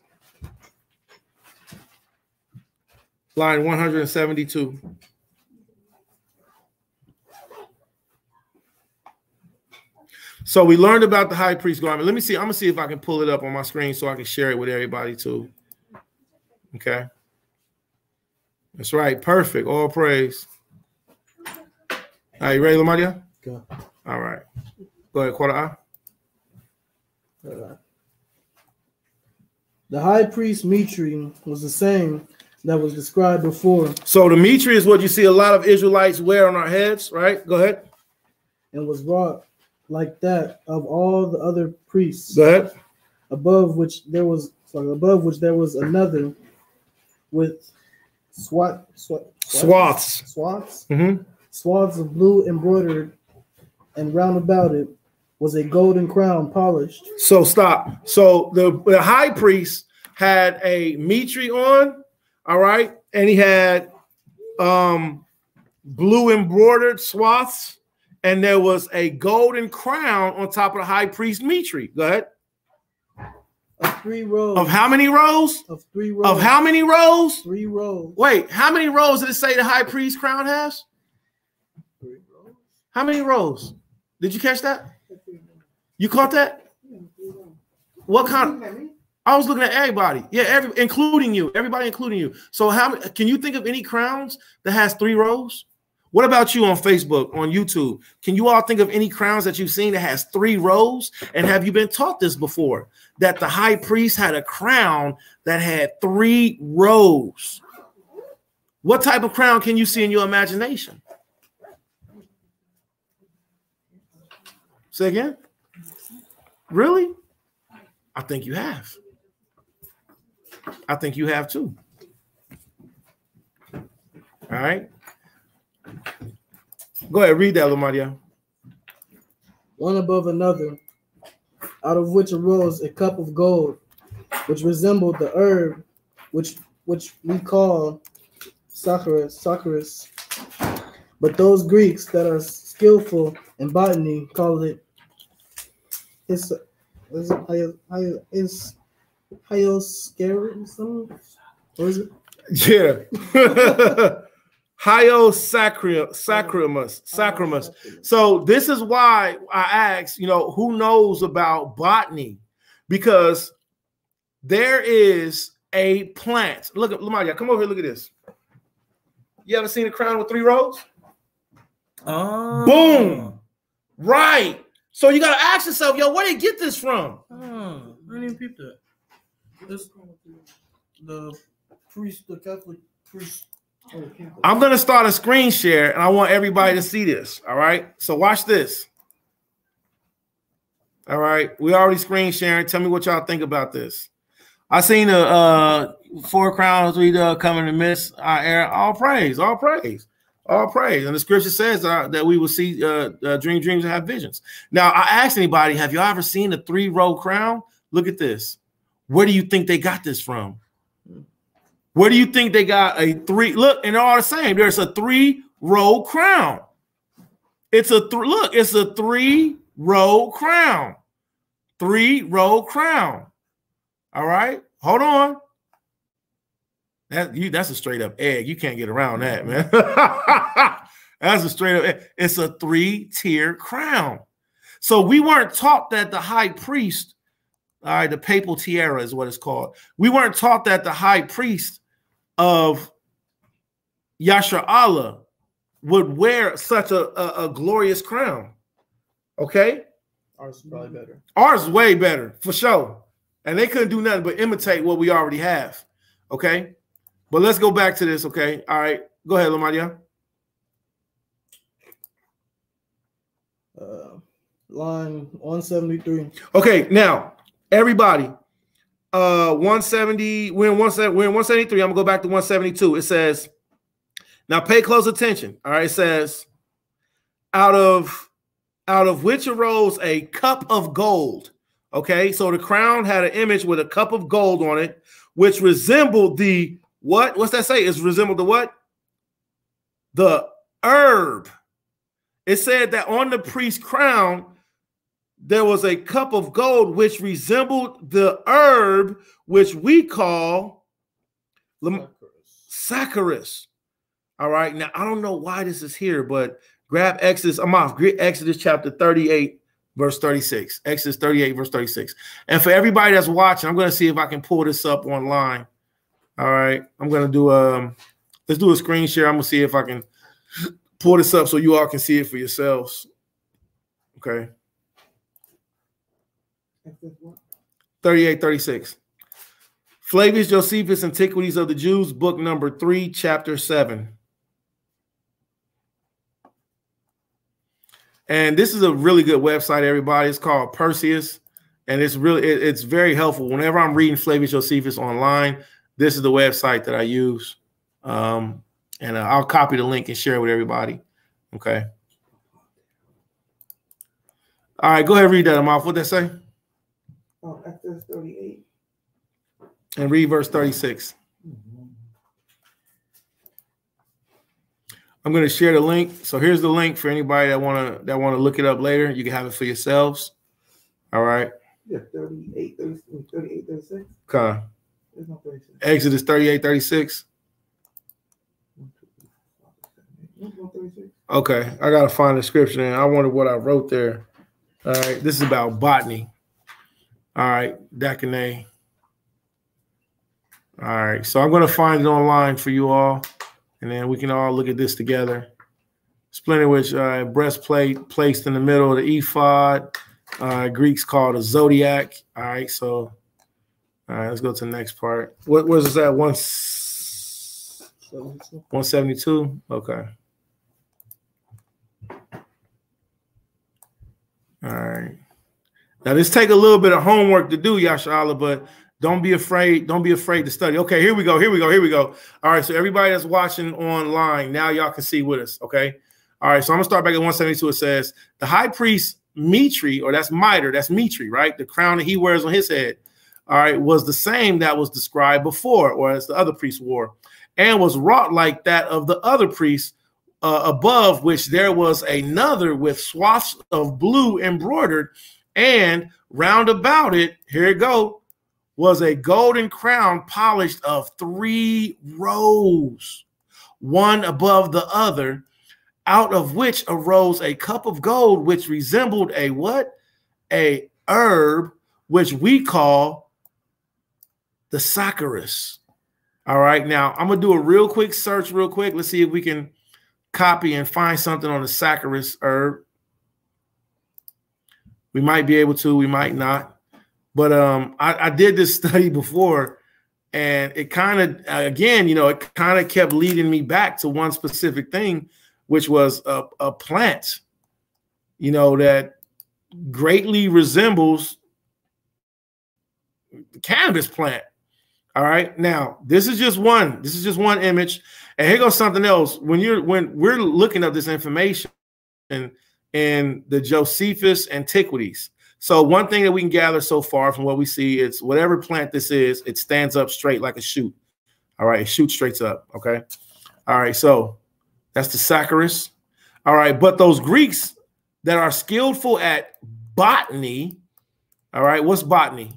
line 172. So we learned about the high priest garment. Let me see. I'm going to see if I can pull it up on my screen so I can share it with everybody too. Okay. That's right. Perfect. All praise. Are you ready, Lamadia? Go. All right. Go ahead, quarter eye. The high priest mitre was the same that was described before. So the mitre is what you see a lot of Israelites wear on our heads, right? Go ahead. And was wrought like that of all the other priests. Go ahead. Above which there was another with swaths. Mm-hmm. Swaths of blue embroidered, and round about it was a golden crown polished. So stop. So the high priest had a mitre on, all right, and he had blue embroidered swaths, and there was a golden crown on top of the high priest mitre. Go ahead. Of 3 rows. Of how many rows? Of 3 rows. Of how many rows? 3 rows. Wait, how many rows did it say the high priest crown has? 3 rows. How many rows? Did you catch that? You caught that? What kind of? I was looking at everybody. Yeah, including you. Everybody, including you. So how can you think of any crowns that has 3 rows? What about you on Facebook, on YouTube? Can you all think of any crowns that you've seen that has 3 rows? And have you been taught this before? That the high priest had a crown that had 3 rows. What type of crown can you see in your imagination? Say again? Really? I think you have. I think you have too. All right. Go ahead, read that, Lamadia. One above another, out of which arose a cup of gold, which resembled the herb, which we call Sardonyx. But those Greeks that are skillful in botany call it Hyoscarium. What is it? Yeah. Sacramus. So this is why I asked, who knows about botany? Because there is a plant. Look at Lamadia, come over here, look at this. You ever seen a crown with 3 rows? Oh. Boom. Right. So you got to ask yourself, where did they get this from? I didn't even peep that. This the Catholic priest. I'm going to start a screen share, and I want everybody to see this, all right? So watch this. All right. We already screen sharing. Tell me what y'all think about this. I seen 4 crowns we come in the midst our air. All praise, all praise, all praise. And the scripture says that we will see dreams and have visions. Now, I asked anybody, have y'all ever seen a 3-row crown? Look at this. Where do you think they got this from? Where do you think they got a 3? Look, and they're all the same. There's a 3-row crown. It's a look. It's a 3-row crown. 3-row crown. All right, hold on. That's a straight up egg. You can't get around that, man. That's a straight up egg. It's a 3-tier crown. So we weren't taught that the high priest, all right, the papal tiara is what it's called. We weren't taught that the high priest of Yasha Allah would wear such a glorious crown. Okay? Ours is probably better. Ours is way better, for sure. And they couldn't do nothing but imitate what we already have. Okay? But let's go back to this, okay? All right. Go ahead, Lamadia. Line 173. Okay, now, everybody, 170, we're in 173. I'm gonna go back to 172. It says, now pay close attention. All right, it says, out of which arose a cup of gold. Okay, so the crown had an image with a cup of gold on it, which resembled the what? What's that say? It's resembled the what? The herb. It said that on the priest's crown, there was a cup of gold which resembled the herb, which we call Sardonyx. All right, now I don't know why this is here, but grab Exodus. I'm off. Exodus chapter 38. Verse 36, Exodus 38, verse 36. And for everybody that's watching, I'm going to see if I can pull this up online. All right. I'm going to do let's do a screen share. I'm going to see if I can pull this up so you all can see it for yourselves. Okay. 38, 36. Flavius Josephus, Antiquities of the Jews, book number 3, chapter 7. And this is a really good website, everybody. It's called Perseus, and it's very helpful. Whenever I'm reading Flavius Josephus online, this is the website that I use. And I'll copy the link and share it with everybody. Okay. All right, go ahead and read that, Amalf. What'd that say? Oh, Exodus 38. And read verse 36. I'm going to share the link. So here's the link for anybody that want to look it up later. You can have it for yourselves. All right. Yeah, 38, 36. Okay. There's no 36. Exodus 38, 36. Okay. I got to find the scripture, and I wonder what I wrote there. All right. This is about botany. All right. Dakine. All right. So I'm going to find it online for you all. And then we can all look at this together. Splendid, which breastplate placed in the middle of the ephod. Greeks called a zodiac. All right, so all right, let's go to the next part. What was this at? 172? Okay. All right. Now this take a little bit of homework to do, Yashala, but don't be afraid. Don't be afraid to study. Okay, here we go. Here we go. Here we go. All right, so everybody that's watching online, now y'all can see with us, okay? All right, so I'm going to start back at 172. It says, the high priest Mitri, or that's Mitre, that's Mitri, right? The crown that he wears on his head, all right, was the same that was described before, or as the other priest wore, and was wrought like that of the other priests, above which there was another with swaths of blue embroidered, and round about it, here it go, was a golden crown polished of 3 rows, one above the other, out of which arose a cup of gold, which resembled a what? A herb, which we call the Sardonyx. All right, now I'm going to do a real quick search real quick. Let's see if we can copy and find something on the Sardonyx herb. We might be able to, we might not. But I did this study before, and it kind of, again, you know, it kind of kept leading me back to one specific thing, which was a plant, you know, that greatly resembles the cannabis plant. All right. Now, this is just one image. And here goes something else. When we're looking up this information in the Josephus Antiquities. So one thing that we can gather so far from what we see is whatever plant this is, it stands up straight like a shoot. All right. It shoots straight up. Okay. All right. So that's the Sardonyx. All right. But those Greeks that are skillful at botany. All right. What's botany?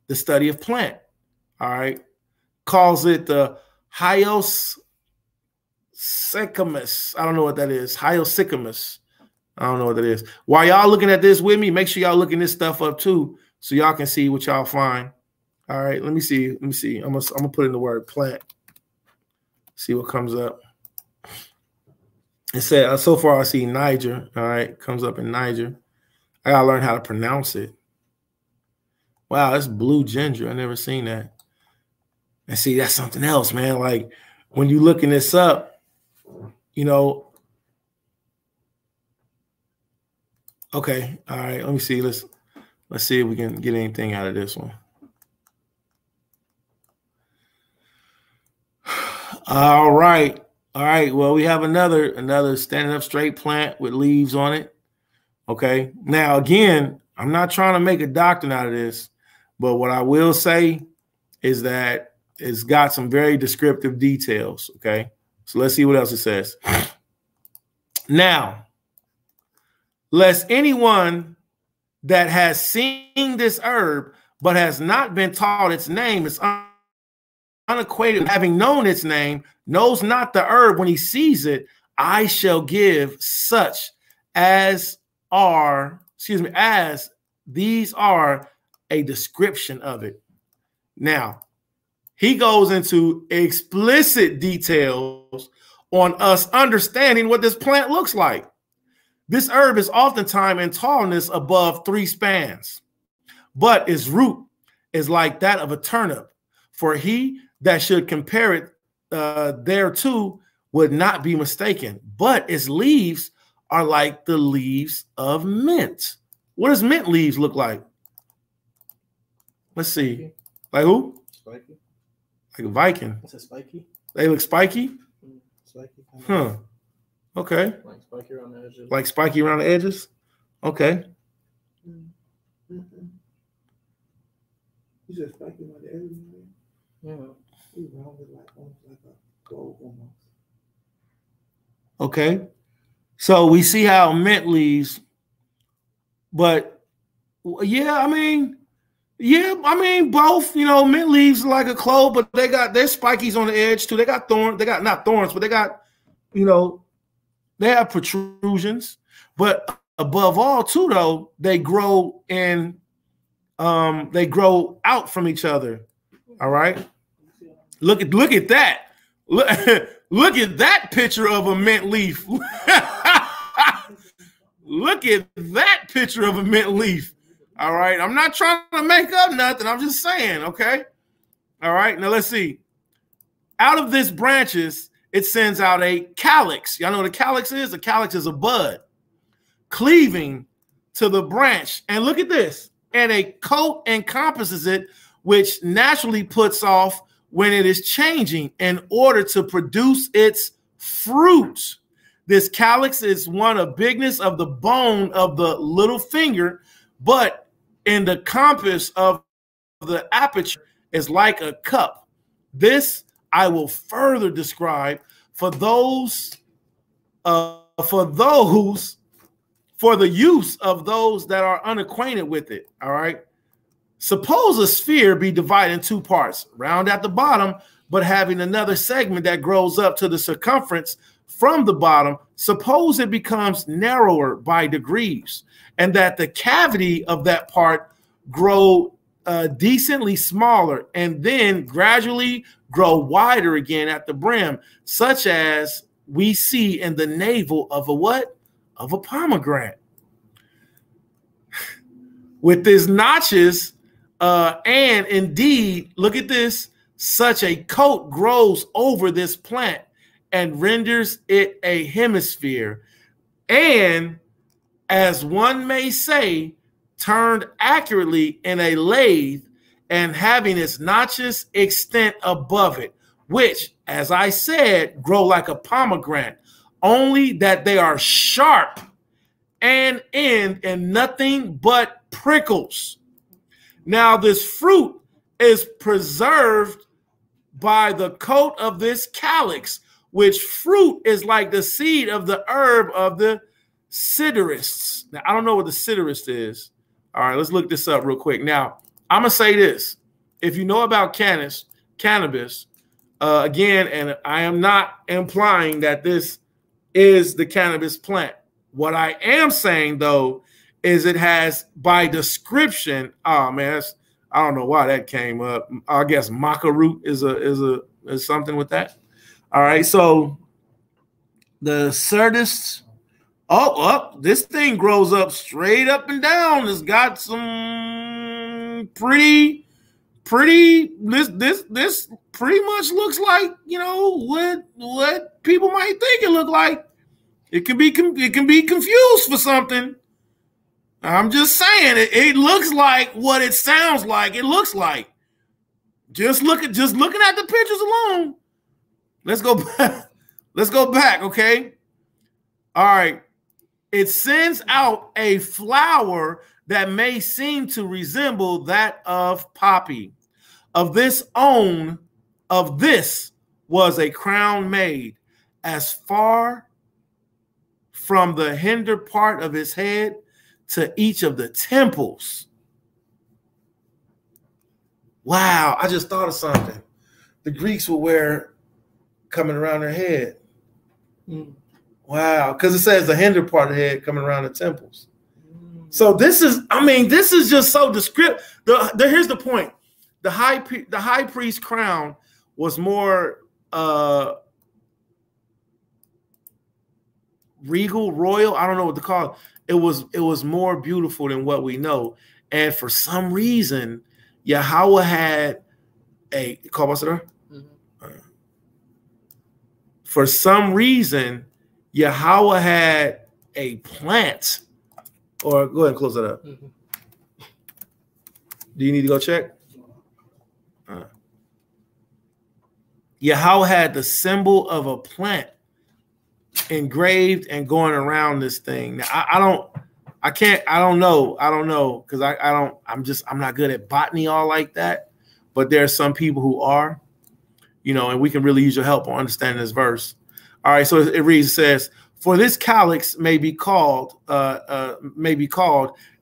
The study of plant. All right. Calls it the Hyoscyamus. I don't know what that is. Hyoscyamus. I don't know what that is. While y'all looking at this with me, make sure y'all looking this stuff up too, so y'all can see what y'all find. All right. Let me see. I'm gonna put in the word plant. See what comes up. It said so far I see Niger. All right. Comes up in Niger. I gotta learn how to pronounce it. Wow, that's blue ginger. I never seen that. And see, that's something else, man. Like when you looking this up, you know. Okay, all right. Let me see. Let's see if we can get anything out of this one. All right. All right. Well, we have another standing up straight plant with leaves on it. Okay. Now, again, I'm not trying to make a doctrine out of this. But what I will say is that it's got some very descriptive details, okay? So let's see what else it says. Now, lest anyone that has seen this herb but has not been taught its name is unacquainted, having known its name, knows not the herb when he sees it, I shall give such as these are a description of it. Now, he goes into explicit details on us understanding what this plant looks like. This herb is oftentimes in tallness above 3 spans, but its root is like that of a turnip. For he that should compare it thereto would not be mistaken. But its leaves are like the leaves of mint. What does mint leaves look like? Let's see. Like who? Spiky. Like a Viking. It's a spiky. They look spiky? Spiky. Huh. Okay. Like spiky around the edges. Like spiky around the edges? Okay. You said spiky around the edges? Yeah. He's rounded like a globe almost. Okay. So we see how mint leaves, but yeah, I mean, both, you know, mint leaves like a clove, but there's spikies on the edge too. They got thorns. They got not thorns, but they got, you know, they have protrusions. But above all, too, though, they grow out from each other. All right. Look at that. Look at that picture of a mint leaf. Look at that picture of a mint leaf. All right. I'm not trying to make up nothing. I'm just saying. Okay. All right. Now let's see. Out of this branches, it sends out a calyx. Y'all know what a calyx is? A calyx is a bud cleaving to the branch. And look at this. And a coat encompasses it, which naturally puts off when it is changing in order to produce its fruit. This calyx is one of bigness of the bone of the little finger, but in the compass of the aperture is like a cup. This I will further describe for the use of those that are unacquainted with it. All right. Suppose a sphere be divided in 2 parts, round at the bottom, but having another segment that grows up to the circumference from the bottom. Suppose it becomes narrower by degrees, and that the cavity of that part grow decently smaller, and then gradually grow wider again at the brim, such as we see in the navel of a what? Of a pomegranate. With these notches, and indeed, look at this, such a coat grows over this plant and renders it a hemisphere. And as one may say, turned accurately in a lathe and having its notches extent above it, which, as I said, grow like a pomegranate, only that they are sharp and end in nothing but prickles. Now this fruit is preserved by the coat of this calyx, which fruit is like the seed of the herb of the Sardonyx. Now, I don't know what the Sardonyx is. All right, let's look this up real quick. Now, I'm going to say this. If you know about cannabis, again, and I am not implying that this is the cannabis plant. What I am saying, though, is it has, by description, oh, man, I don't know why that came up. I guess maca root is something with that. All right, so the Sardonyx, this thing grows up straight up and down. It's got some pretty. This pretty much looks like, you know, what people might think it look like. It can be confused for something. I'm just saying it looks like what it sounds like. It looks like. Just looking at the pictures alone. Let's go back. Let's go back, okay? All right. It sends out a flower that may seem to resemble that of poppy. Of this was a crown made as far from the hinder part of his head to each of the temples. Wow, I just thought of something. The Greeks would wear coming around their head. Wow, because it says the hinder part of the head coming around the temples. So this is just so descriptive. Here's the point. The high priest crown was more regal, royal. I don't know what to call it. It was more beautiful than what we know. And for some reason, Yahweh had a for some reason, Yahweh had a plant. Or go ahead and close that up. Do you need to go check? Yahweh had the symbol of a plant engraved and going around this thing. Now, I don't know because I'm not good at botany all like that. But there are some people who are, you know, and we can really use your help on understanding this verse. All right, so it reads, it says, for this calyx may be called,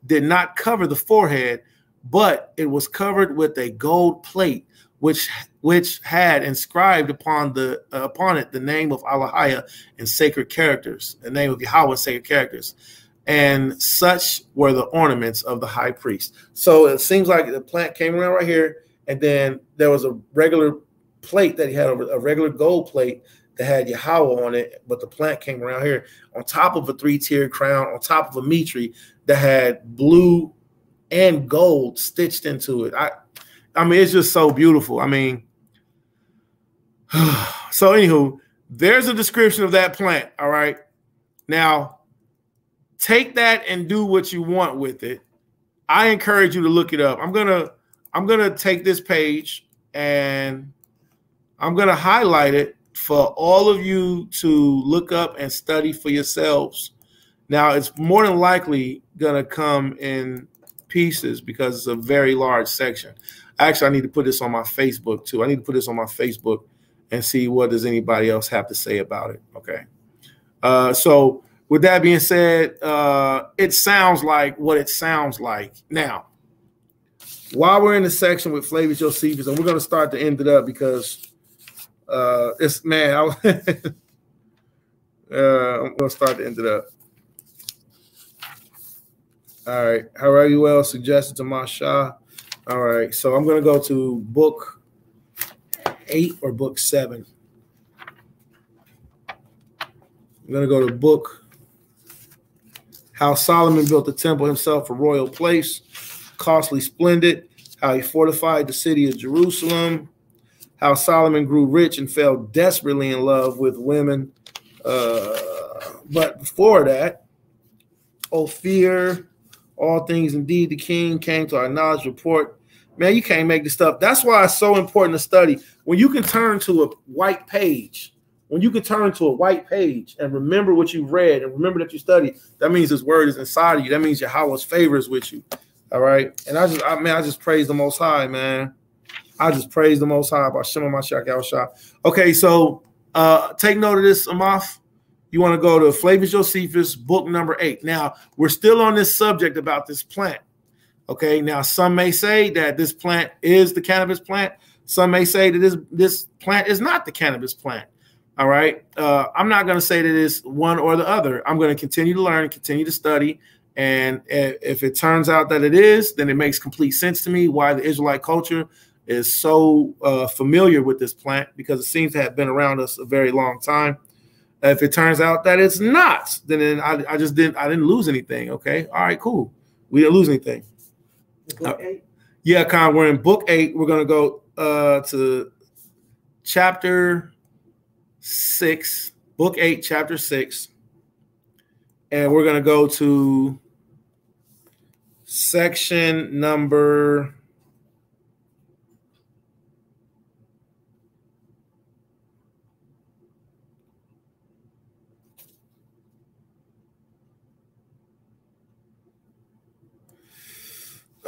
did not cover the forehead, but it was covered with a gold plate, which had inscribed upon it the name of Allahia in sacred characters, the name of Yahweh in sacred characters. And such were the ornaments of the high priest. So it seems like the plant came around right here, and then there was a regular plate that he had, a regular gold plate that had Yahweh on it, but the plant came around here on top of a 3-tiered crown, on top of a mitre that had blue and gold stitched into it. I mean, it's just so beautiful. I mean, so anywho, there's a description of that plant. All right. Now, take that and do what you want with it. I encourage you to look it up. I'm gonna take this page and I'm gonna highlight it for all of you to look up and study for yourselves. Now, it's more than likely gonna come in pieces because it's a very large section. Actually, I need to put this on my Facebook too. I need to put this on my Facebook and see what does anybody else have to say about it. Okay. So with that being said, it sounds like what it sounds like. Now, while we're in the section with Flavius Josephus, and we're going to start to end it up because it's, man, I'm going to start to end it up. All right. Harayuel suggested to MashPachaa. All right. So I'm going to go to book 8 or book 7. I'm going to go to book How Solomon Built the Temple Himself, a Royal Place, Costly Splendid, How He Fortified the City of Jerusalem, How Solomon Grew Rich and Fell Desperately in Love with Women. But before that, Ophir, all things indeed the king came to our knowledge report. Man, you can't make this stuff. That's why it's so important to study. When you can turn to a white page, and remember what you've read and remember that you studied, that means his word is inside of you. That means Yahweh's favor is with you. All right. And I just praise the Most High, man. I just praise the Most High about Shema Mashiach Yahushua. Okay, so take note of this, Amath. You want to go to Flavius Josephus, book number 8. Now, we're still on this subject about this plant. Okay, now some may say that this plant is the cannabis plant. Some may say that this plant is not the cannabis plant. All right. I'm not going to say that it's one or the other. I'm going to continue to learn, continue to study. And if it turns out that it is, then it makes complete sense to me why the Israelite culture is so familiar with this plant, because it seems to have been around us a very long time. If it turns out that it's not, then I didn't lose anything. Okay. All right, cool. We didn't lose anything. Book 8? Yeah, Con, we're in book 8. We're going to go to chapter 6, book 8, chapter 6. And we're going to go to section number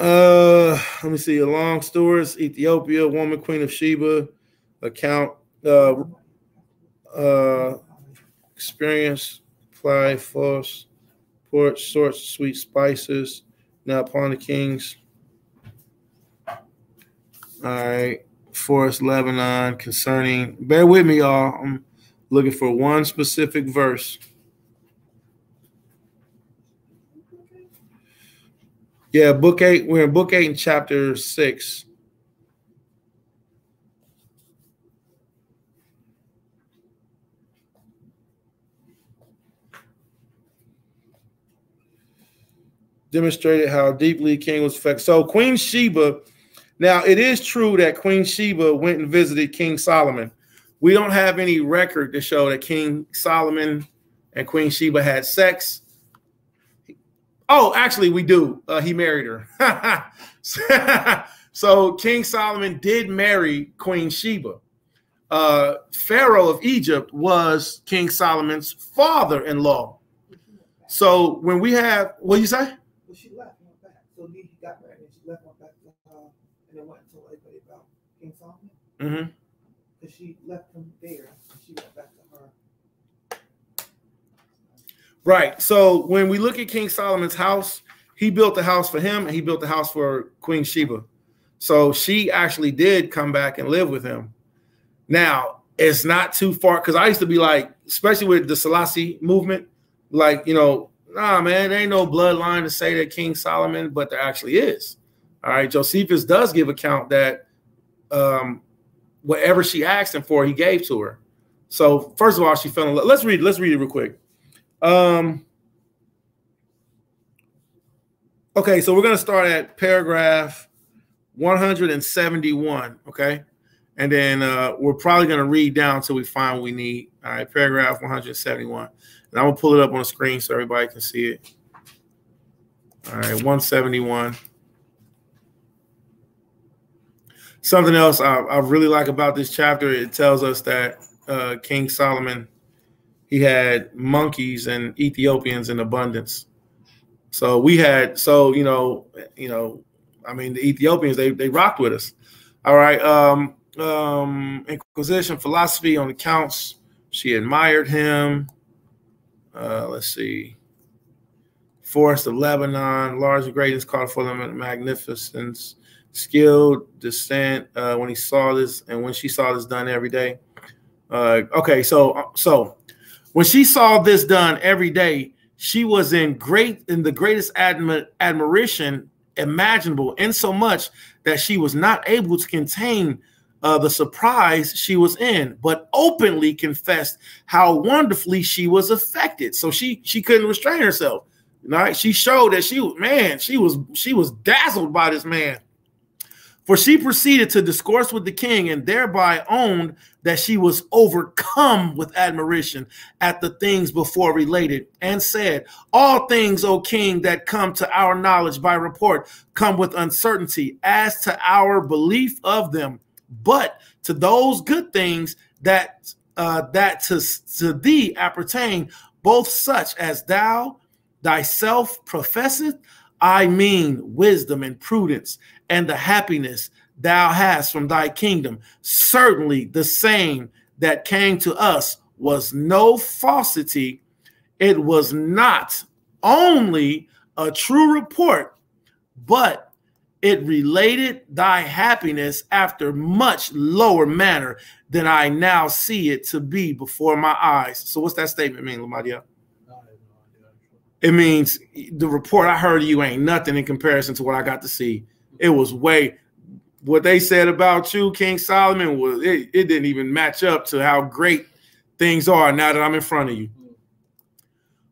let me see. Along stores, Ethiopia, woman, queen of Sheba, account, experience, apply, force, port, sorts, sweet spices. Now upon the kings. All right, Forest, Lebanon, concerning. Bear with me, y'all. I'm looking for one specific verse. Yeah, book 8. We're in book 8 in chapter 6. Demonstrated how deeply king was affected. So Queen Sheba, now it is true that Queen Sheba went and visited King Solomon. We don't have any record to show that King Solomon and Queen Sheba had sex. Oh, actually, we do. He married her. So King Solomon did marry Queen Sheba. Pharaoh of Egypt was King Solomon's father-in-law. So when we have, what do you say? Well, she left and went back. So he got married and she left, went back to and then went and told everybody about King Solomon. Mm-hmm. Because she left him there and she went back to her. Right. So when we look at King Solomon's house, he built the house for him and he built the house for Queen Sheba. So she actually did come back and live with him. Now, it's not too far, because I used to be like, especially with the Selassie movement, like, you know, nah, man, there ain't no bloodline to say that King Solomon, but there actually is. All right. Josephus does give account that whatever she asked him for, he gave to her. So first of all, she fell in love. Let's read it real quick. Okay, so we're going to start at paragraph 171, okay? And then we're probably going to read down until we find what we need. All right, paragraph 171. And I'm going to pull it up on the screen so everybody can see it. All right, 171. Something else I really like about this chapter, it tells us that King Solomon, he had monkeys and Ethiopians in abundance. So we had, so, you know, I mean, the Ethiopians, they rocked with us. All right. Inquisition, philosophy on accounts. She admired him. Let's see. Forest of Lebanon, large and greatness, called for them magnificence, skilled descent. When he saw this and when she saw this done every day. Okay. So when she saw this done every day, she was in the greatest admiration imaginable, in so much that she was not able to contain the surprise she was in, but openly confessed how wonderfully she was affected. So she couldn't restrain herself. Right? She showed that she was dazzled by this man. For she proceeded to discourse with the king and thereby owned that she was overcome with admiration at the things before related, and said, all things, O king, that come to our knowledge by report come with uncertainty as to our belief of them. But to those good things that to thee appertain, both such as thou thyself professeth, I mean wisdom and prudence, and the happiness thou hast from thy kingdom. Certainly the same that came to us was no falsity. It was not only a true report, but it related thy happiness after much lower manner than I now see it to be before my eyes. So what's that statement mean, Lamadia? It means the report I heard of you ain't nothing in comparison to what I got to see. It was what they said about you, King Solomon, was it didn't even match up to how great things are now that I'm in front of you.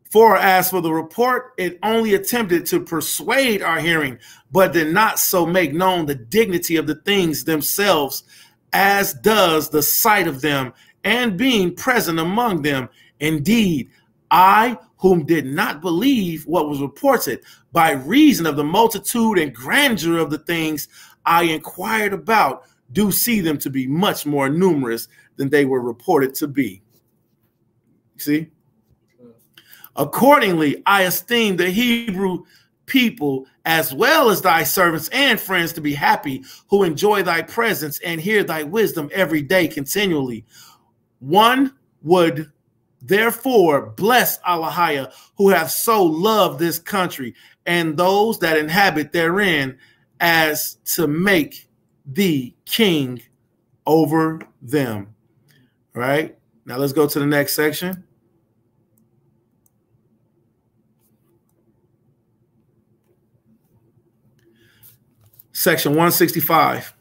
For as for the report, it only attempted to persuade our hearing, but did not so make known the dignity of the things themselves, as does the sight of them and being present among them. Indeed, I, whom did not believe what was reported, by reason of the multitude and grandeur of the things I inquired about, do see them to be much more numerous than they were reported to be. See? Accordingly, I esteem the Hebrew people as well as thy servants and friends to be happy, who enjoy thy presence and hear thy wisdom every day continually. One would therefore bless Allahia, who have so loved this country and those that inhabit therein, as to make thee king over them. All right, now let's go to the next section. Section 165.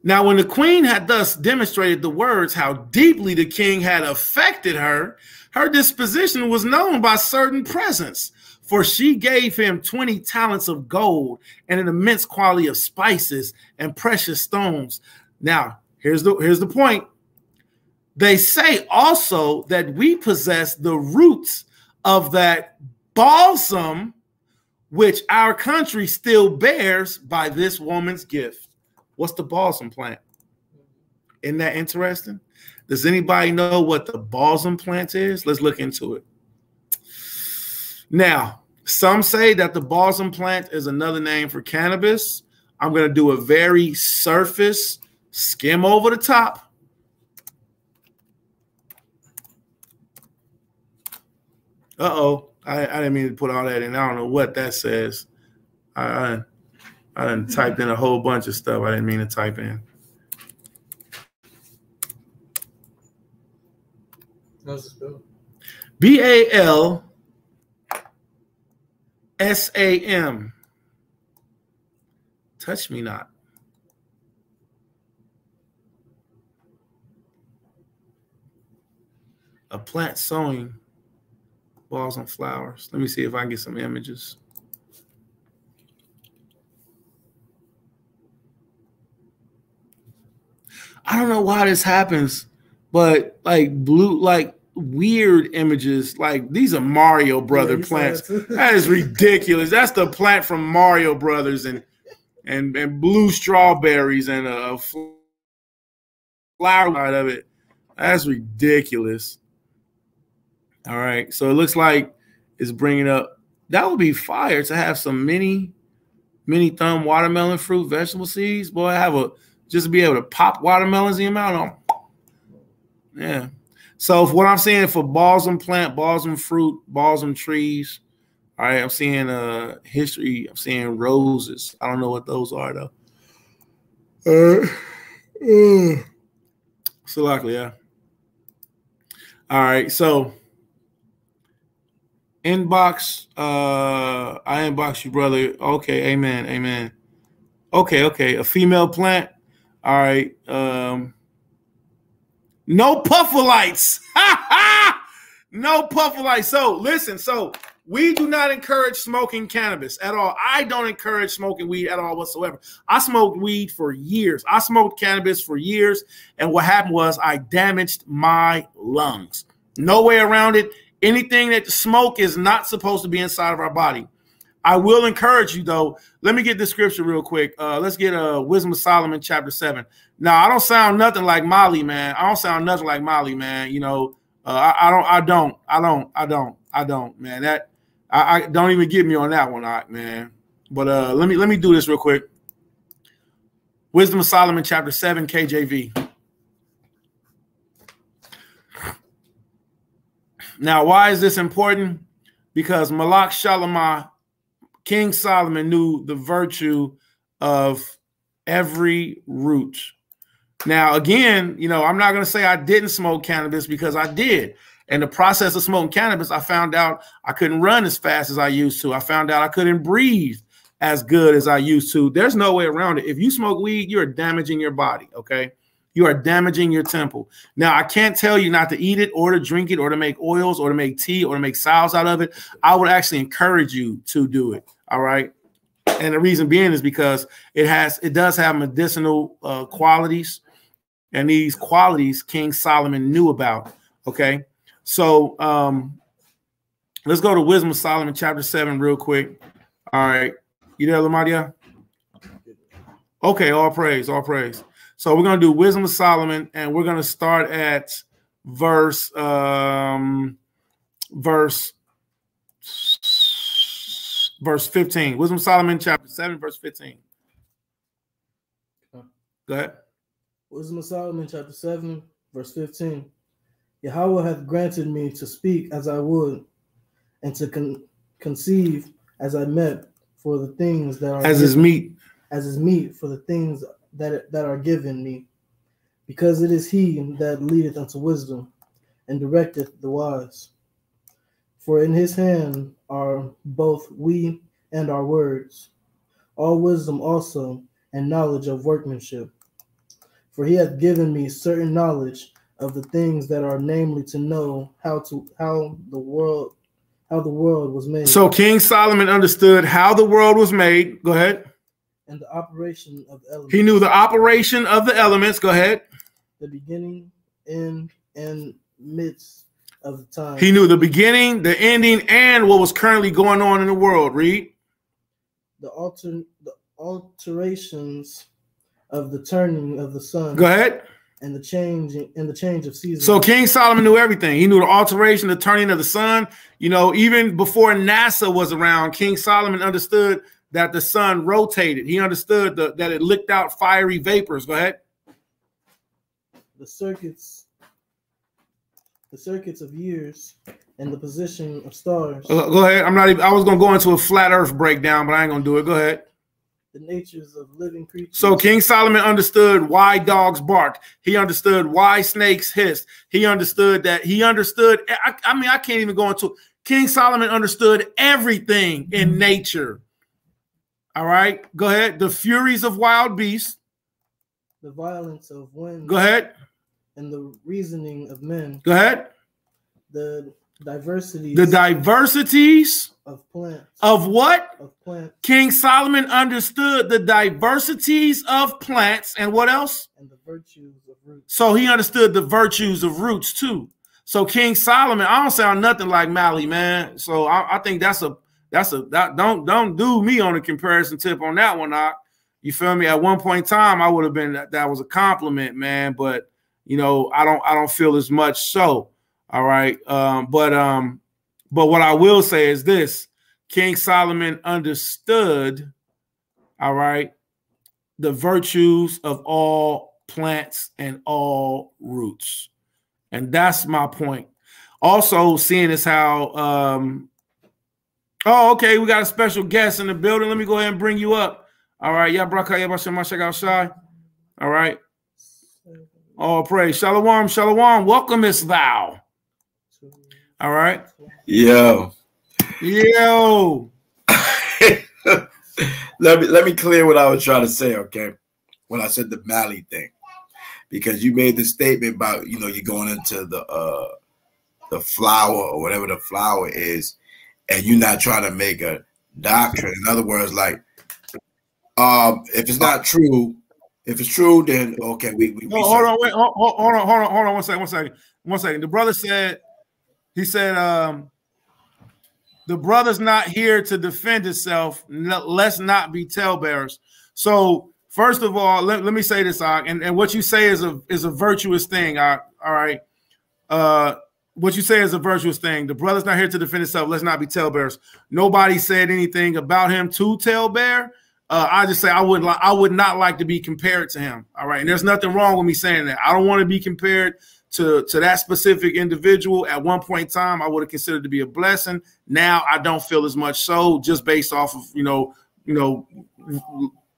Now, when the queen had thus demonstrated the words how deeply the king had affected her, her disposition was known by certain presents, for she gave him 20 talents of gold and an immense quantity of spices and precious stones. Now, here's the point. They say also that we possess the roots of that balsam which our country still bears by this woman's gift. What's the balsam plant? Isn't that interesting? Does anybody know what the balsam plant is? Let's look into it. Now, some say that the balsam plant is another name for cannabis. I'm going to do a very surface skim over the top. Uh-oh. I didn't mean to put all that in. I don't know what that says. I done typed in a whole bunch of stuff I didn't mean to type in. How's it spelled? BALSAM. Touch me not. A plant sowing balsam flowers. Let me see if I can get some images. I don't know why this happens, but like weird images, like these are Mario Brother plants. That is ridiculous. That's the plant from Mario Brothers and blue strawberries and a flower out of it. That's ridiculous. All right, so it looks like it's bringing up. That would be fire to have some mini thumb watermelon fruit vegetable seeds. Boy, just be able to pop watermelons in your mouth. Yeah. So for what I'm seeing for balsam plant, balsam fruit, balsam trees. All right, I'm seeing history. I'm seeing roses. I don't know what those are though. So likely, yeah. All right, so. Inbox, I inbox you, brother. Okay, amen. Okay, a female plant. All right. No puffer lights. No puffer lights. So listen, so we do not encourage smoking cannabis at all. I don't encourage smoking weed at all whatsoever. I smoked weed for years. I smoked cannabis for years. And what happened was I damaged my lungs. No way around it. Anything that smoke is not supposed to be inside of our body. I will encourage you, though. Let me get this scripture real quick. Let's get Wisdom of Solomon, chapter 7. Now, I don't sound nothing like Molly, man. I don't sound nothing like Molly, man. You know, I don't, man. That I don't even get me on that one, man. But let me do this real quick. Wisdom of Solomon, chapter 7, KJV. Now, why is this important? Because Malak Shalamah, King Solomon, knew the virtue of every root. Now, again, you know, I'm not going to say I didn't smoke cannabis, because I did. In the process of smoking cannabis, I found out I couldn't run as fast as I used to. I found out I couldn't breathe as good as I used to. There's no way around it. If you smoke weed, you're damaging your body, okay? You are damaging your temple. Now, I can't tell you not to eat it or to drink it or to make oils or to make tea or to make salves out of it. I would actually encourage you to do it, all right? And the reason being is because it does have medicinal qualities, and these qualities King Solomon knew about, okay? So let's go to Wisdom of Solomon, chapter 7, real quick. All right. You there, Lamadia? Okay, all praise, all praise. So we're going to do Wisdom of Solomon, and we're going to start at verse 15. Wisdom of Solomon, chapter 7, verse 15. Go ahead. Wisdom of Solomon, chapter 7, verse 15. Yahweh hath granted me to speak as I would, and to conceive as I meant, for the things that are as is meet for the things that are given me, because it is he that leadeth unto wisdom, and directeth the wise. For in his hand are both we and our words, all wisdom also, and knowledge of workmanship. For he hath given me certain knowledge of the things that are, namely, to know how the world was made. So King Solomon understood how the world was made. Go ahead. And the operation of the elements. He knew the operation of the elements. Go ahead. The beginning, end, and midst of the time. He knew the beginning, the ending, and what was currently going on in the world. Read. The alterations of the turning of the sun. Go ahead. And the change of seasons. So King Solomon knew everything. He knew the alteration, the turning of the sun. You know, even before NASA was around, King Solomon understood that the sun rotated. He understood that it licked out fiery vapors. Go ahead. The circuits of years and the position of stars. Go ahead. I was going to go into a flat earth breakdown, but I ain't going to do it. Go ahead. The natures of living creatures. So King Solomon understood why dogs bark. He understood why snakes hiss. He understood that. I mean, I can't even go into. King Solomon understood everything in nature. All right, go ahead. The furies of wild beasts. The violence of wind. Go ahead. And the reasoning of men. Go ahead. The diversities. The diversities of plants. Of what? Of plants. King Solomon understood the diversities of plants, and what else? And the virtues of roots. So he understood the virtues of roots too. So King Solomon, I don't sound nothing like Mally, man. So I think don't do me on a comparison tip on that one, Doc. You feel me? At one point in time, I would have been that was a compliment, man. But you know, I don't feel as much so. All right. But what I will say is this: King Solomon understood, all right, the virtues of all plants and all roots. And that's my point. Also, seeing as how oh, okay, we got a special guest in the building. Let me go ahead and bring you up. All right, all right. All praise. Shalom, shalom. Welcome, Miss Thou. All right. Yo. Let me clear what I was trying to say, okay? When I said the Mally thing. Because you made the statement about, you know, you're going into the flower or whatever the flower is, and you're not trying to make a doctrine. In other words, like, if it's not true, if it's true, then okay, we hold on, 1 second. The brother said, he said, the brother's not here to defend itself. Let's not be talebearers. So first of all, let me say this, and what you say is a virtuous thing. All right. What you say is a virtuous thing. The brother's not here to defend himself. Let's not be talebearers. Nobody said anything about him to talebear. I just say I would not like to be compared to him. All right. And there's nothing wrong with me saying that. I don't want to be compared to that specific individual. At one point in time, I would have considered to be a blessing. Now I don't feel as much so, just based off of, you know,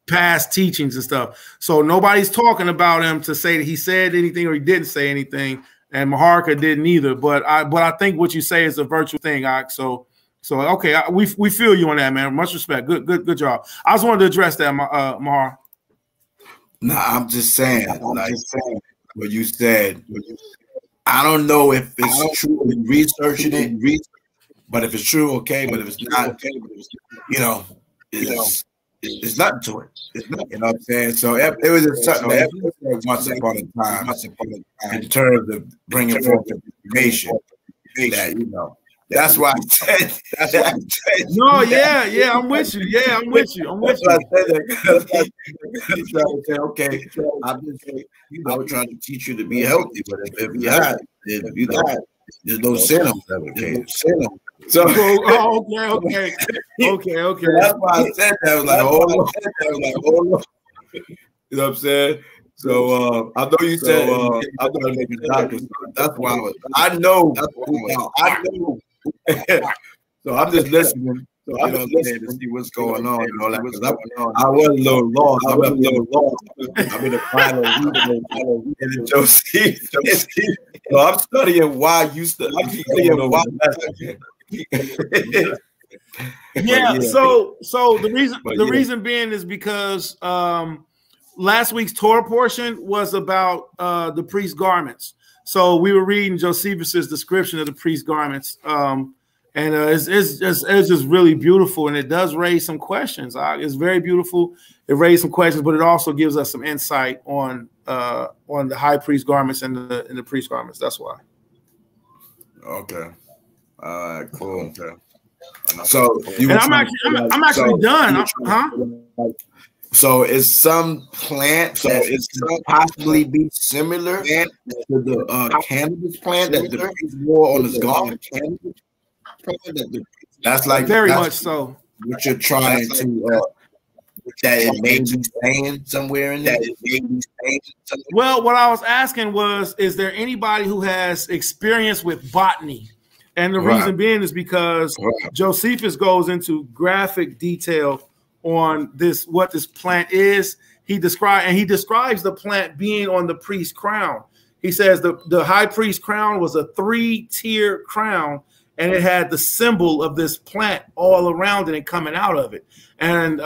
past teachings and stuff. So nobody's talking about him to say that he said anything or he didn't say anything. And Maharka didn't either. But I think what you say is a virtual thing. So okay, we feel you on that, man. Much respect. Good job. I just wanted to address that, Mahar. No, I'm just saying, what you said. I don't know if it's true in researching it, but if it's true, okay. But if it's not, you know, it's nothing to it. It's nothing, you know what I'm saying? So it was just something that once upon a time, in terms of bringing forth information that, you know. That's why I said. No, yeah, I'm with you. Yeah, I'm with you. That's why I said that. Because okay, I was trying to teach you to be healthy, but if you're not, then you know, there's no sin on that. Okay, so okay. That's why I said that. I was like, hold on. You know what I'm saying? So I know you said I'm gonna make a doctor. That's why I know. So I'm just listening. So I'm just listening to see what's going on. You know, like, I was a little lost. I'm in the final week in Joseph. So I'm studying why you study. I'm studying why. Yeah. So the reason being is because last week's Torah portion was about the priest's garments. So we were reading Josephus's description of the priest's garments, and it's just really beautiful, and it does raise some questions. It's very beautiful. It raised some questions, but it also gives us some insight on the high priest garments and the priest garments. That's why. Okay. All right. Cool. Okay. So I'm actually done. So is some plant that is possibly be similar to the cannabis plant that the priest wore on his garment? That's like very much so. What you're trying to that it may be saying somewhere in there. Well, what I was asking was, is there anybody who has experience with botany? And the reason being is because Josephus goes into graphic detail on what this plant is. He describes the plant being on the priest's crown. He says the high priest crown was a 3-tier crown, and it had the symbol of this plant all around it and coming out of it. And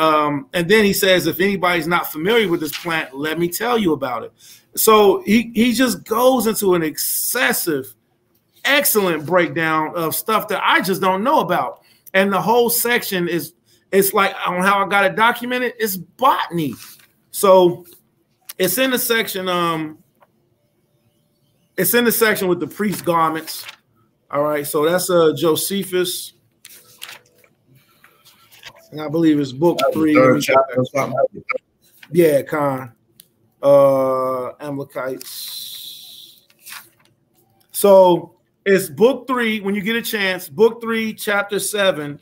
then he says, if anybody's not familiar with this plant, let me tell you about it. So he just goes into an excellent breakdown of stuff that I just don't know about. And the whole section it's like, on how I got it documented, it's botany. So it's in the section, with the priest's garments. All right, so that's Josephus. And I believe it's book 3. Yeah, Khan. Amalekites. So it's book 3. When you get a chance, book 3, chapter 7.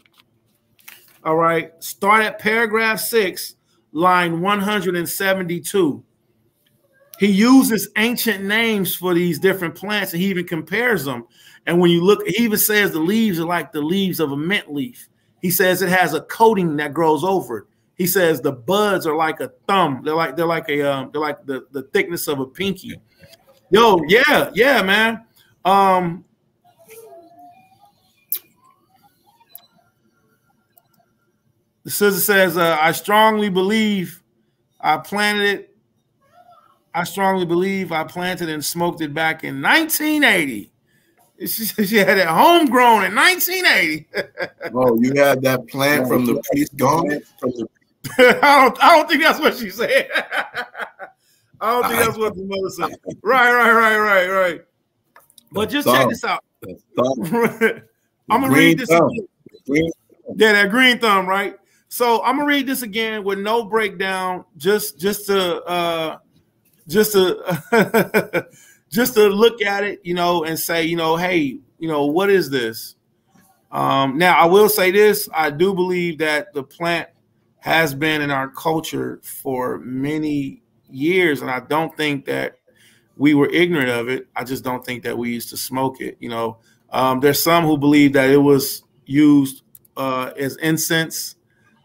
All right, start at paragraph 6, line 172. He uses ancient names for these different plants, and he even compares them. And when you look, he even says the leaves are like the leaves of a mint leaf. He says it has a coating that grows over it. He says the buds are like a thumb. They're like the thickness of a pinky. Yo, yeah, man. The sister says, I strongly believe I planted it. I strongly believe I planted and smoked it back in 1980. She had it homegrown in 1980. Oh, you had that plant from the priest gone? I don't think that's what she said. I don't think that's what the mother said. Right. But just check this out. I'm gonna read this again. Yeah, that green thumb, right? So I'm gonna read this again with no breakdown, just to just to look at it, you know, and say, you know, hey, you know, what is this? Now I will say this: I do believe that the plant has been in our culture for many years, and I don't think that we were ignorant of it. I just don't think that we used to smoke it. You know, there's some who believe that it was used as incense.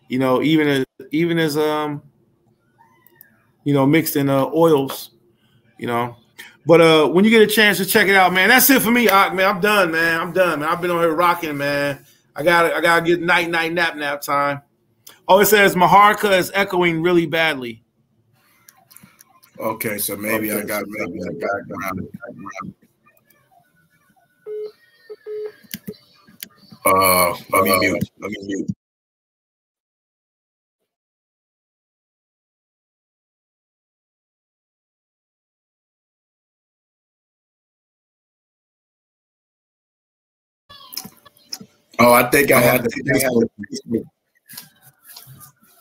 You know, even as you know, mixed in oils. You know, but when you get a chance to check it out, man, that's it for me, Ock, man. I'm done, man. I've been on here rocking, man. I gotta get night nap time. Oh, it says Maharka is echoing really badly. Okay, so maybe I got background. Let me mute. Oh, I think I had to.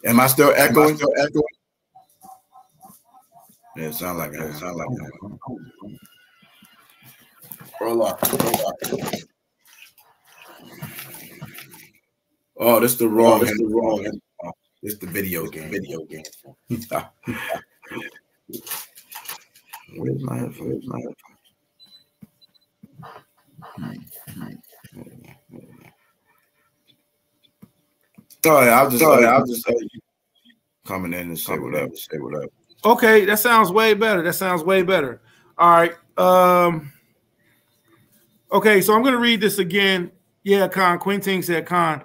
Am I still echoing? Yeah, it sounds like it. Hold on. Oh, this the wrong. This the video game. Where's my headphones? I'll just coming in and say whatever. Okay, that sounds way better. All right. Okay, so I'm gonna read this again. Yeah, Khan. Quinting said, Khan.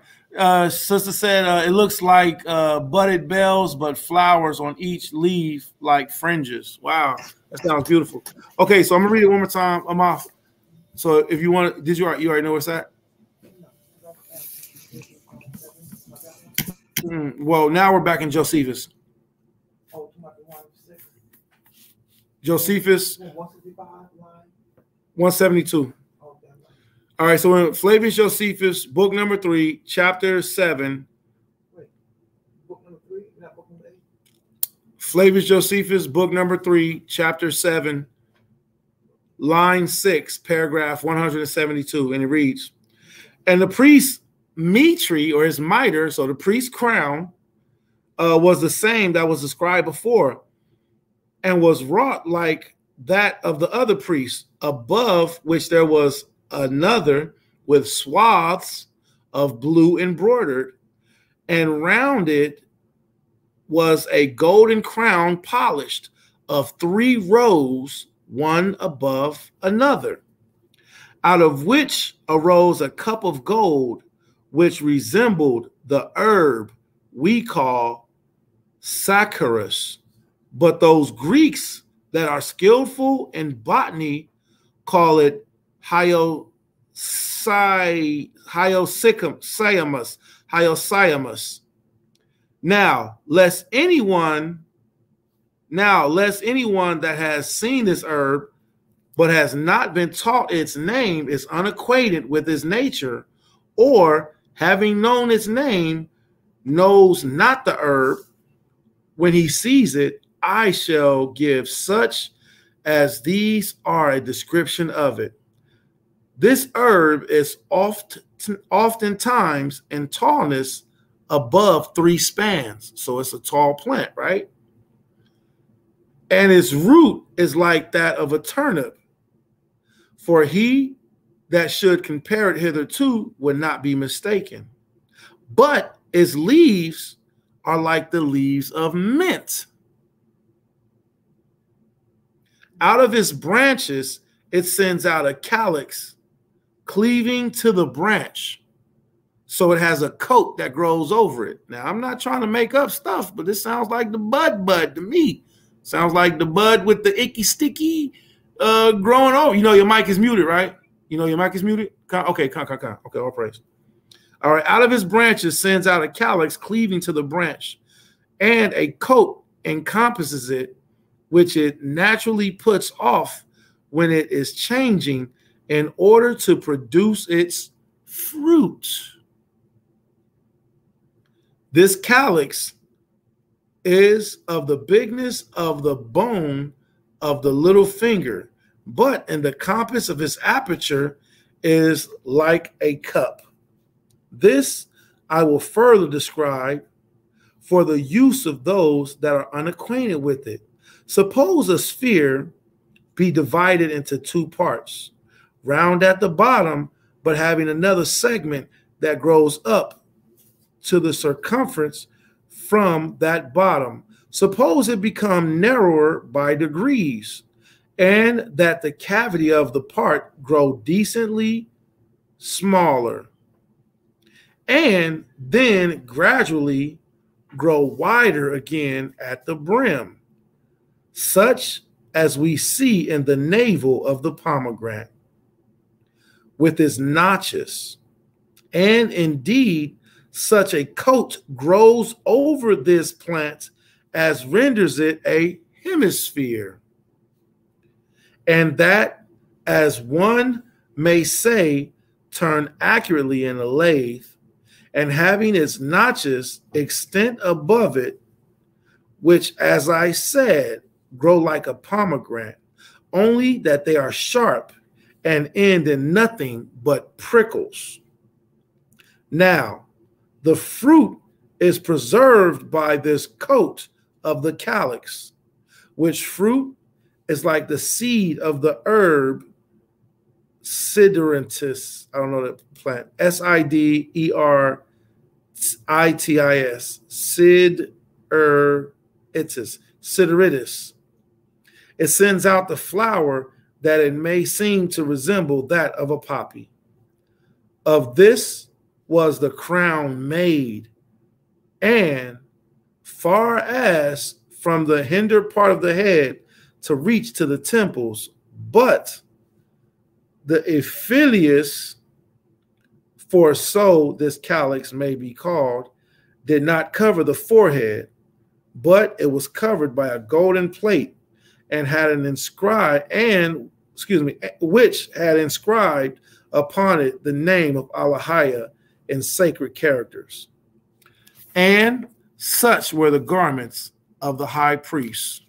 Sister said it looks like budded bells, but flowers on each leaf like fringes. Wow, that sounds beautiful. Okay, so I'm gonna read it one more time. I'm off. So if you want, you already know where it's at? Well, now we're back in Josephus. Josephus 172. All right, so in Flavius Josephus, book number 3, chapter 7. Flavius Josephus, book number 3, chapter 7, line 6, paragraph 172, and it reads, and the priest's mitre, or his mitre, so the priest's crown, was the same that was described before, and was wrought like that of the other priests, above which there was another with swaths of blue embroidered, and round it was a golden crown polished of 3 rows, one above another, out of which arose a cup of gold, which resembled the herb we call saccharus. But those Greeks that are skillful in botany call it hyoscyamus. Now, lest anyone that has seen this herb but has not been taught its name is unacquainted with its nature, or having known its name, knows not the herb, when he sees it, I shall give such as these are a description of it. This herb is oftentimes in tallness above 3 spans. So it's a tall plant, right? And its root is like that of a turnip. For he that should compare it hitherto would not be mistaken. But its leaves are like the leaves of mint. Out of its branches, it sends out a calyx, cleaving to the branch. So it has a coat that grows over it. Now, I'm not trying to make up stuff, but this sounds like the bud to me. Sounds like the bud with the icky sticky growing over. You know, your mic is muted, right? You know your mic is muted? Okay, okay, all praise. All right, out of his branches sends out a calyx cleaving to the branch, and a coat encompasses it, which it naturally puts off when it is changing in order to produce its fruit. This calyx is of the bigness of the bone of the little finger, but in the compass of its aperture is like a cup. This I will further describe for the use of those that are unacquainted with it. Suppose a sphere be divided into two parts, round at the bottom, but having another segment that grows up to the circumference from that bottom. Suppose it become narrower by degrees, and that the cavity of the part grow decently smaller, and then gradually grow wider again at the brim, such as we see in the navel of the pomegranate, with its notches. And indeed, such a coat grows over this plant as renders it a hemisphere. And that, as one may say, turn accurately in a lathe, and having its notches extent above it, which, as I said, grow like a pomegranate, only that they are sharp and end in nothing but prickles. Now, the fruit is preserved by this coat of the calyx, which fruit is like the seed of the herb Sardonyx. I don't know the plant. Sideritis. Sideritis. It sends out the flower that it may seem to resemble that of a poppy. Of this was the crown made, and far as from the hinder part of the head to reach to the temples, but the Ephelius, for so this calyx may be called, did not cover the forehead, but it was covered by a golden plate, and had an which had inscribed upon it the name of Allahia in sacred characters. And such were the garments of the high priest.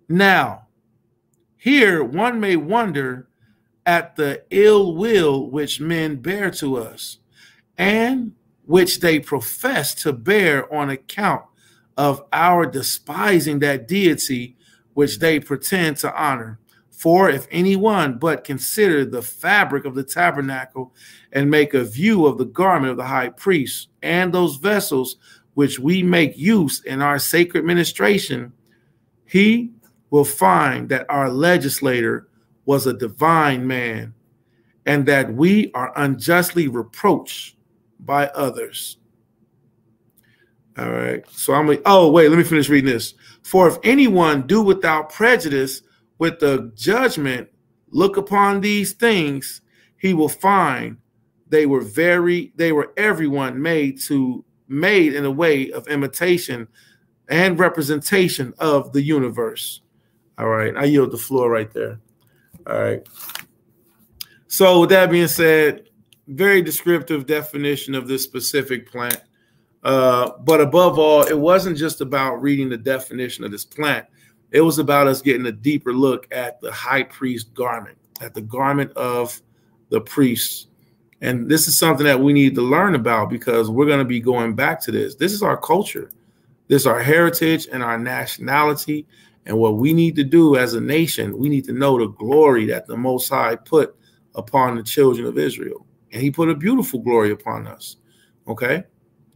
Now, here one may wonder at the ill will which men bear to us, and which they profess to bear on account of our despising that deity which they pretend to honor. For if anyone but consider the fabric of the tabernacle and make a view of the garment of the high priest and those vessels which we make use in our sacred ministration, he will find that our legislator was a divine man, and that we are unjustly reproached by others. All right. So I'm like, oh, wait, let me finish reading this. For if anyone do without prejudice with the judgment, look upon these things, he will find they were everyone made in a way of imitation and representation of the universe. All right. I yield the floor right there. All right. So with that being said, very descriptive definition of this specific plant. But above all, it wasn't just about reading the definition of this plant. It was about us getting a deeper look at the high priest garment, at the garment of the priests. And this is something that we need to learn about, because we're going to be going back to this. This is our culture. This is our heritage and our nationality. And what we need to do as a nation, we need to know the glory that the Most High put upon the children of Israel. And he put a beautiful glory upon us. Okay?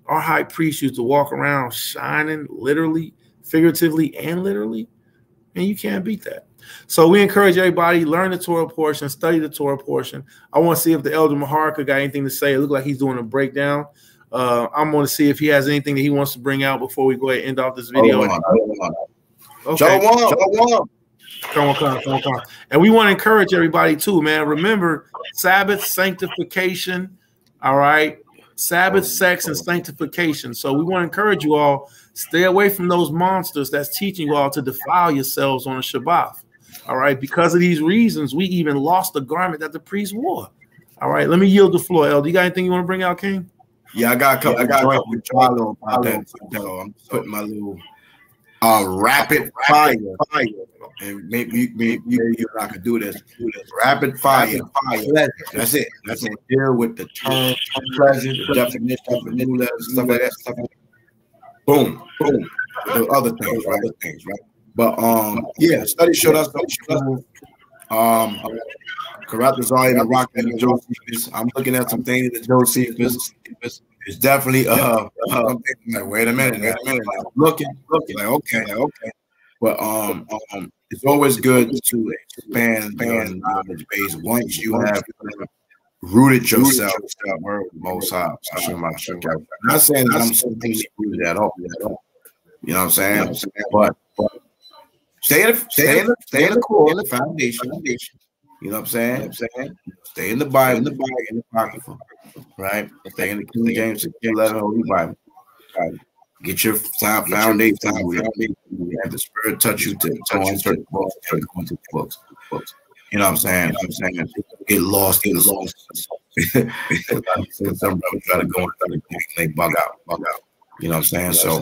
Our high priest used to walk around shining, literally, figuratively, and literally. And you can't beat that. So we encourage everybody, learn the Torah portion, study the Torah portion. I want to see if the Elder Maharka got anything to say. It looks like he's doing a breakdown. I'm going to see if he has anything that he wants to bring out before we go ahead and end off this video. Okay. Shalom. Come on. And we want to encourage everybody too, man. Remember, Sabbath sanctification, all right? Sabbath sex and sanctification. So we want to encourage you all, stay away from those monsters that's teaching you all to defile yourselves on a Shabbat. All right, because of these reasons, we even lost the garment that the priest wore. All right, let me yield the floor. El, do you got anything you want to bring out, King? Yeah, I got a couple of about that. I'm putting my little rapid fire. And maybe I could do this. Rapid fire. That's it. That's it. Deal with the term, pleasure, the definition, the new letters, stuff like that. Boom. The other things, right? But yeah, study showed us. Karatazar and Rock and Josephus. I'm looking at some things that Josephus is definitely like, wait a minute. Looking like okay. But it's always good to expand your knowledge base once you have rooted yourself in the word of the Most High. I'm not saying that I'm completely rooted at all. You know what I'm saying? But stay in the core, in the foundation. You know what I'm saying? Stay in the Bible, in the Apocrypha, right? Stay in the King James 11 Holy Bible. Right. Get your foundation. Have the Spirit touch you to go into the books. You know what I'm saying? Get lost. Some brothers try to go and they bug out. You know what I'm saying? So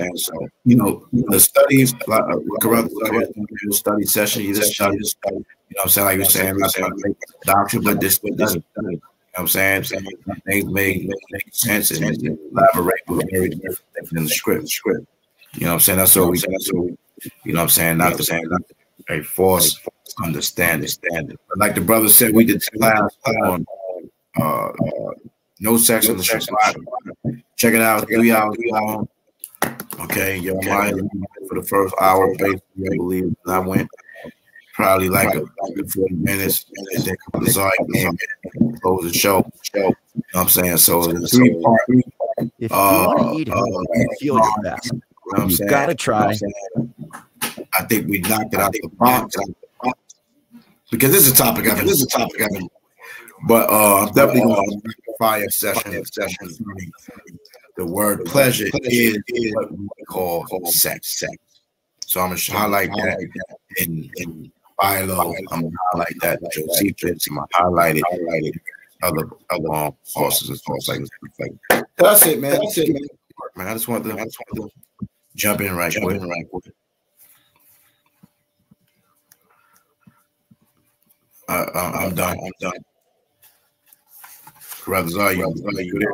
you know, the studies, the study session, you just study. You know what I'm saying? Like you're saying, I'm not trying to make doctrine, but this. You know what I'm saying? Things make sense and elaborate with very different in the script. You know what I'm saying? That's what we. You know what I'm saying? Not to say a false understanding. But like the brother said, we did class on no sex on the Shabbat. Check it out, 3 hours long. Okay, your mind for the first hour, basically, I believe. I went probably like 40 minutes, and then Zai came in and closed the show. You know what I'm saying? So the 3-part. If you want to eat it, you feel your best. You gotta try. I think we knocked it out of the box because this is a topic I've been. But I'm definitely going to fire session. The word pleasure is what we call sex. So I'm going to highlight that in Philo. I'm going to highlight that in Josephus. I'm going to highlight it other sources and stuff like that. That's it, man. Man, I just want to jump in right quick. I'm done. Brothers, are you there?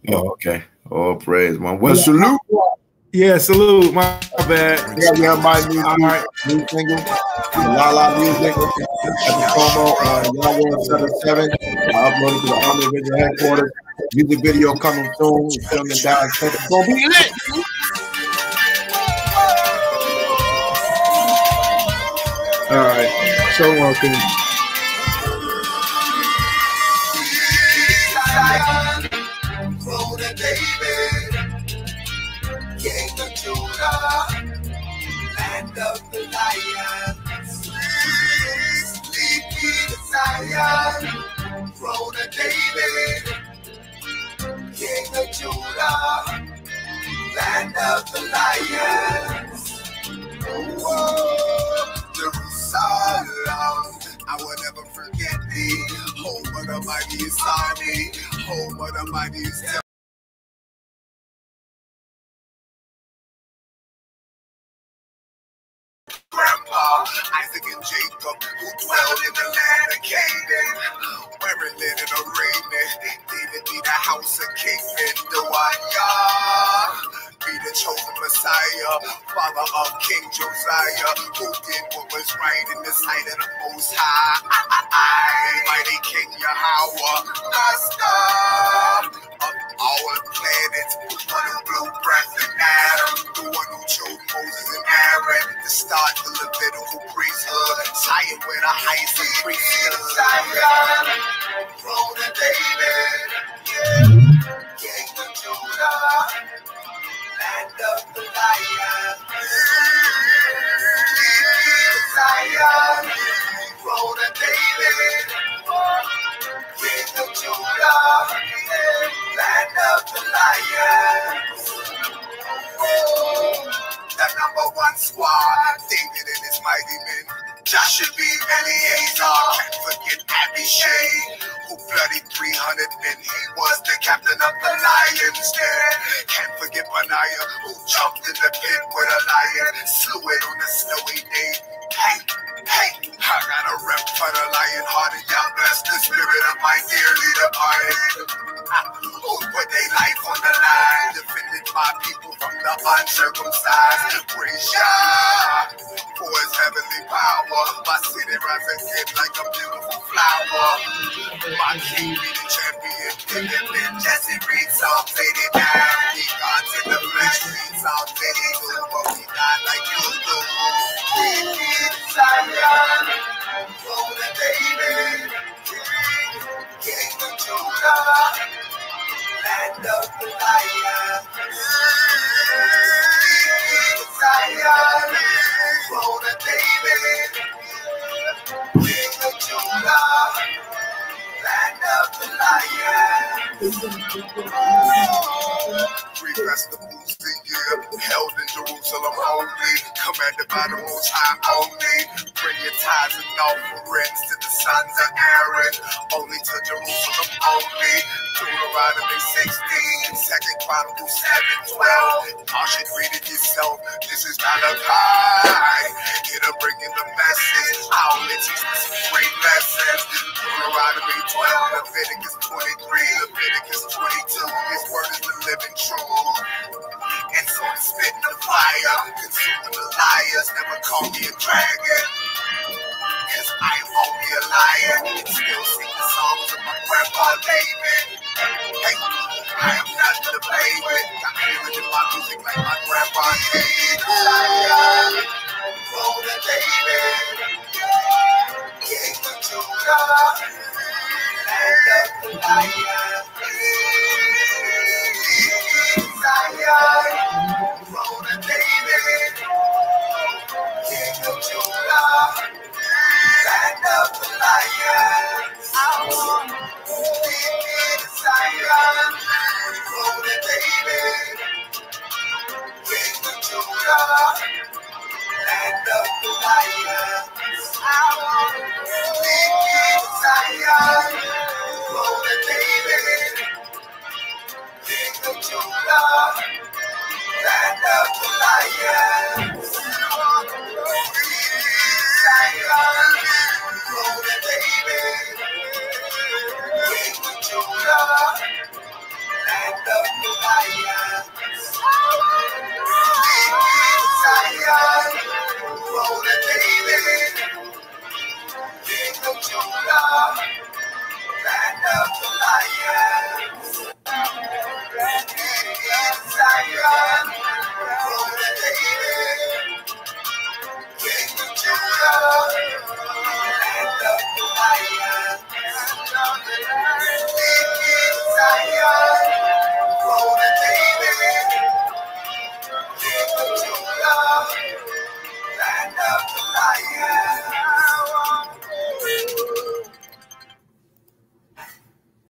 Oh, okay. Oh, praise, man. Well, salute. Yeah, salute. My bad. Yeah, my new single. La music. At the promo, Yahweh 77. I uploaded to the Army Original Headquarters. Music video coming soon. Filming down. It's gonna be lit. All right. So welcome. Throne of David, King of Judah, land of the lions, sleepy Zion. Throne of David, King of Judah, land of the lions. Whoa, Jerusalem, I will never forget thee. Home of the mightiest army, home of the mightiest. Grandpa, Isaac and Jacob, who dwelled in the land of Canaan, wearing linen or raiment, David be the house of King Bendiah. Be the chosen Messiah, father of King Josiah, who did what was right in the sight of the Most High. Mighty King Yahweh, master of all the planets, the one who blew breath in Adam, the one who chose Moses and Aaron to start the Levitical priesthood, tied with a highest priesthood. Zion, throne of David, King of Judah, land of the lion. Joshua be Eleazar, can't forget Abishai, who bloody 300 men, he was the captain of the lions there. Can't forget Benaiah, who jumped in the pit with a lion, slew it on a snowy day. Hey, hey, I got a rep for the lion hearted, y'all bless the spirit of my dearly departed. Who put their life on the line, defended my people from the uncircumcised. Praise Yah for his heavenly power. My city rise again like a beautiful flower. My king be the champion, and Jesse Reed Psalm 89. He God's in the flesh, Reed Psalm 82, but we died like you do. We need Zion, Lord of David, King of Judah, land of the lion. We need Zion, Lord of David, King of Judah, land of the lion. Three festivals a year, held in Jerusalem only, commanded by the Most High only. Bring your tithes and offerings to the sons of Aaron, only to Jerusalem only. Deuteronomy 16, 2 Chronicles 7:12. You should read it yourself. This is Malachi. Here to bring in the message. I only teach me some great lessons. Deuteronomy 12, Leviticus 23, Leviticus 22. His word is the living truth. And so I'm spitting the fire, consuming the liars. Never call me a dragon, cause I'm only a lion. Still sing the songs of my grandpa David.